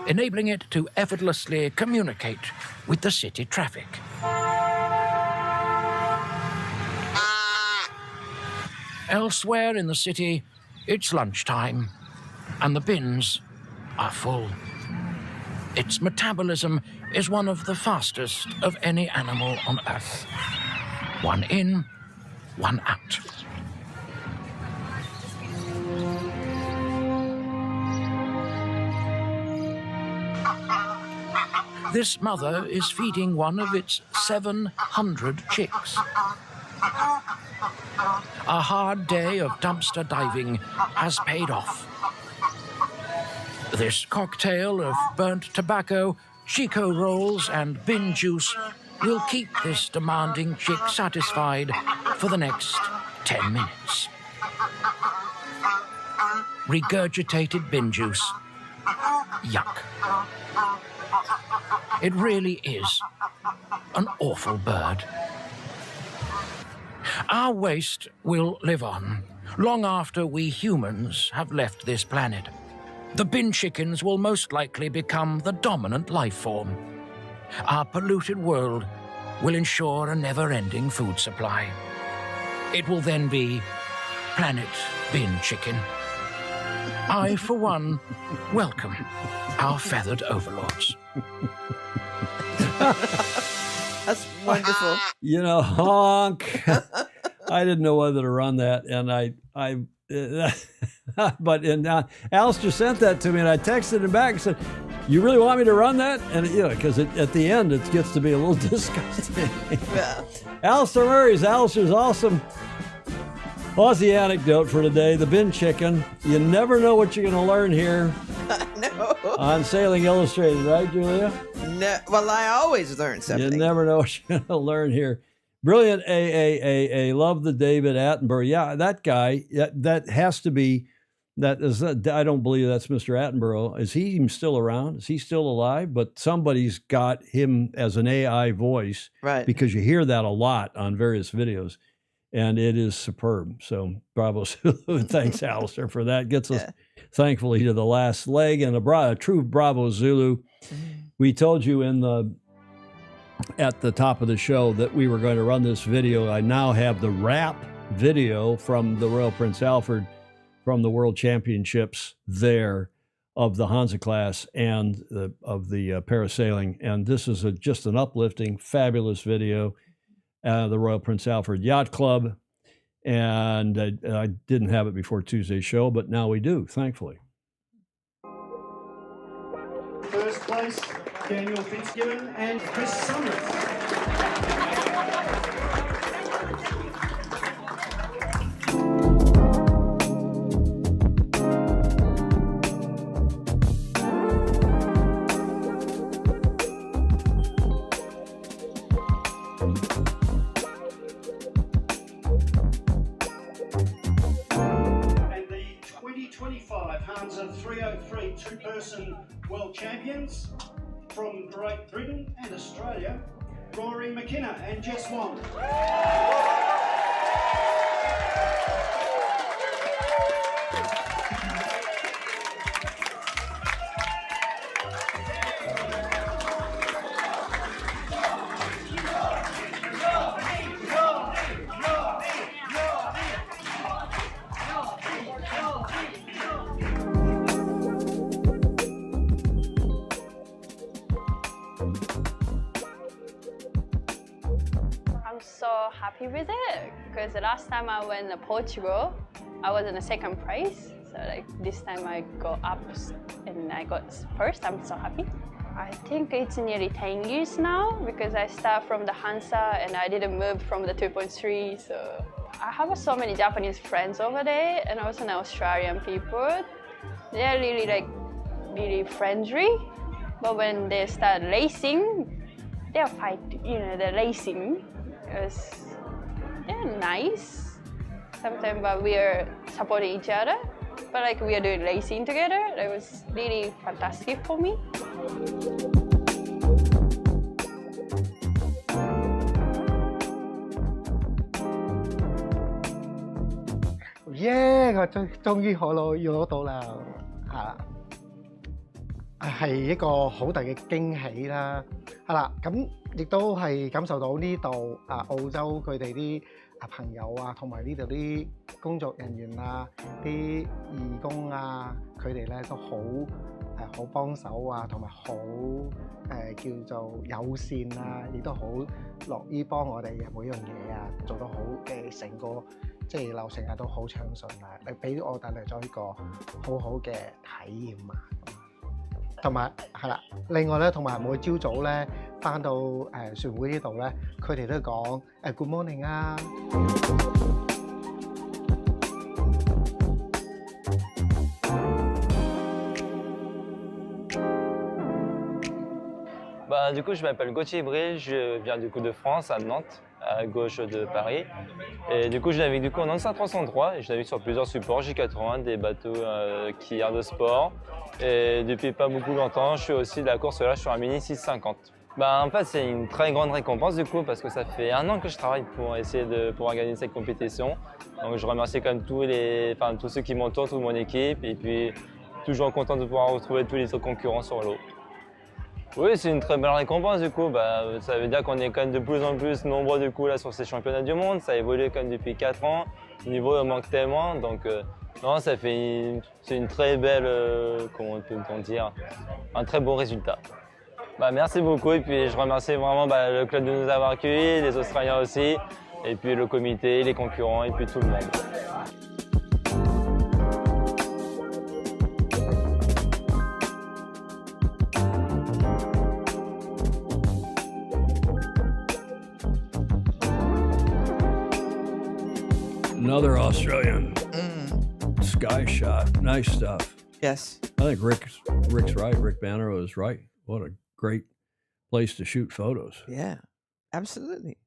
enabling it to effortlessly communicate with the city traffic. Elsewhere in the city, it's lunchtime, and the bins are full. Its metabolism is one of the fastest of any animal on Earth. One in, one out. This mother is feeding one of its 700 chicks. A hard day of dumpster diving has paid off. This cocktail of burnt tobacco, Chico rolls, and bin juice will keep this demanding chick satisfied for the next 10 minutes. Regurgitated bin juice. Yuck. It really is an awful bird. Our waste will live on long after we humans have left this planet. The bin chickens will most likely become the dominant life form. Our polluted world will ensure a never-ending food supply. It will then be Planet Bin Chicken. I, for one, welcome our feathered overlords. That's wonderful. You know, honk. I didn't know whether to run that, and but Alistair sent that to me, and I texted him back and said, "You really want me to run that?" And because at the end it gets to be a little disgusting. Yeah. Alistair Alistair's awesome Aussie anecdote for today: the bin chicken. You never know what you're going to learn here. No. On Sailing Illustrated, right, Julia? No. Well, I always learn something. You never know what you're going to learn here. Brilliant AAAA. Love the David Attenborough. Yeah, that guy, that has to be, I don't believe that's Mr. Attenborough. Is he even still around? Is he still alive? But somebody's got him as an AI voice. Right. Because you hear that a lot on various videos. And it is superb. So bravo, Zulu. Thanks, Alistair, for that. Gets us, thankfully, to the last leg. And a true bravo, Zulu. We told you at the top of the show that we were going to run this video. I now have the wrap video from the Royal Prince Alfred from the World Championships there of the Hansa class and of the parasailing. And this is just an uplifting, fabulous video. The Royal Prince Alfred Yacht Club. And I didn't have it before Tuesday's show, but now we do, thankfully. First place, Daniel Fitzgibbon and Chris Summers. And the 2025 Hansa 303 two-person world champions from Great Britain and Australia, Rory McKenna and Jess Wong. I'm so happy with it because the last time I went to Portugal, I was in the second place. So like this time I go up and I got first. I'm so happy. I think it's nearly 10 years now because I start from the Hansa and I didn't move from the 2.3. So I have so many Japanese friends over there and also an Australian people. They're really friendly. But when they start racing, they're they're racing. They're nice. Sometimes but we are supporting each other. But like we are doing racing together. It was really fantastic for me. Yeah， 我終於攞到啦，係啦，係一個好大嘅驚喜啦，係啦，咁亦都係感受到呢度澳洲佢哋啲朋友啊，同埋呢度啲工作人員啊，啲義工啊，佢哋咧都好幫手啊，同埋好叫做友善啊，亦都好樂於幫我哋嘅每樣嘢啊，做得好成個即係流程啊都好暢順啊，你俾我帶嚟咗一個好好嘅體驗啊，同埋係啦，另外咧，同埋每朝早咧翻到船會呢度咧，佢哋都講Good morning 啊。Du coup, je m'appelle Gauthier Bril, je viens du coup de France, à Nantes, à gauche de Paris. Et du coup, je navigue du coup en Hansa 303 et je navigue sur plusieurs supports J80, des bateaux quillards de sport. Et depuis pas beaucoup longtemps, je suis aussi de la course là, je suis un Mini 650. En fait, c'est une très grande récompense du coup parce que ça fait 1 an que je travaille pour essayer de pouvoir gagner cette compétition. Donc, je remercie quand même tous ceux qui m'entourent, toute mon équipe, et puis toujours content de pouvoir retrouver tous les autres concurrents sur l'eau. Oui, c'est une très belle récompense du coup. Ça veut dire qu'on est quand même de plus en plus nombreux du coup là sur ces championnats du monde. Ça a évolué quand même depuis 4 ans. Le niveau manque tellement, donc non, c'est une très belle, comment peut-on dire, un très beau résultat. Merci beaucoup et puis je remercie vraiment le club de nous avoir accueillis, les Australiens aussi, et puis le comité, les concurrents et puis tout le monde. Another Australian sky shot. Nice stuff. Yes. I think Rick's right. Rick Banner is right. What a great place to shoot photos. Yeah, absolutely.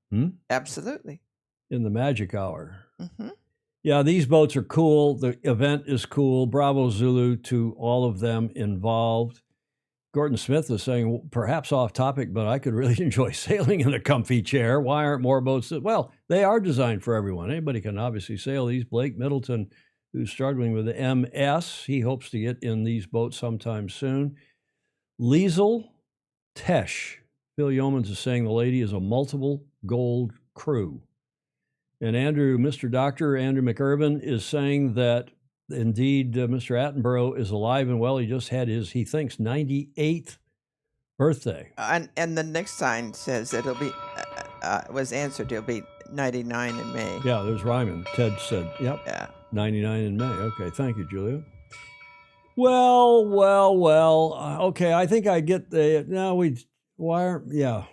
Absolutely. In the magic hour. Mm-hmm. Yeah, these boats are cool. The event is cool. Bravo Zulu to all of them involved. Gordon Smith is saying, perhaps off topic, but I could really enjoy sailing in a comfy chair. Why aren't more boats? Well, they are designed for everyone. Anybody can obviously sail these. Blake Middleton, who's struggling with the MS, he hopes to get in these boats sometime soon. Liesel Tesh, Phil Yeomans is saying the lady is a multiple gold crew. And Mr. Dr. Andrew McIrvin is saying that indeed, Mr. Attenborough is alive and well. He just had his, he thinks, 98th birthday. And the next sign says it'll be was answered. He'll be 99 in May. Yeah, there's Ryman. Ted said, yep. Yeah. 99 in May. Okay, thank you, Julia. Well. Okay, I think I get the. Now yeah.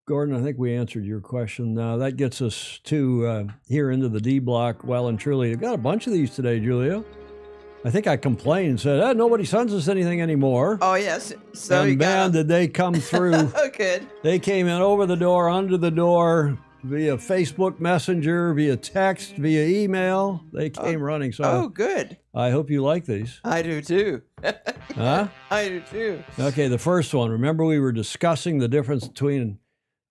Gordon, I think we answered your question. That gets us to here into the D block well and truly. I've got a bunch of these today, Julia. I think I complained and said, nobody sends us anything anymore. Oh, yes. So and man, did they come through. Oh, good. They came in over the door, under the door, via Facebook Messenger, via text, via email. They came running. So good. I hope you like these. I do too. Huh? I do too. Okay, the first one. Remember we were discussing the difference between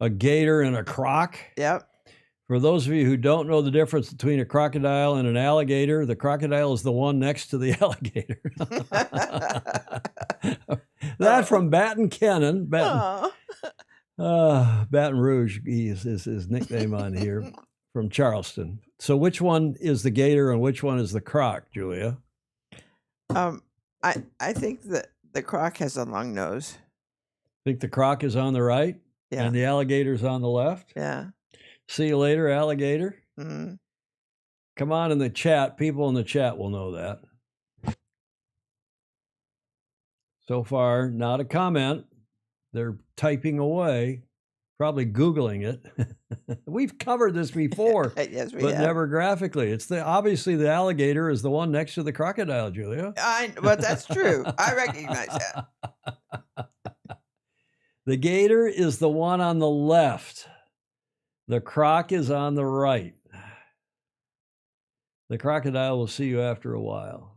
a gator and a croc? Yep. For those of you who don't know the difference between a crocodile and an alligator, the crocodile is the one next to the alligator. That from Batten Cannon. Baton Rouge is his nickname on here, from Charleston. So which one is the gator and which one is the croc, Julia? I think that the croc has a long nose. Think the croc is on the right? Yeah. And the alligator's on the left? Yeah. See you later, alligator. Mm-hmm. Come on in the chat. People in the chat will know that. So far, not a comment. They're typing away, probably Googling it. We've covered this before, yes, we but have. never graphically. Obviously the alligator is the one next to the crocodile, Julia. But that's true. I recognize that. The gator is the one on the left. The croc is on the right. The crocodile will see you after a while.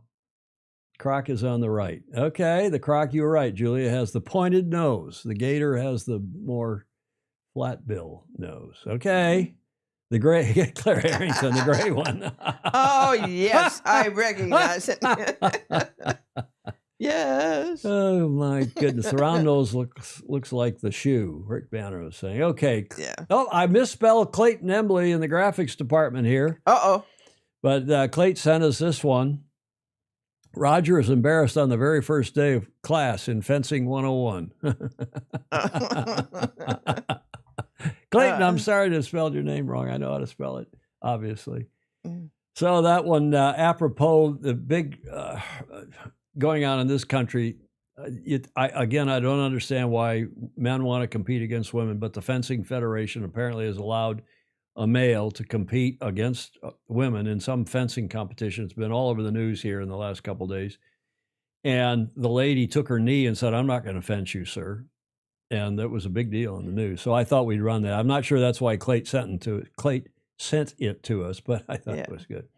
Croc is on the right. Okay, the croc, you were right. Julia has the pointed nose. The gator has the more flat bill nose. Okay. The gray, Claire Harrington, the gray one. Oh, yes, I recognize it. Yes. Oh, my goodness. The round nose looks like the shoe, Rick Banner was saying. Okay. Yeah. Oh, I misspelled Clayton Embley in the graphics department here. Uh-oh. But Clayton sent us this one. Roger is embarrassed on the very first day of class in Fencing 101. Clayton, I'm sorry to spell your name wrong. I know how to spell it, obviously. So that one, apropos, the big going on in this country, I don't understand why men want to compete against women, but the Fencing Federation apparently has allowed a male to compete against women in some fencing competition. It's been all over the news here in the last couple of days. And the lady took her knee and said, "I'm not going to fence you, sir." And that was a big deal in the news. So I thought we'd run that. I'm not sure that's why Clayt sent it to us, but I thought it was good.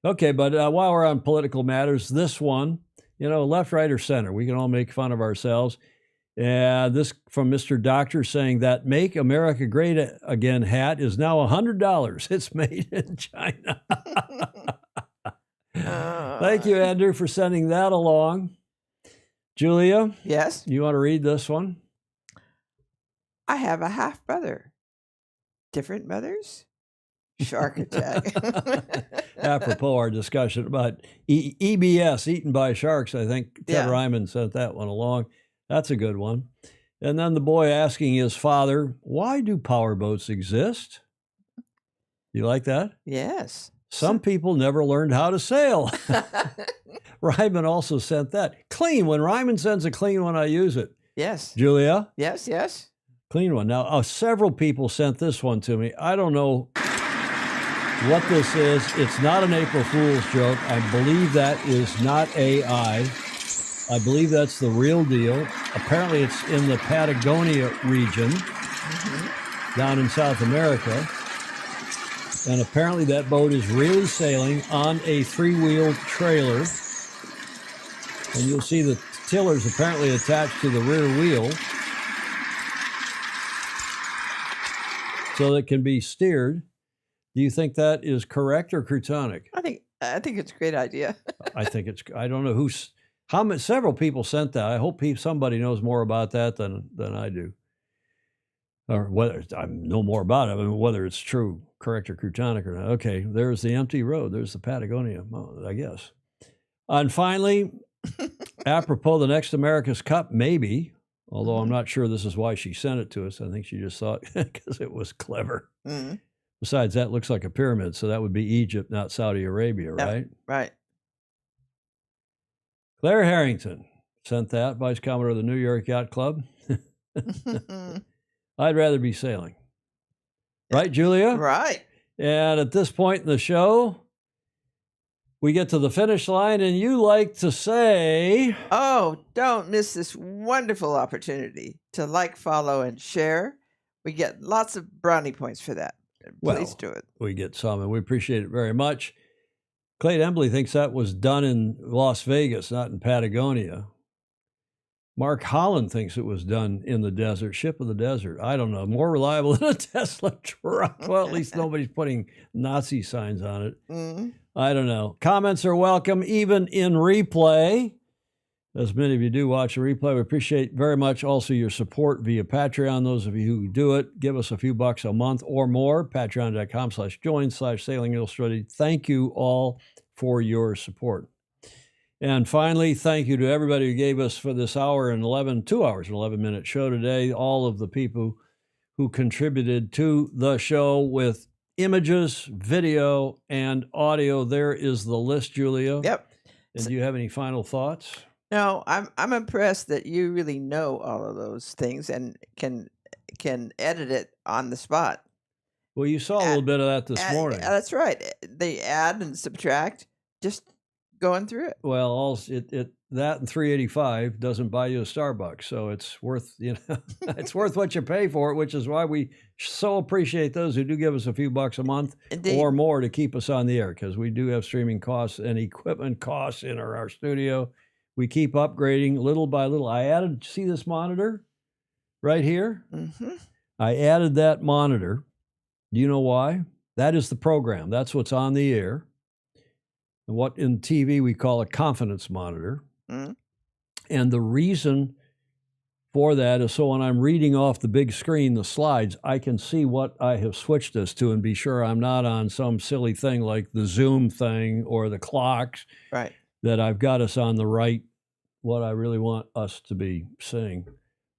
Okay, but while we're on political matters, this one, left, right, or center, we can all make fun of ourselves. This from Mr. Doctor saying that Make America Great Again hat is now $100. It's made in China. Thank you, Andrew, for sending that along. Julia? Yes? You want to read this one? I have a half brother. Different mothers? Shark attack. Apropos our discussion about EBS, eaten by sharks, I think Ted Ryman sent that one along. That's a good one. And then the boy asking his father, why do powerboats exist? You like that? Yes. Some people never learned how to sail. Ryman also sent that. Clean. When Ryman sends a clean one, I use it. Yes. Julia? Yes, yes. Clean one. Now, several people sent this one to me. I don't know what this is. It's not an April Fool's joke. I believe that is not AI. I believe that's the real deal. Apparently, it's in the Patagonia region down in South America. And apparently that boat is really sailing on a three-wheeled trailer. And you'll see the tillers apparently attached to the rear wheel, so that it can be steered. Do you think that is correct or crutonic? I think it's a great idea. I don't know several people sent that. I hope somebody knows more about that than I do. Or whether I know more about it, whether it's true, correct, or crutonic or not. Okay, there's the empty road. There's the Patagonia, I guess. And finally, apropos the next America's Cup, maybe. Although I'm not sure this is why she sent it to us. I think she just thought because it was clever. Mhm. Besides, that looks like a pyramid, so that would be Egypt, not Saudi Arabia, Yep, right? right. Claire Harrington sent that, Vice Commodore of the New York Yacht Club. I'd rather be sailing. Right, Julia? Right. And at this point in the show, we get to the finish line, and you like to say, Oh, don't miss this wonderful opportunity to like, follow, and share. We get lots of brownie points for that. Please do it. We get some, and we appreciate it very much. Clayton Embley thinks that was done in Las Vegas, not in Patagonia. Mark Holland thinks it was done in the desert, ship of the desert. I don't know, more reliable than a Tesla truck. Well, at least nobody's putting Nazi signs on it. Mhm. I don't know. Comments are welcome, even in replay. As many of you do watch a replay, we appreciate very much also your support via Patreon. Those of you who do it, give us a few bucks a month or more. Patreon.com/join/Sailing Illustrated. Thank you all for your support. And finally, thank you to everybody who gave us for this 2 hours and 11 minute show today. All of the people who contributed to the show with images, video, and audio. There is the list, Julia. Yep. And do you have any final thoughts? No, I'm impressed that you really know all of those things and can edit it on the spot. Well, you saw a little bit of that this morning. That's right. They add and subtract, just going through it. Well, that and $3.85 doesn't buy you a Starbucks, so it's worth it's worth what you pay for it, which is why we so appreciate those who do give us a few bucks a month or more to keep us on the air, because we do have streaming costs and equipment costs in our studio. We keep upgrading little by little. I added, see this monitor right here? Mm-hmm. I added that monitor. Do you know why? That is the program. That's what's on the air. And what in TV we call a confidence monitor. Mm-hmm. And the reason for that is so when I'm reading off the big screen, the slides, I can see what I have switched this to and be sure I'm not on some silly thing like the Zoom thing or the clocks. Right. That I've got us on the right, what I really want us to be saying,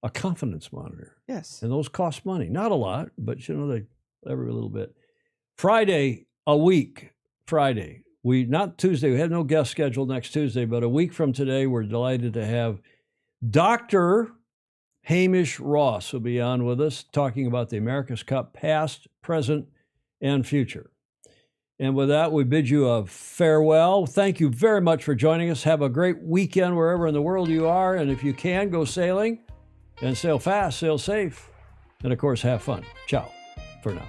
a confidence monitor. Yes. And those cost money. Not a lot, but they every little bit. Friday, a week, Friday. Not Tuesday, we have no guest scheduled next Tuesday, but a week from today, we're delighted to have Dr. Hamish Ross will be on with us talking about the America's Cup past, present, and future. And with that, we bid you a farewell. Thank you very much for joining us. Have a great weekend wherever in the world you are. And if you can, go sailing and sail fast, sail safe, and of course, have fun. Ciao for now.